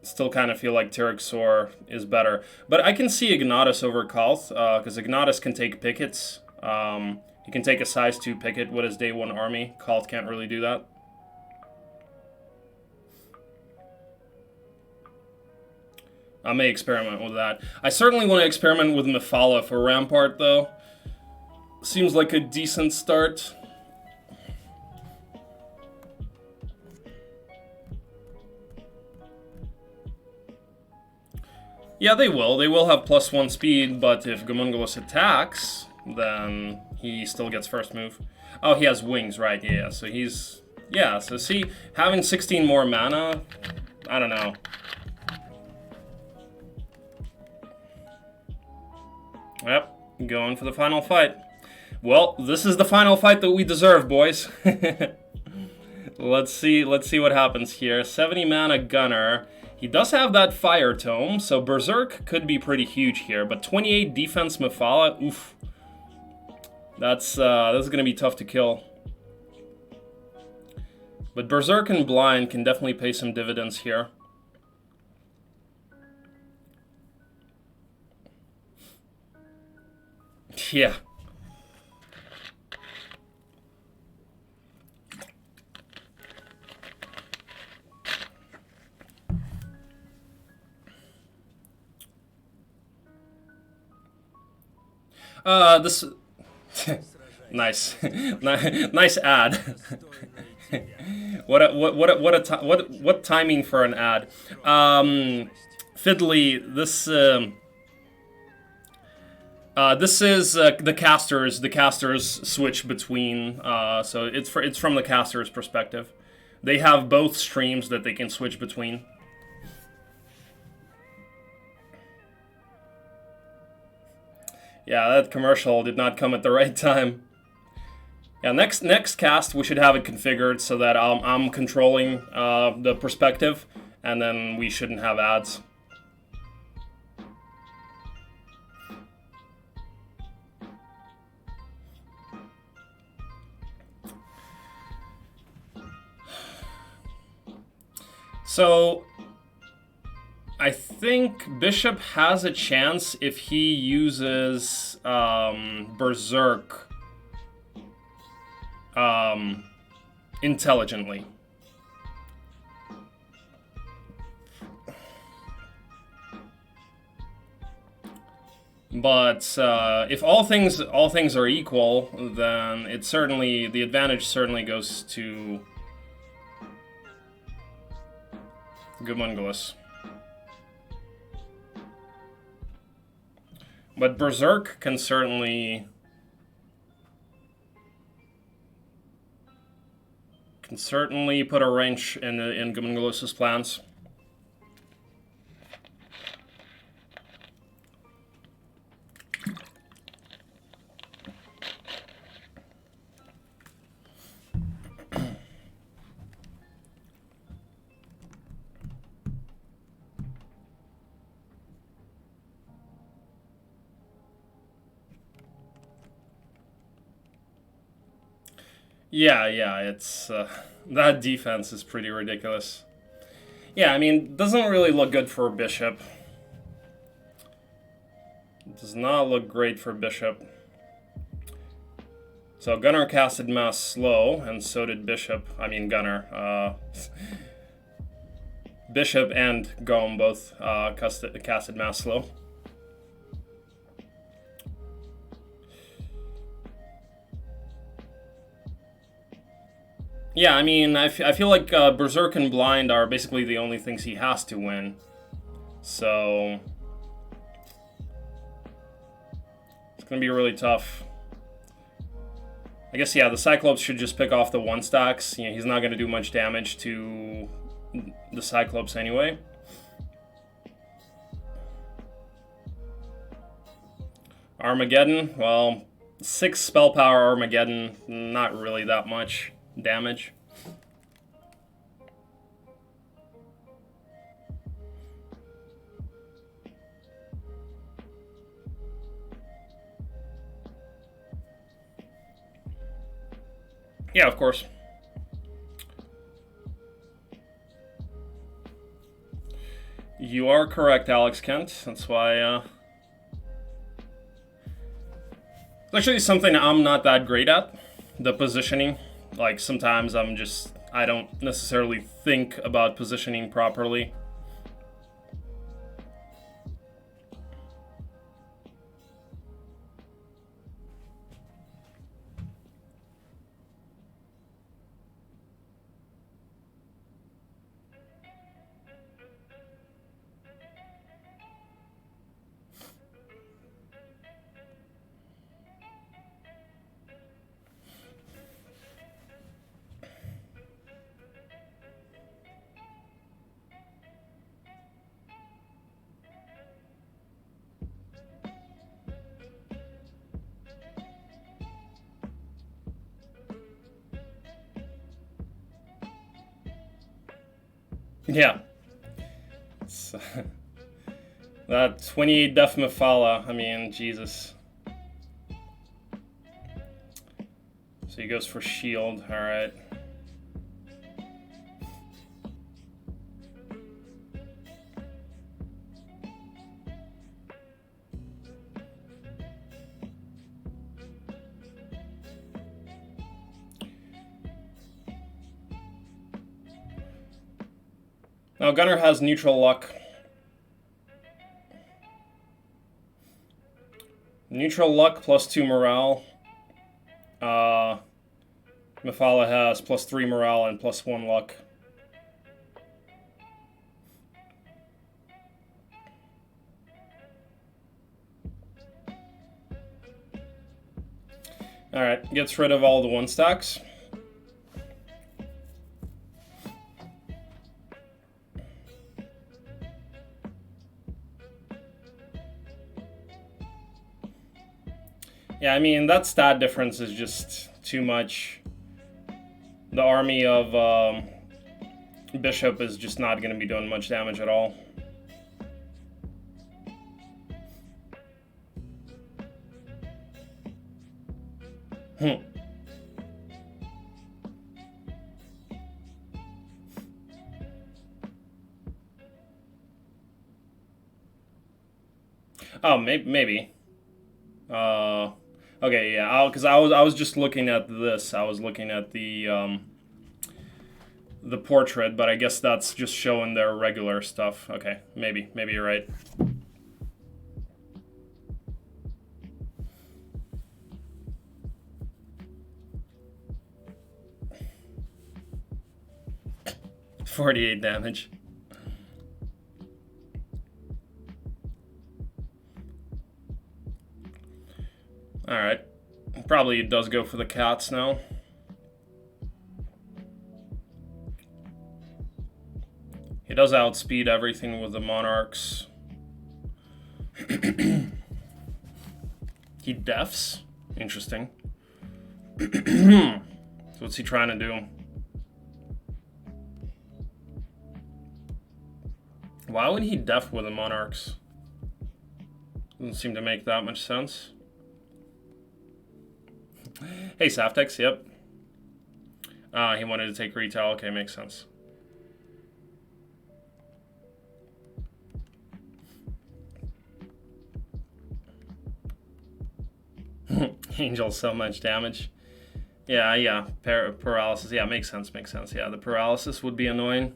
still kind of feel like Tyrixor is better. But I can see Ignatus over Kalth, because Ignatus can take pickets. He can take a size 2 picket with his day 1 army. Kalth can't really do that. I may experiment with that. I certainly want to experiment with Mephala for Rampart, though. Seems like a decent start. Yeah, they will. They will have +1 speed, but if Gomunguls attacks, then he still gets first move. Oh, he has wings, right? Yeah, so he's... Yeah, so see, having 16 more mana, I don't know. Yep, going for the final fight. Well, this is the final fight that we deserve, boys. Let's see what happens here. 70 mana Gunner. He does have that Fire Tome, so Berserk could be pretty huge here. But 28 defense Mephala, oof. That's gonna be tough to kill. But Berserk and Blind can definitely pay some dividends here. Yeah. This nice, nice ad. What timing for an ad? Fiddly, this is the casters. The casters switch between. So it's from the casters' perspective. They have both streams that they can switch between. Yeah, that commercial did not come at the right time. Yeah, next cast we should have it configured so that I'm controlling the perspective, and then we shouldn't have ads. So I think bishop has a chance if he uses berserk intelligently. But if all things are equal, then the advantage certainly goes to Gomunguls. But berserk can certainly put a wrench in Gomunguls' plans. Yeah, it's that defense is pretty ridiculous. Yeah, I mean, doesn't really look good for bishop. It does not look great for bishop. So Gunnar casted mass slow, and so did bishop. I mean Gunnar. Bishop and Gom both casted mass slow. Yeah, I mean, I feel like Berserk and Blind are basically the only things he has to win. So it's going to be really tough. I guess, yeah, the Cyclops should just pick off the 1-stacks. You know, he's not going to do much damage to the Cyclops anyway. Armageddon, well, 6 spell power Armageddon, not really that much damage. Yeah, of course. You are correct, Alex Kent. That's why it's actually something I'm not that great at, the positioning. Like, sometimes I don't necessarily think about positioning properly. Yeah. That 28 Def Mephala, I mean, Jesus. So he goes for shield, alright. Now Gunnar has neutral luck. Neutral luck plus 2 morale. Mephala has plus 3 morale and plus 1 luck. Alright, gets rid of all the 1-stacks. Yeah, I mean, that stat difference is just too much. The army of Bishop is just not going to be doing much damage at all. Oh, maybe. Okay, yeah, because I was just looking at this. I was looking at the portrait, but I guess that's just showing their regular stuff. Okay, maybe you're right. $48 damage. Alright. Probably does go for the cats now. He does outspeed everything with the monarchs. He defs? Interesting. So what's he trying to do? Why would he def with the monarchs? Doesn't seem to make that much sense. Hey, Saftex, yep. He wanted to take retail. Okay, makes sense. Angel, so much damage. Yeah. Paralysis. Yeah, makes sense. Yeah, the paralysis would be annoying.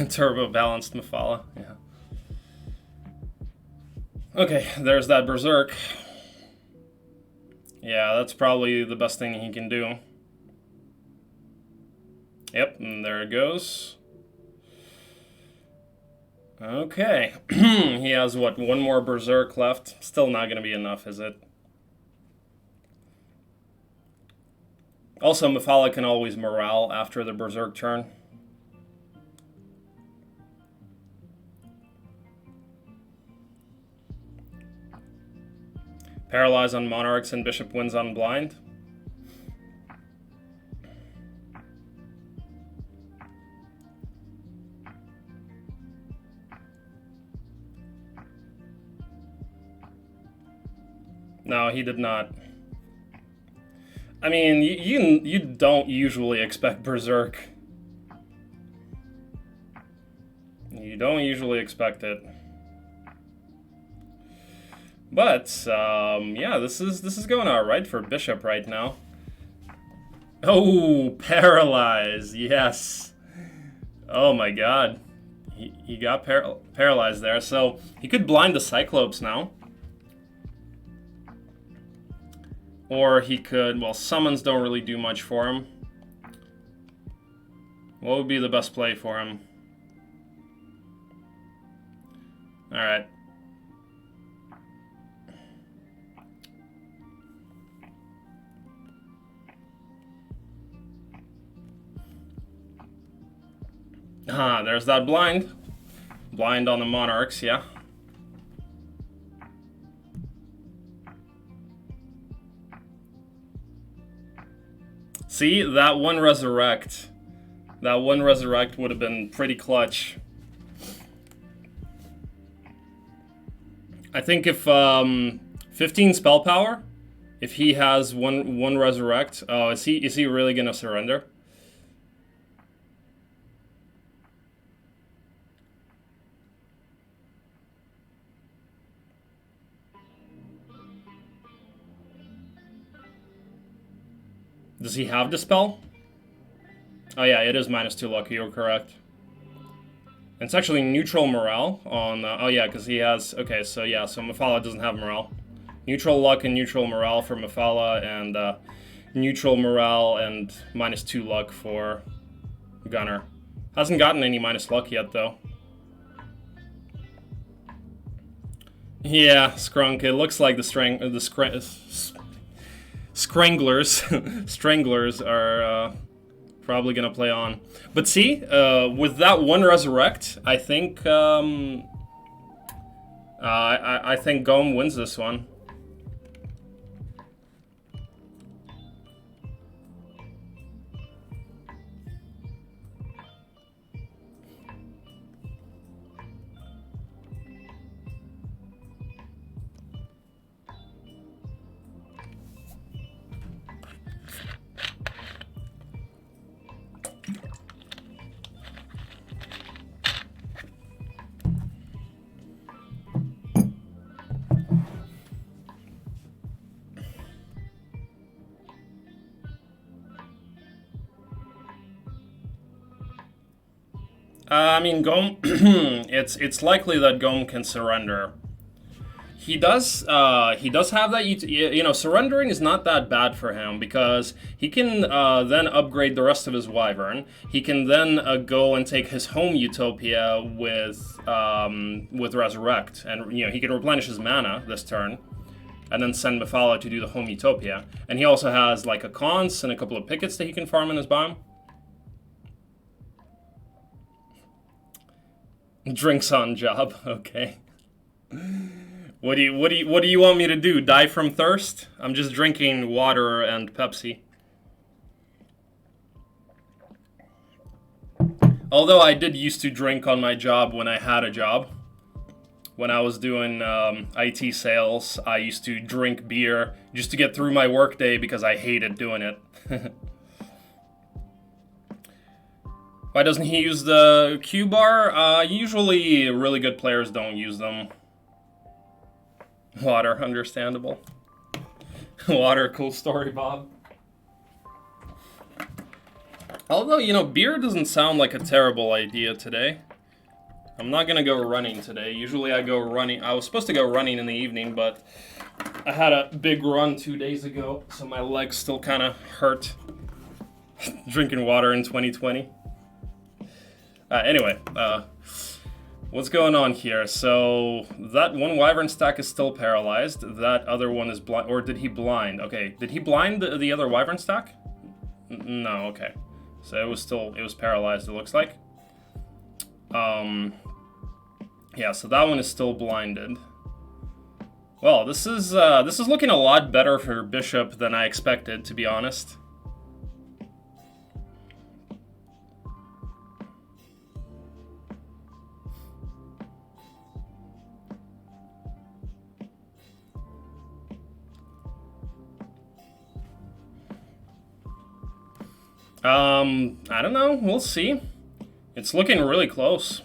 Turbo balanced Mephala, yeah. Okay, there's that Berserk. Yeah, that's probably the best thing he can do. Yep, and there it goes. Okay. He has, what, one more Berserk left? Still not going to be enough, is it? Also, Mephala can always morale after the Berserk turn. Paralyze on monarchs and bishop wins on blind. No, he did not. I mean, you don't usually expect Berserk. You don't usually expect it. But yeah, this is going all right for Bishop right now. Oh, paralyzed, yes. Oh my God, he got paralyzed there. So he could blind the Cyclops now, or he could. Well, summons don't really do much for him. What would be the best play for him? All right. Ah, there's that blind. Blind on the monarchs, yeah. See, that one resurrect. That one resurrect would have been pretty clutch. I think if 15 spell power, if he has one resurrect, oh, is he really gonna surrender? Does he have Dispel? Oh yeah, it is -2 luck, you're correct. It's actually neutral morale on, oh yeah, because he has, okay, so yeah, so Mephala doesn't have morale. Neutral luck and neutral morale for Mephala, and neutral morale and -2 luck for Gunner. Hasn't gotten any minus luck yet, though. Yeah, Skrunk, it looks like the Stranglers are probably gonna play on. But see, with that one resurrect, I think I think Gom wins this one. I mean, Gom. It's likely that Gom can surrender. He does. He does have that. You know, surrendering is not that bad for him because he can then upgrade the rest of his wyvern. He can then go and take his home utopia with resurrect, and you know he can replenish his mana this turn, and then send Mephala to do the home utopia. And he also has like a cons and a couple of pickets that he can farm in his biome. Drinks on job. Okay. What do you want me to do? Die from thirst? I'm just drinking water and Pepsi. Although I did used to drink on my job when I had a job. When I was doing IT sales, I used to drink beer just to get through my workday because I hated doing it. Why doesn't he use the Q bar? Usually really good players don't use them. Water, understandable. Water, cool story, Bob. Although, you know, beer doesn't sound like a terrible idea today. I'm not gonna go running today. Usually I go running. I was supposed to go running in the evening, but I had a big run 2 days ago, so my legs still kind of hurt. Drinking water in 2020. Anyway, what's going on here? So that one wyvern stack is still paralyzed. That other one is blind, or did he blind? Okay, did he blind the other wyvern stack? No, okay. So it was paralyzed, it looks like. Yeah, so that one is still blinded. Well, this is looking a lot better for Bishop than I expected, to be honest. I don't know. We'll see. It's looking really close.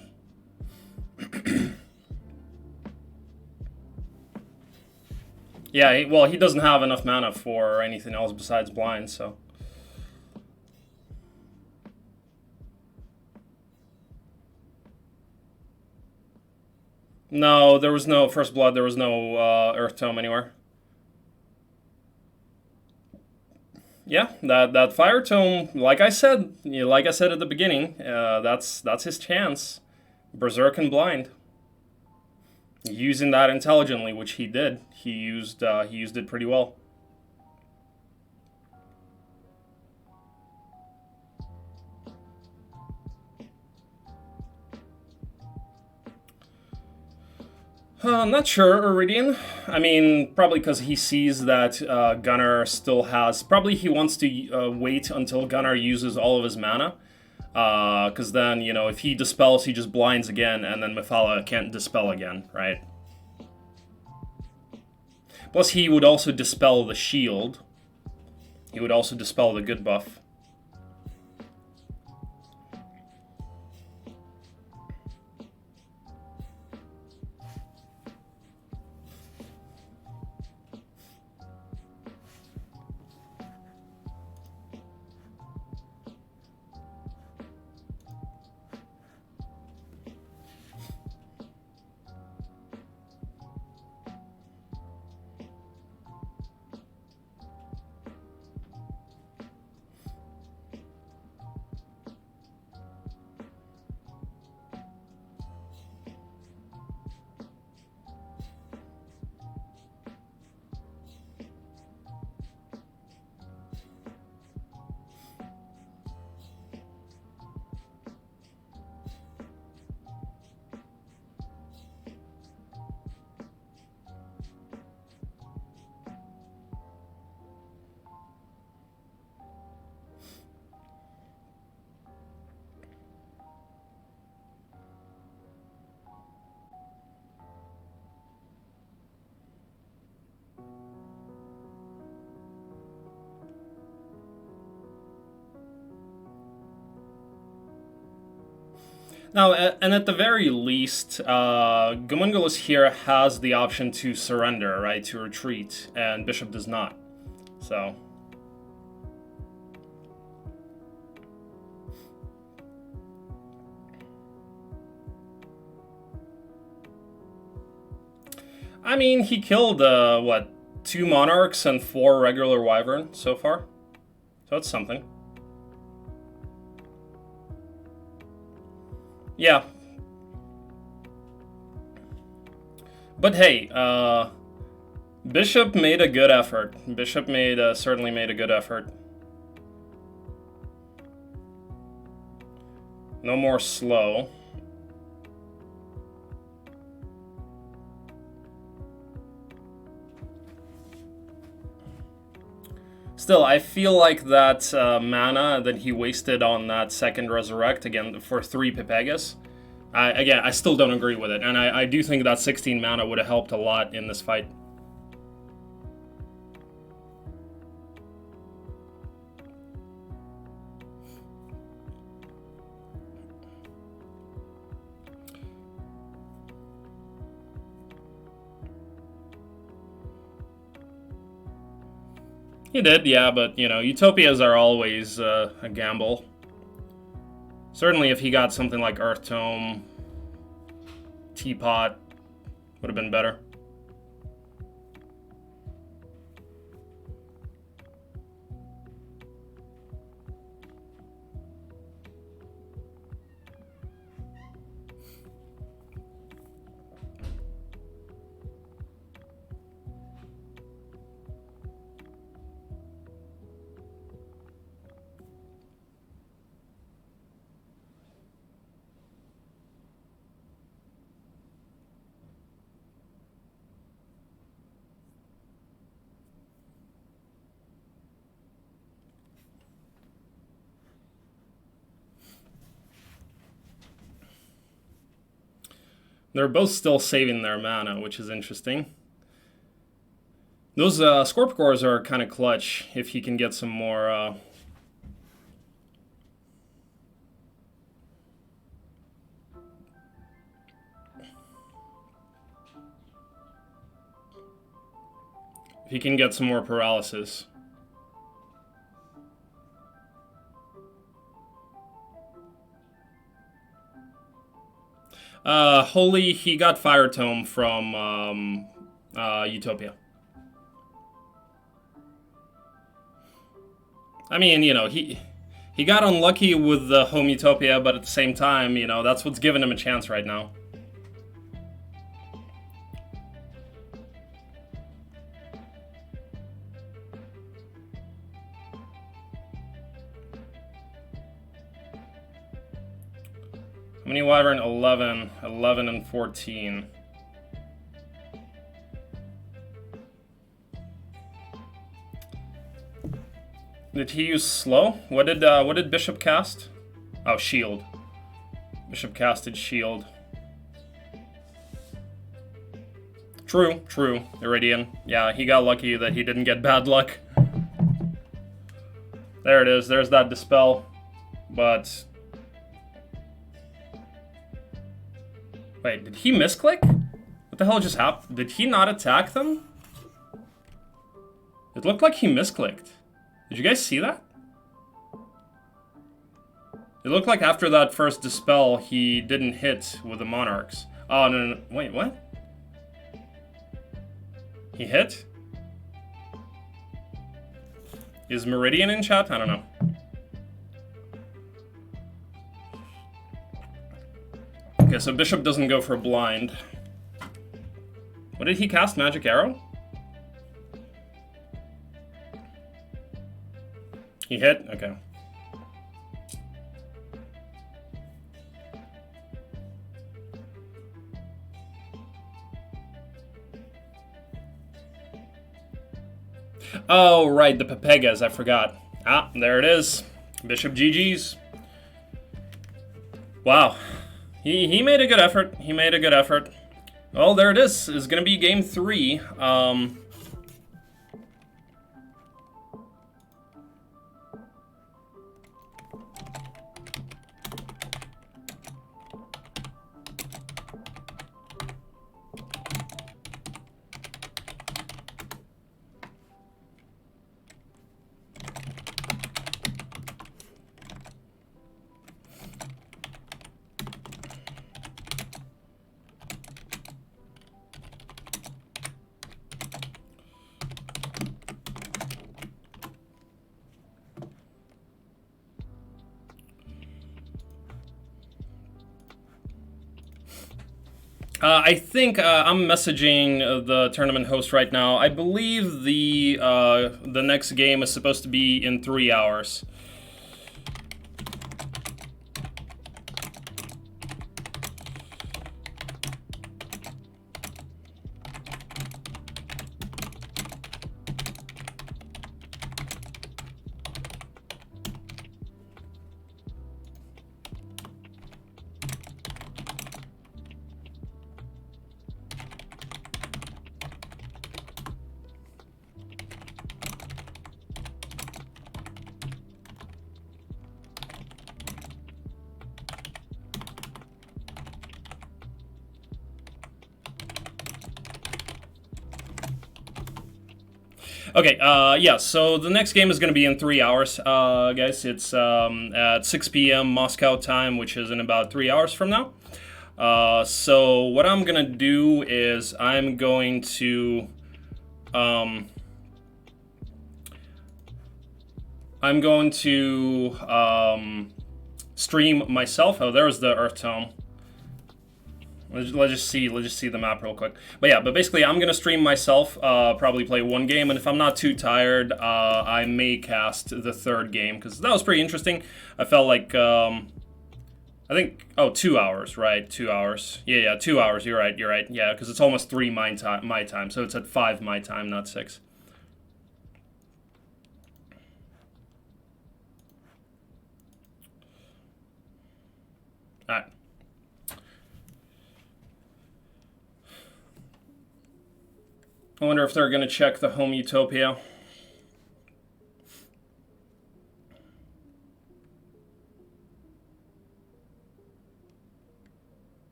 Yeah, well, he doesn't have enough mana for anything else besides blind, so. No, there was no First Blood. There was no Earth Tome anywhere. Yeah, that Fire Tome, like I said at the beginning, that's his chance. Berserk and Blind. Using that intelligently, which he did. He used it pretty well. I'm not sure, Iridian. I mean, probably because he sees that Gunnar still has... Probably he wants to wait until Gunnar uses all of his mana. Because then, you know, if he dispels, he just blinds again, and then Mephala can't dispel again, right? Plus, he would also dispel the shield. He would also dispel the good buff. Now, and at the very least, Gomunguls here has the option to surrender, right, to retreat, and bishop does not. So, I mean, he killed, what, 2 monarchs and 4 regular wyvern so far? So that's something. Yeah. But hey, Bishop made a good effort. Bishop certainly made a good effort. No more slow. Still, I feel like that mana that he wasted on that second resurrect, again, for 3 Pepegas, again, I still don't agree with it. And I do think that 16 mana would have helped a lot in this fight. He did, yeah, but, you know, Utopias are always a gamble. Certainly if he got something like Earth Tome, Teapot, would have been better. They're both still saving their mana, which is interesting. Those Scorp Cores are kind of clutch if he can get some more... if he can get some more paralysis. Holy, he got Fire Tome from Utopia. I mean, you know, he got unlucky with the home Utopia, but at the same time, you know, that's what's giving him a chance right now. How many wyvern? 11. 11 and 14. Did he use slow? What did Bishop cast? Oh, shield. Bishop casted shield. True, true. Iridian. Yeah, he got lucky that he didn't get bad luck. There it is. There's that dispel. But... wait, did he misclick? What the hell just happened? Did he not attack them? It looked like he misclicked. Did you guys see that? It looked like after that first dispel, he didn't hit with the monarchs. Oh, no, no, no. Wait, what? He hit? Is Meridian in chat? I don't know. Okay, so Bishop doesn't go for blind. What did he cast? Magic Arrow? He hit? Okay. Oh, right, the Pepegas, I forgot. Ah, there it is. Bishop GG's. Wow. He made a good effort. He made a good effort. Well, there it is. It's going to be game 3. I think I'm messaging the tournament host right now. I believe the next game is supposed to be in 3 hours. Okay, yeah, so the next game is going to be in 3 hours, guys. It's at 6 p.m. Moscow time, which is in about 3 hours from now. So what I'm going to do is I'm going to stream myself. Oh, there's the Earth Tome. Let's just see the map real quick. But yeah, basically I'm gonna stream myself, probably play one game, and if I'm not too tired, I may cast the third game, because that was pretty interesting. I felt like, I think, 2 hours, right? 2 hours. Yeah, 2 hours, you're right. Yeah, because it's almost 3 my time, so it's at 5 my time, not 6. Alright. I wonder if they're going to check the home utopia.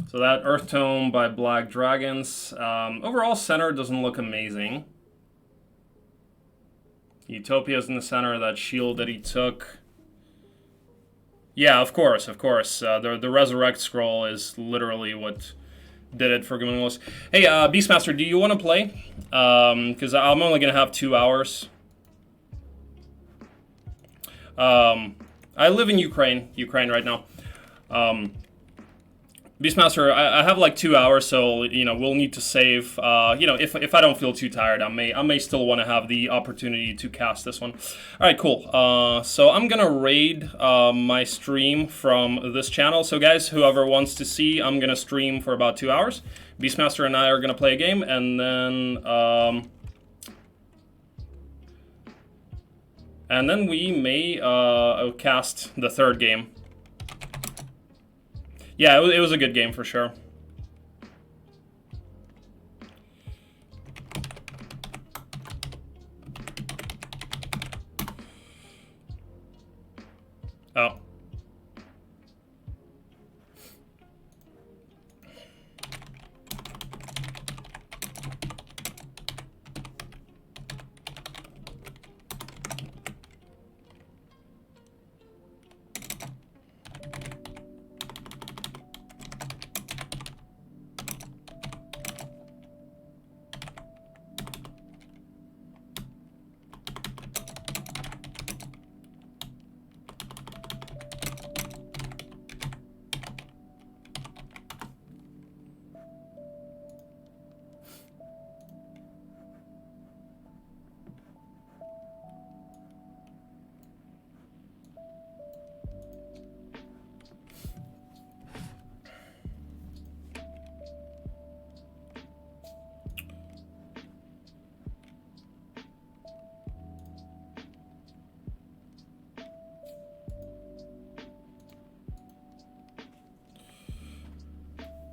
So that Earth Tome by Black Dragons. Overall center doesn't look amazing. Utopia's in the center, that shield that he took. Yeah, of course. The Resurrect Scroll is literally what did it for Gomunguls. Hey, Beastmaster, do you want to play? Because I'm only going to have 2 hours. I live in Ukraine right now. Beastmaster, I have like 2 hours, so we'll need to save. If I don't feel too tired, I may still want to have the opportunity to cast this one. All right, cool. So I'm gonna raid my stream from this channel. So guys, whoever wants to see, I'm gonna stream for about 2 hours. Beastmaster and I are gonna play a game, and then we may cast the third game. Yeah, it was a good game for sure. Oh.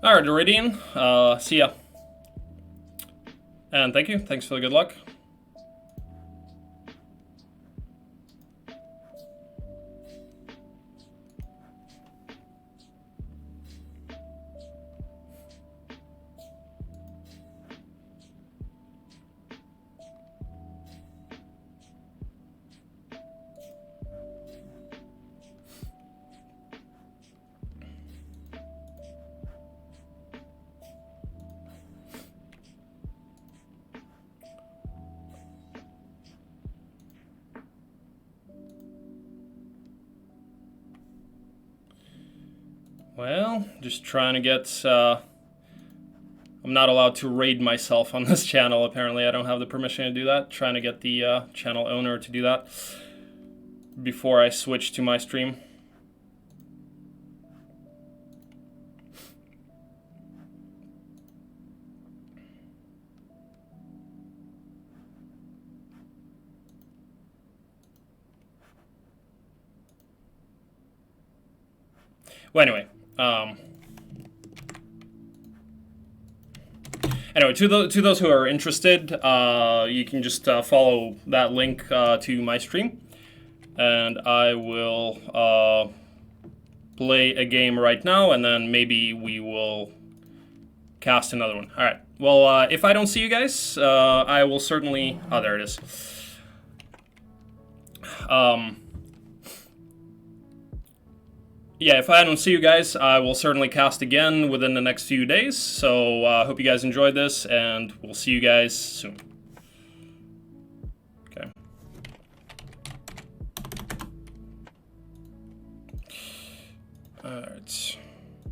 Alright, Iridian, see ya. And thank you. Thanks for the good luck. Well, just trying to get... I'm not allowed to raid myself on this channel, apparently. I don't have the permission to do that. Trying to get the channel owner to do that before I switch to my stream. Well, anyway, anyway, to those who are interested, you can just follow that link to my stream, and I will play a game right now, and then maybe we will cast another one. All right. Well, if I don't see you guys, I will certainly. Oh, there it is. Yeah, if I don't see you guys, I will certainly cast again within the next few days. So I hope you guys enjoyed this, and we'll see you guys soon. Okay. All right.